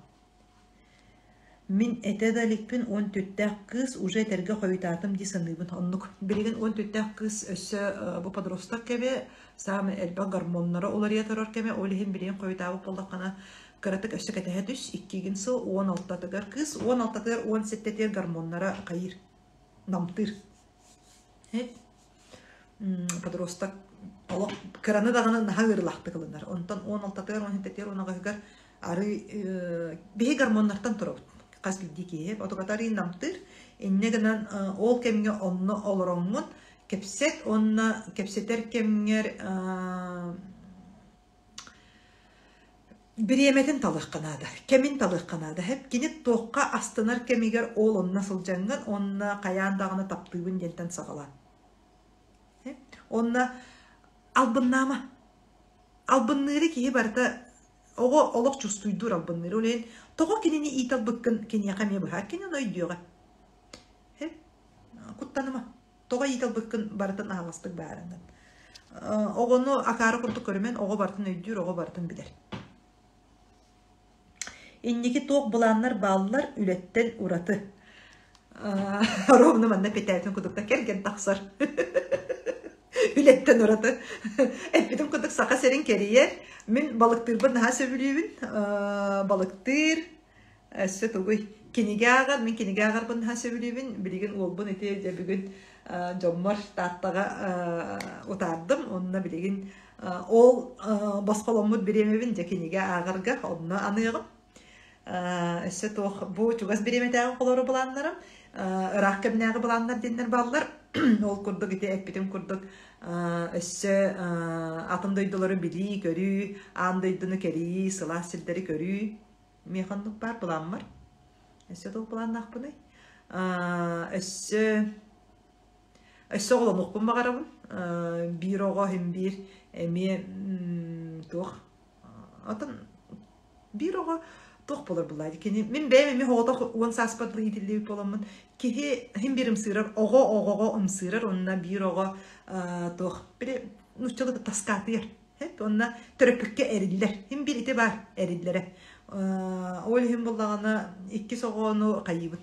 Мин этедаликпин 14 кыз уже терге хойытатым дисаныбын. Оннук билеген 14 кыз өссө бу подросток кебе сам элба гормоннары олария торор кеме олихин билеген хойытабы болдакана каратык өссө кетеhe түс 2 сыл 16-тыгар кыз 16-тыгар 17-тер гормоннары кайыр намтыр. Подросток олок кыраны даганы нахагырлахты кылынар. Онтан 16-тыгар 17-тер онагыгар ары бе гормоннардан турабыт. Каскиддики отогатарын намтыр иннегенен ол кемге онно олороммун кепсет онна кепсетер кемгер биреметин талыкканада кемин талыкканада хеп кинит тоққа астынар кемигер ол онна сылжанган онна каяндагыны таптыбын дентен сагала онна албынныры кихи барта ого олок чувствуйдур албынныры олен того кинини итал быккын киния каме бахар кинин ойдуга хеп куттаныма того итал быккын бартын агастык баарынан огону акары курту көрөмен ого бартын ойдур ого бартын билер инники тоқ буланнар баллар үлеттен ураты ровно манна петайтын кудукта келген таксар үлеттен ураты эпидим кудук сака серин кериер мен балыктырбын наха сөбүлүбүн балыктыр эссе тугуй кинигагар мен кинигагарбын наха сөбүлүбүн билеген олбун эте же бүгүн жоммар тааттага утардым онна билеген ол басколомут биремебин же кинига агарга онна аныгым эссе тух бу чугас биреметагы колору буланнарым ырак кемнагы буланнар дендер баллар ол курдук эте эппитим курдук эссе атымдойдулары били көрүү андойдуну кери сыла силдери көрүү механдык бар буланмар эссе тол буланнакпыны эссе оголонукпун багарабын бир ого хем бир эме тух атын бир ого тух болор булайды кини мен бэми хогото уон саспатлы итилли боламын кихи хем бир ымсырар ого ымсырар онна бир ого тух бире нуччалы таскатыр хеп онна төрөпүккө эриллер хем бир ите бар эриллере ол хем боллагана 2 согону кайыбын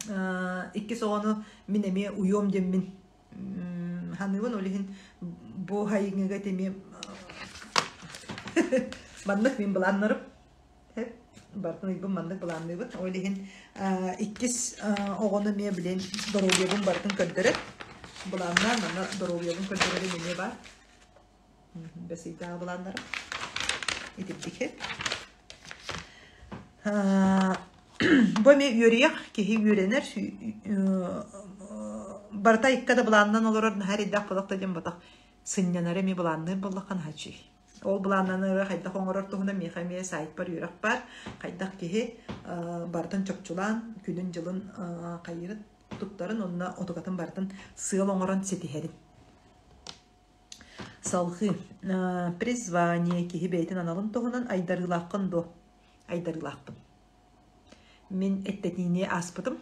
2 согону мен эме уйом деммин ханыбын олихин бу хайыгыга теме маннык мен буланнарып хеп бартын ыйбын маннык буланныбын олихин 2 огону ме билен дорообиябын бартын көддөрөт буланнар мана дорообиябын көддөрөт эмне бар бесийтаа буланнар итиптик хеп Боми юрияк кихи юренер барта иккада буланнан олорор харидак булакта дем батак сыннанары ми буланны буллакан хачи ол буланнаны хайда хоңорор тугуна мехаме сайт бар юрак бар хайдак кихи бартын чокчулан күнүн жылын кайырыт туттарын онна отогатын бартын сыыл оңорон сетихерин салхы призвание кихи бейтин аналын тугунан айдарылакын до айдарылакпын мен эттетине аспытым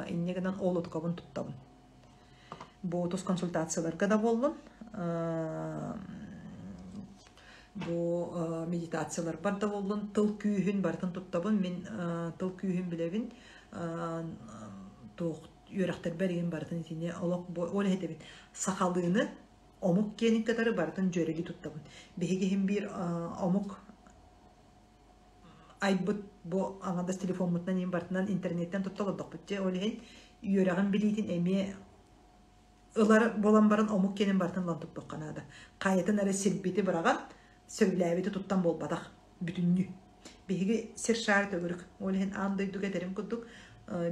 иннегенен ол уткабын туттабын. Ботус консультацияларга да болдум. Бу медитациялар бар да болдун, тыл күйүн бартын туттабын, мен тыл күйүн билебин, тоқ үйрақтар бәрген бартын итине олық ол хетебин сақалыны омук кенин катары бартын жөрели туттабын. Бехегехин бир омук айбыт бу аңадас телефон мутнан ин бартынан интернеттен тутталыдық бүтте, ол хен үйрағын билейтин эме ылар болан барын омук кенин бартын лан туттық қанады. Қайетін әрі сирбеті біраған сөйләбеті туттан болбадақ бүтінні. Беге сер шар төгірік. Ол хен андойдуға тәрім күддік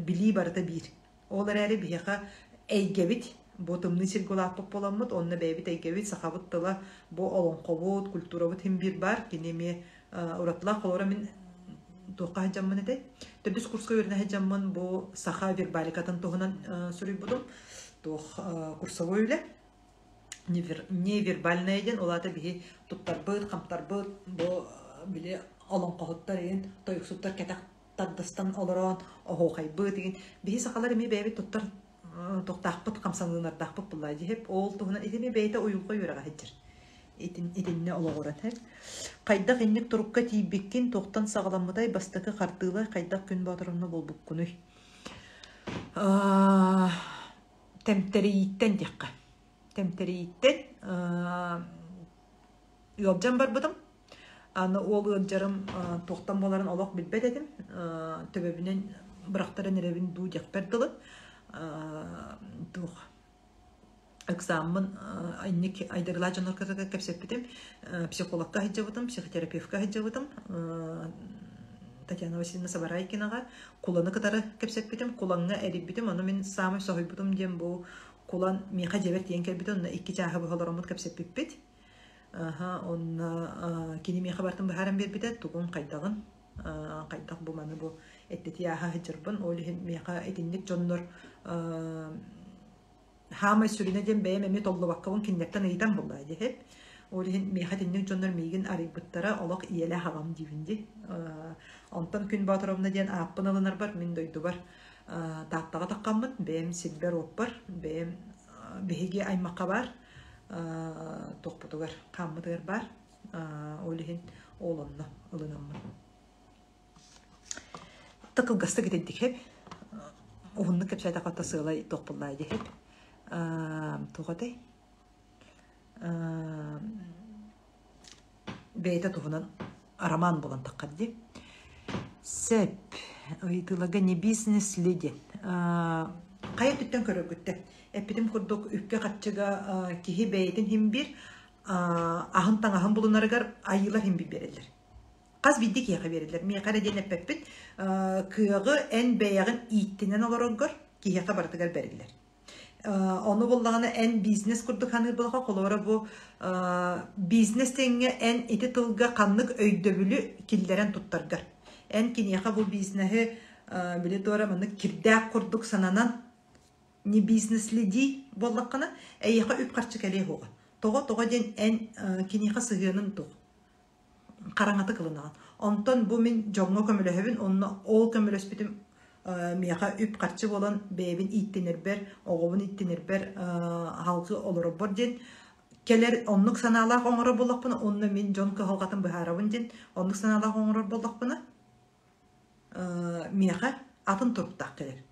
били барыта бир. Олар әрі беға әйгебет, бу тымны сиргулаппық боламыд, онны бәйбет әйгебет, сақабыт тыла, бу олын қобыт, культурабыт хем бир бар, кенеме ұратыла қолора мен тоққа хаджамын әді. Төбіс курсқа өріне хаджамын, бу сақа вербаликатын тоғынан сүрей будым. Тоқ курсовой үлі. Невербальный еден, олады бігі тұттар бұд, қамтар бұд, бұл біле олын қоғыттар еден, тойықсуттар кәтақ таддастан олыран, оғоқай бұд деген. Бігі сақалар еме бәйбет тұттар тоқтақпыт, қамсанлығынар тақпыт бұлай деп, ол тұғынан етеме бәйті ойылға үйраға хеджір. Етінне олығыран. Қайдақ еннік тұрыққа тейбеккен тоқтан сағаламыдай бастықы қартылы қайдақ күн батырымны бол бұқ күнүй. Темтерейттен деққа. Темтерейттен ұялжан бар бұдым. Аны ол ұялжарым тоқтан боларын олақ білбет едім. Төбебінен бірақтарын әребін ду дек берділі. Экзамен айнек айдырла жаноркаға кәпсеп бітім. Психологқа хеджі бұдым, психотерапевтқа хеджі бұдым. Татьяна Васильевна Сабарайкинаға куланы катары кәпсеп бітім. Куланға әріп бітім. Оны мен самай соғай бұдым дем бұл кулан меха жебет дейін кәлбіді. Оны 2 жағы бұғаларымыд кәпсеп бітпет. Оны кені меха бартын бұхарам бербеді. Туғын қайдағын. Қайдақ бұл маны бұл әттеті яға хеджірбін. Олығын меха әтіндік жоннор Хамай сүріне ден бәйім әме толы баққауын кеннектен ыйтан болай деп. Олығын меха теннік жоннор мейгін арайбыттара олақ иелі хағам дейінді. Онтан күн батырымна ден аппын алынар бар, мен дойду бар. Тақтаға таққамын, бәйім селбер оп бар, бәйім бәйге аймаққа бар, тоқпытығар, қаммытығар бар. Олығын олынна ылынамын. Тықылғасты кетедік хеп. Оғынны кәпсайда қатта сығылай тоқпылай деп. Туғадай. Бәйті туғынан араман болан таққады. Сәп, ұйдылығы не бизнес леди. Қайып түттен көрі күтті. Әппетім күрдік үпке қатшыға кеге бәйетін хем бір ағын-таң ағын болынарығар айылар хем бір берелер. Қаз бидді кеға берелер. Мен қара ден әппет күйігі ән бәйіғін иттінен оларығыр кеға бартығар берелер. Оны болдағаны ән бизнес күрді қаныр болға қолуара бұл бизнес теңге ән еті тылға қанлық өйдөбілі келдерен тұттарғар. Ән кенеға бұл бизнесі біле туара мұны кірдәк күрдік сананан не бизнеслі дей болдаққаны әйеға үп қарчы кәлей оға. Тоға ден ән кенеға сығының тұқ. Қараңаты қылынаған. Онтан бұл мен жоңға көмілі онына ол көмілі өспетім меха үп қарчы болан бәйбін иттенер бәр, оғуын иттенер бәр, халқы олыры бар ден. Келер онлық саналақ оңыры болақ бұны, онына мен жонқы халқатын бұхарабын ден, онлық саналақ оңыры болақ бұны, меха атын тұрыптақ келер.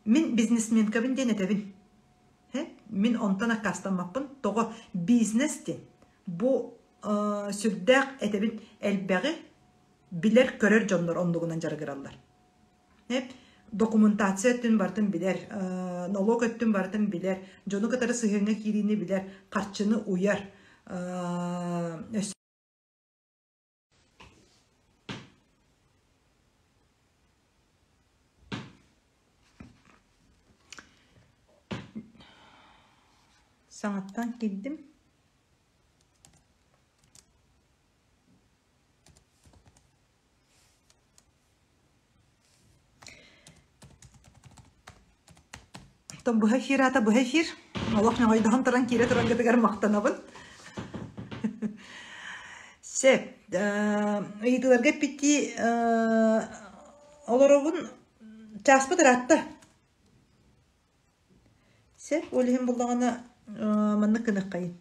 Мен бизнесмен көбін ден әтәбін. Мен онтан ақастанмақпын, тоғы бизнес ден. Бұл сүрдәқ әтәбін әлбәғі білер көрер жонлар ондығынан жарғыралар. Документация өттін бартын білер, налог өттін бартын білер, жоны қатары сығырына керейіне білер, қарчыны уяр. Саңаттан келдім. Бұл эфир ата бұл эфир. Аллах мен ойдаған тұран келе тұран кетігер мақтанабын. Сәп, үйділерге бітті оларығын жаспы тұратты. Сәп, олығын болдағаны манны кынық қайын.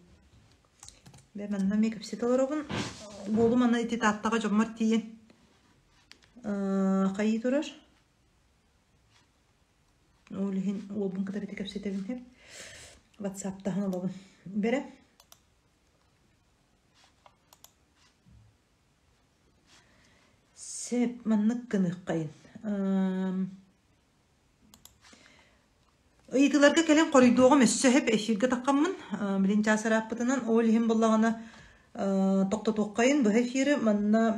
Бе манна мекап сеталарабын. Болу манна ити таттаға жоммар тиен. Қайы тұрар. Олығын олбын қыдар ити кап сетебін хеп. WhatsApp-тағын алабын. Бере. Сеп манны кынық қайын. Ыйтыларга келен коридоға мәссі хеп эфирге таққанмын. Білін жасыр аппытынан олығын болағына тоқта тоққайын. Бұл эфирі манна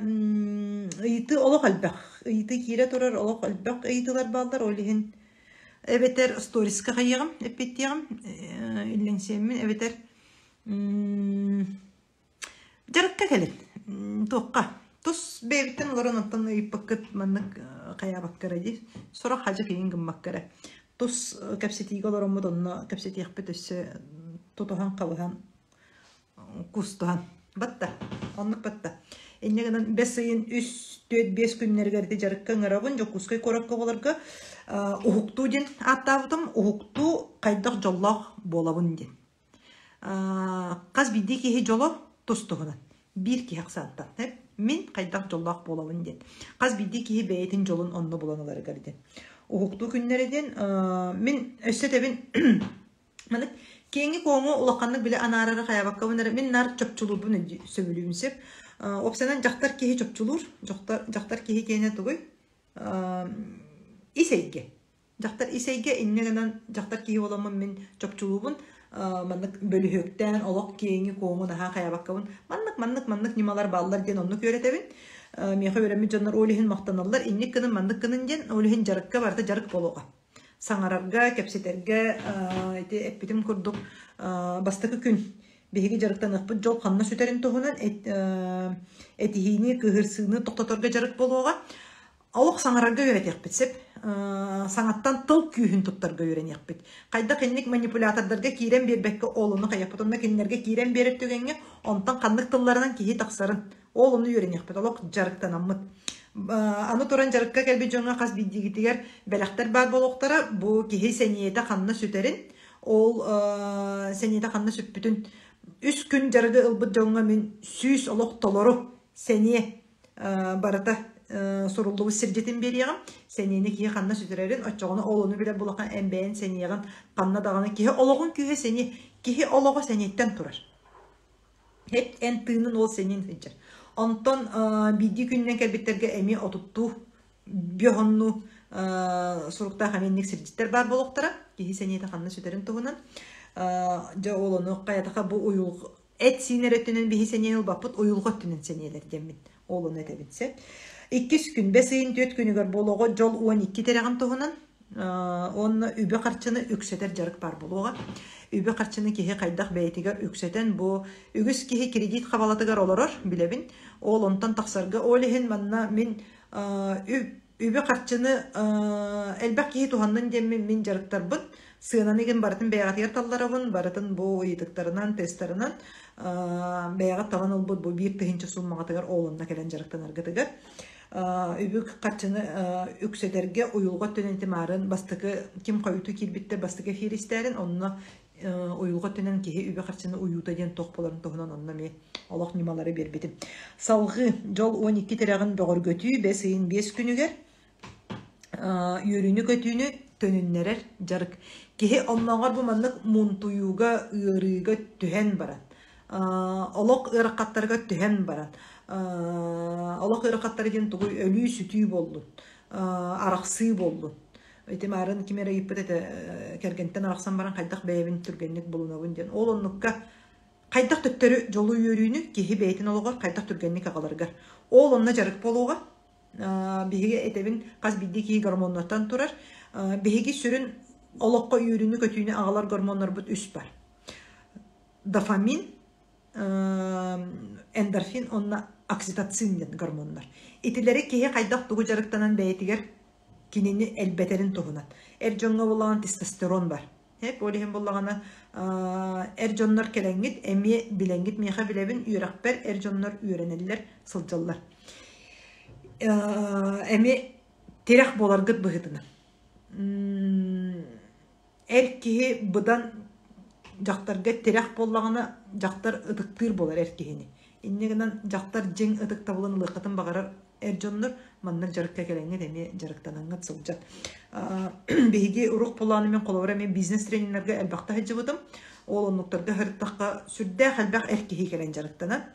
ыйты олық әлбәқ. Ыйты кире тұрар олық әлбәқ ыйтылар балдар. Олығын әбетер сториска қайығым, әппеттеғым. Үлленсемін әбетер жарыққа келін. Тоққа. Тус бәйбіттен оларын аттан ыйппаққыт маннық қая баққара дей. Сұрақ хажы кейін кім баққара. Тус кәпсетиге оларымы донна кәпсетиек бітісі тұтуған қабыған күстуған. Батта, онлық батта. Эннегінен 5 айын 3-4-5 күннергерді жарыққан арабын, жоқ күскай қораққа боларға ұхуқту ден аттабыдым, ұхуқту қайдақ жоллақ болабын ден. Қаз биді кейі жолы тұстығынан, бір кей ақсаттан. Мен қайдақ жоллақ болабын ден. Қаз биді кейі бәйетін жолын онны боланылары кәрден. Уғуқту күннерден мен өссетебін мәнік кейінгі қоңы ұлаққанлық біле анарары қаябаққа өнері мен нар чөпчулур бұны сөбілуімсеп опсанан жақтар кейі чөпчулур жақтар кейі кейіне тұғой исейге жақтар исейге иннегінен жақтар кейі оламын мен чөпчулуғын мәнік бөлі хөктен олақ кейінгі қоңы наға қаябаққа маннық немалар балылар ден оны көретебін Меха өремі жанар олығын мақтаналар, иннек кінің, мандық кінің ден олығын жарыққа барды жарық болуға. Саңарарға, кәпсетерге, әппетім күрдік бастықы күн. Беге жарықтан ұқпыт жол қанна сөтерін тұғынан әтігейіне, кығырсығыны тоқтаторға жарық болуға. Ауық саңарарға өret еқпетсеп, саңаттан тыл күйін тұттарға өрен еқпет. Қайда кеннік манипулятордарға кейрен бербәкке олыны қаяқпыт. Онна кенлерге кейрен беріп төгенге, онтан қандық тылларынан кейі тақсарын. Ол оны үйрен еқпет, олық жарықтан аммыт. Аны тұран жарыққа кәлбе жоңға қаз биддегітігер бәліқтер бар болуқтары, бұл кейі сәниеті қанына сөтерін. Ол сәниеті қанына сөппітін 3 күн жарығы ұлбыт жоңға мен сүйіс олық толору сәние барыта sorulduğu sircetin beriyağım. Seniyini kiye kanna sütürerin. Açığını olunu bile bulaqan enbeyen seniyağın kanna dağını kiye oloğun kiye seni kiye oloğu seniyetten turar. Hep en tığının ol seniyin seçer. Ondan bildiği günden kelbetlerge emi otuttu biyonlu sorukta hamenlik sircetler var buluqtara. Kiye seniyete kanna süterin tuğunan. Ja olunu qayataqa bu uyul et sineretinin bihi seniyen bakpıt uyulğu tünün seniyeler demin. Olunu etebinse. 2 gün, 5 ayın 4 günüger boluğa jol 12 terağın toğunan. Onu übe qarçını ökseter jarık bar boluğa. Übe qarçını kehe qaydaq bəyetiger ökseten bu ügüs kehe kredit qabalatıgar oloror bilebin. Ol ondan taqsarga olihin manna min übe qarçını elbaq kehe tuhandan demin min jarıktar bud. Sığınan egen baratın bəyaqatıyar tallarabın, baratın bu yıtıktarından, testarından bəyaqat talan olbud bu bir tığınca sulmağatıgar oğlunna kelen jarıktan argatıgar. Übük qarçını ökseterge uyulğa tünen timarın bastıkı kim qayutu kilbitte bastıkı firisterin onunla uyulğa tünen kehe übük qarçını uyuta den toqpoların toğunan onunla me Allah nimaları berbedim. Salgı jol 12 terağın boğur götüyü 5 ayın 5 günüger yörünü götüyünü tönünnerer jarık. Kehe onlangar bu manlık muntuyuga ırıga tühen baran. Olaq ıraqatlarga tühen baran. Allah ıraqatları den tuğuy ölü sütüy boldun. Araqsıy boldun. Etimarın kimere yıppıt ete kergenten araqsan baran qaydaq bəyevin türgenlik bolunabın den. Ol onlukka qaydaq töttörü jolu yörüyünü kehi beytin oluğar qaydaq türgenlik ağalargar. Ol onna jarık boluğa bihige etebin qaz biddi kehi gormonlardan turar. Bihige sürün olaqqa yörüyünü kötüyünü ağalar gormonlar bud üs bar. Dopamin, endorfin, onna oksitotsin gormonlar. İtileri kehe qaydaq tuğu jarıktanan beyetiger kinini elbeterin toğunan. Erjonga bolağan testosteron var. Hep olihin bolağana erjonlar kelengit, emi bilengit meha bilebin üyrakber, erjonlar üyreneliler, sılcallar. Emi terek bolar gıt bıgıdına. Kehe bıdan жақтарға терек боллағына жақтар ытықтыр болар әркehini. Иннегенен жақтар жең ытыкта болан лықытын бағарар әржонныр, маннар жарыққа келеңе деме жарықтанаңға сылжат. Бейге ұруқ боланы мен қолауыра мен бизнес тренинерге әлбақта хаджы бұдым. Ол онлықтарға хырттаққа сүрді әлбақ әркеге келен жарықтанан.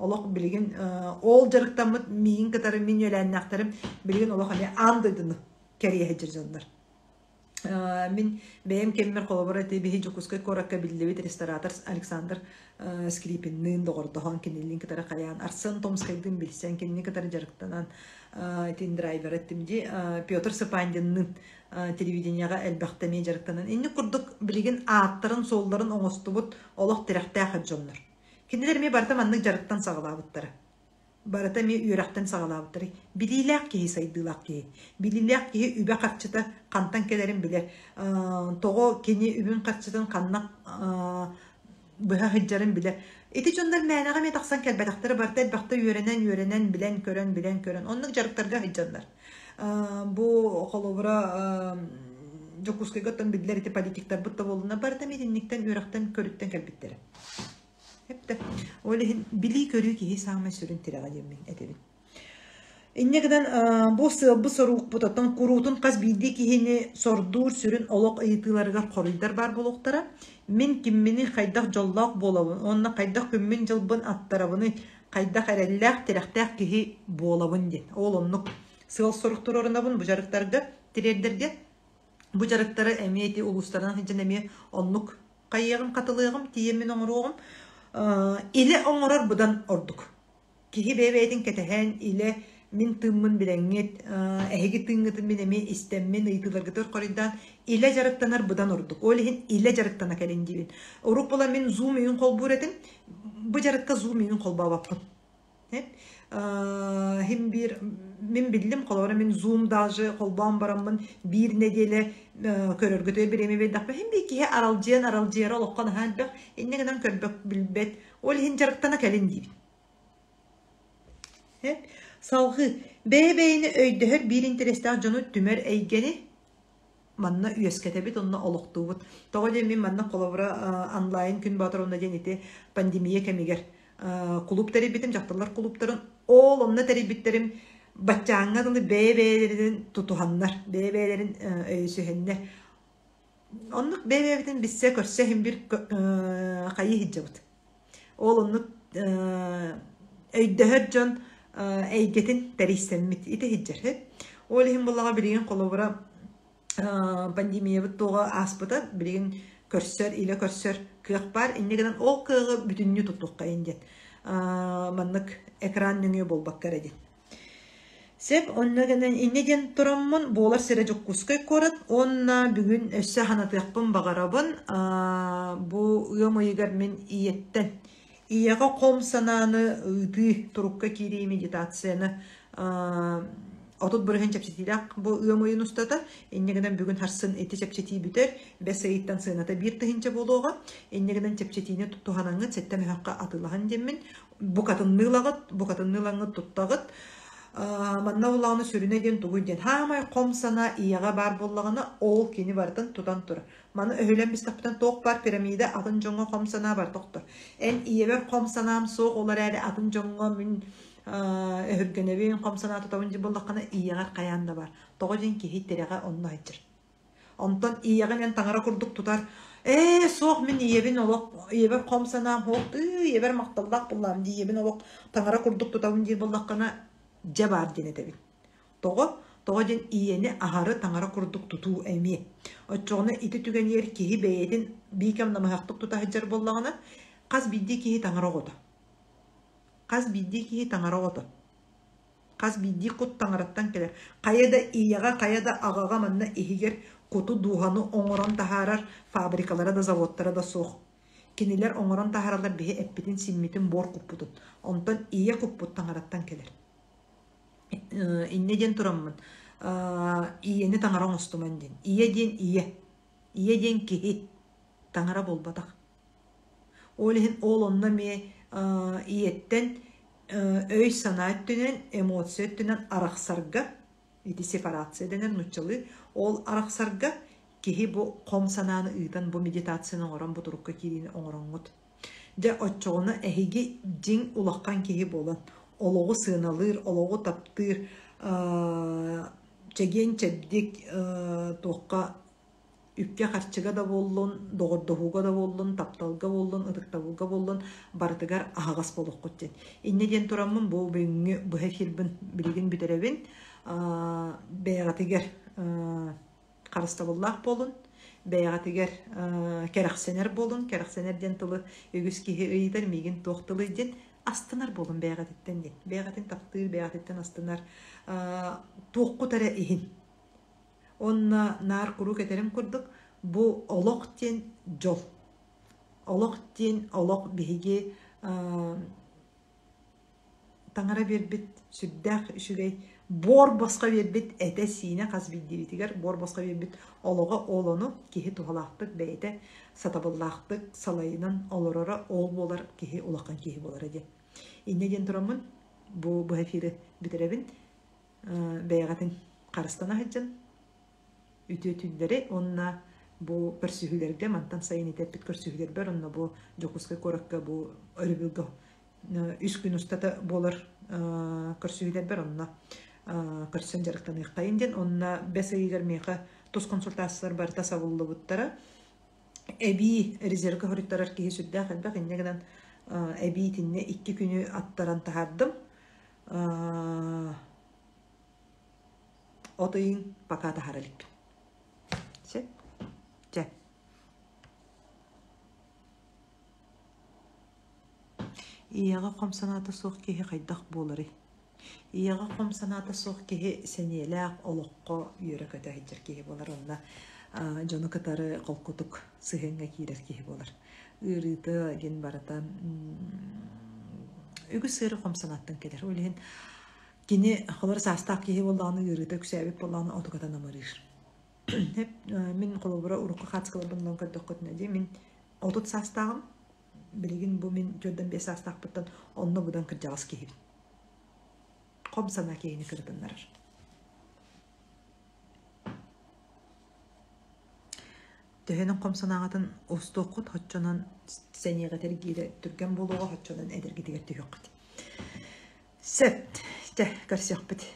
Олық білген, ол жарықтамыд мейін кітарым, мен өләнін ақтарым, білген олық әне андыдыны кәрие хаджыр жандар. Мен бәйім кеммер қолабыра бейі жүкіскай коракка білдебет ресторатор Александр Скрипиннің доғырдыған кенелін кітары қалиян. Арсын Томскайдың білсен кенелін кітары жарықтанан тен драйвер әттімде Петр Сыпандинның телевиденияға әлбәқтаме жарықтанан. Енді күрдік білген аттарын, солдарын оңысты бұд олық тірәқті ақыд жонлар. Кенелер ме бартам анның жарықтан сағылабыттары. Барата ми үйрақтан сағалабыттары. Билиләк кейі сайдылақ кейі. Билиләк кейі үбә қатшыта қантан келерін білер. Тоғы кені үбін қатшытын қаннақ бұға хыджарын білер. Эти жондар мәнаға мен тақсан кәлбәтақтары барта әлбәқті үйренен, білен көрен. Онның жарықтарға хыджандар. Бұл қолыбыра жоқускайғаттан білдер еті политиктар бұтта болуына барта меденліктен үйрақтан көріттен кәлбеттері. Олehen bili körü ki sağma sürün tiraga demin edebin. İnnegeden bu soruq butatan kurutun qaz bildi ki hini sordur sürün oloq ayıtılarga qorildar bar boloqtara. Men kimmini qaydaq jollaq bolabın. Onna qaydaq kümmün jılbın attarabını qaydaq erellaq tiraqtaq ki bolabın den. Ol onnuq sığal soruqtur orunabın bu jarıqtarga tirerderge bu jarıqtara emiyeti uluslardan hicen emiye onnuq qayyağım qatılığım tiyemin onuruğum. İle onurar budan orduk. Kihi bebeydin ketehen ile min tımın bilenget, ehegi tıngıtın minemi istemmen ıytılargıtır koriddan ile jarıktanar budan orduk. Olehin ile jarıktana kelin dibin. Oruk bola min zoom uyun kol buretin, bu jarıkka zoom uyun kol babapın. Hem bir min bildim kolora min zoom dajı kolbağım baramın bir nedele körörgütü bir emi beddak hem bir kihe aralcıyan oluqqan hanbaq inne kadar körbek bilbet olehin jarıktana kelin dibin. Salgı beyni öydühür bir interesler canı tümer eygeni manna üyesketebit onna oluqtuğut. Toğu min manna kolora online gün batır onda deneti pandemiye kemiger. Kulüp terbiyetim, jaktarlar kulüplerin ol onna terbiyetlerim batçağına dalı beylerin tutuhanlar, beylerin öysühenler. Onluk beylerin bizse körse hem bir kayı hicabıt. Ol onu öydehörcan eygetin terihsemmit ite hiccer. Ol hem bullağa bilgin kolubura pandemiye buttuğa aspıta bilgin körsör ile körsör kıyık var. İnnegeden o kıyığı bütünlüğü tuttuq kayınca. Manlık ekran nüngü bol bakkar edin. Sep onnegeden innegen turamın boğular seracık kuskay korat. Onna bugün össe hanatıyakpın bağarabın. Bu ıyam ayıgar men iyetten. İyağa kom sananı ıdı turukka kiri meditasyonu Otut bırıhın çapçetiylak bu ıyam oyun ustada. Ennegeden bugün harsın eti çapçetiyi büter. Bes ayıttan sığınata bir tıhınca boluğa. Ennegeden çapçetiyini tuttuğananı setten haqqa atılahan demin. Bu katınlığıt tuttağıt. Manna olağını sürüne den tuğu den. Hamay kom sana iyağa bar bollağına ol keni vardan tutan tura. Manna öhülen bistapıdan toğ bar piramide adın jonga kom sana bar toqtur. En iyever kom sanam soğuk olar əli adın jonga mün öhürgenebin komsanatı tavıncı bollaqana iyagar qayanda var. Toğucun ki hitterege onunla hicir. Ondan iyagar men tangara kurduk tutar. Soğuk min iyebin olaq, iyeber komsanam hoqtu, iyeber maqtallaq bullam di iyebin olaq tangara kurduk tutavıncı bollaqana jabar denetebin. Toğucun iyeni aharı tangara kurduk tutu emi. Oçoğuna iti tügen yer kihi beyedin bikam namahaqtuk tuta hicir bollaqana qaz biddi kihi tangara qoda. Qaz biddi ki tangara otu. Qaz biddi kut tangarattan keler. Qayada iyaga, qayada ağaga manna ihiger kutu duhanı oңoran taharar fabrikalara da zavodlara da soğuk. Kiniler oңoran taharalar bihi eppitin simmitin bor kupputun. Ondan iya kupput tangarattan keler. İnne den turamman. Iyeni tangara ostuman den. Iya den iya. Iya den kihi tangara bolbadak. Olehin olonna me iyetten öy sanat denen, emosiyon denen araqsarga, iti separatsi denen nuçalı, ol araqsarga кихи бу ком санааны ыытан бу медитацияны оңорон бу турукка кириини оңороңмут. Дэ оччоҕуна эһиги диң улахкан киһи болан, олоҕу сыыналыыр, олоҕу таптыыр, чэгиэн чэбдик туохха үпке харчыга да боллун, доҕордоһууга да боллун, тапталга боллун, ытыктабылга боллун, бартыгар аһагас болохкут ден. Инне диэн тураммын бу бүҥҥү быһа филбин билигин битеребин бэйэҕатыгар харыстабыллаах болун, бэйэҕатыгар кэрэхсэнэр болун, кэрэхсэнэр диэн тылы үгүс киһи ыйытар мигин туохтылы диэн астынар болун бэйэҕатыттан диэн. Бэйэҕатын таптыыр, бэйэҕатыттан астынар туохкутара иһин. Онна нар куру кетерим курдук, бу олоқ тен жол. Олоқ тен олоқ биһиги таңара бербит сүрдәк үшүгей бор босқа бербит эте сине қаз биддибитигер бор босқа бербит олоға олону кихи тухалақтык бәйте сатабыллақтык салайынан олорора ол болар кихи улаққан кихи болар эде. Инне ден турамын бу эфири битеребин бәйгатын қарыстана хыджын үтүллери онна бу көрсүһүлерге мантан сайын итеппит көрсүһүлер бар онна бу жокуска коракка бу өрүбүлгө үс күн устата болар көрсүһүлер бар онна көрсөн жарыктан ыккайын ден онна бесегер меха тус консультациялар бар тасабыллы буттара эби резервге хориттарар киһи сүддэ хэлбэх иннегенен эби тинне 2 күнү аттаран тахардым отойын пока тахаралик. Жа. Ияға қом санаты соқ кеге қайдақ болыры. Ияға қом санаты соқ кеге сәнеләқ олыққа үйірі көті әйдер кеге болар. Онна жоны кытары қолқытық сығынға кейдер кеге болар. Үріті ген барата үгі сыры қом санаттың келер. Өлігін кені қолар састақ кеге болдағаны үріті күсәбек болдағаны отықатан амырыр. Мен қолыбыра ұрыққа қатсықылы бұндан көрдік көтіне де мен отыт састағым білеген бұл мен жөдден 5 састақ бұттан онны бұдан кіржағыз кейбін. Қом сана кейіні кірдінлер. Төхенің қом санағатын осты оқыт, хотчонан сәнеға тәргейді түрген болуға, хотчонан әдіргі дегер түйек қыт. Сөп, көрсек біт.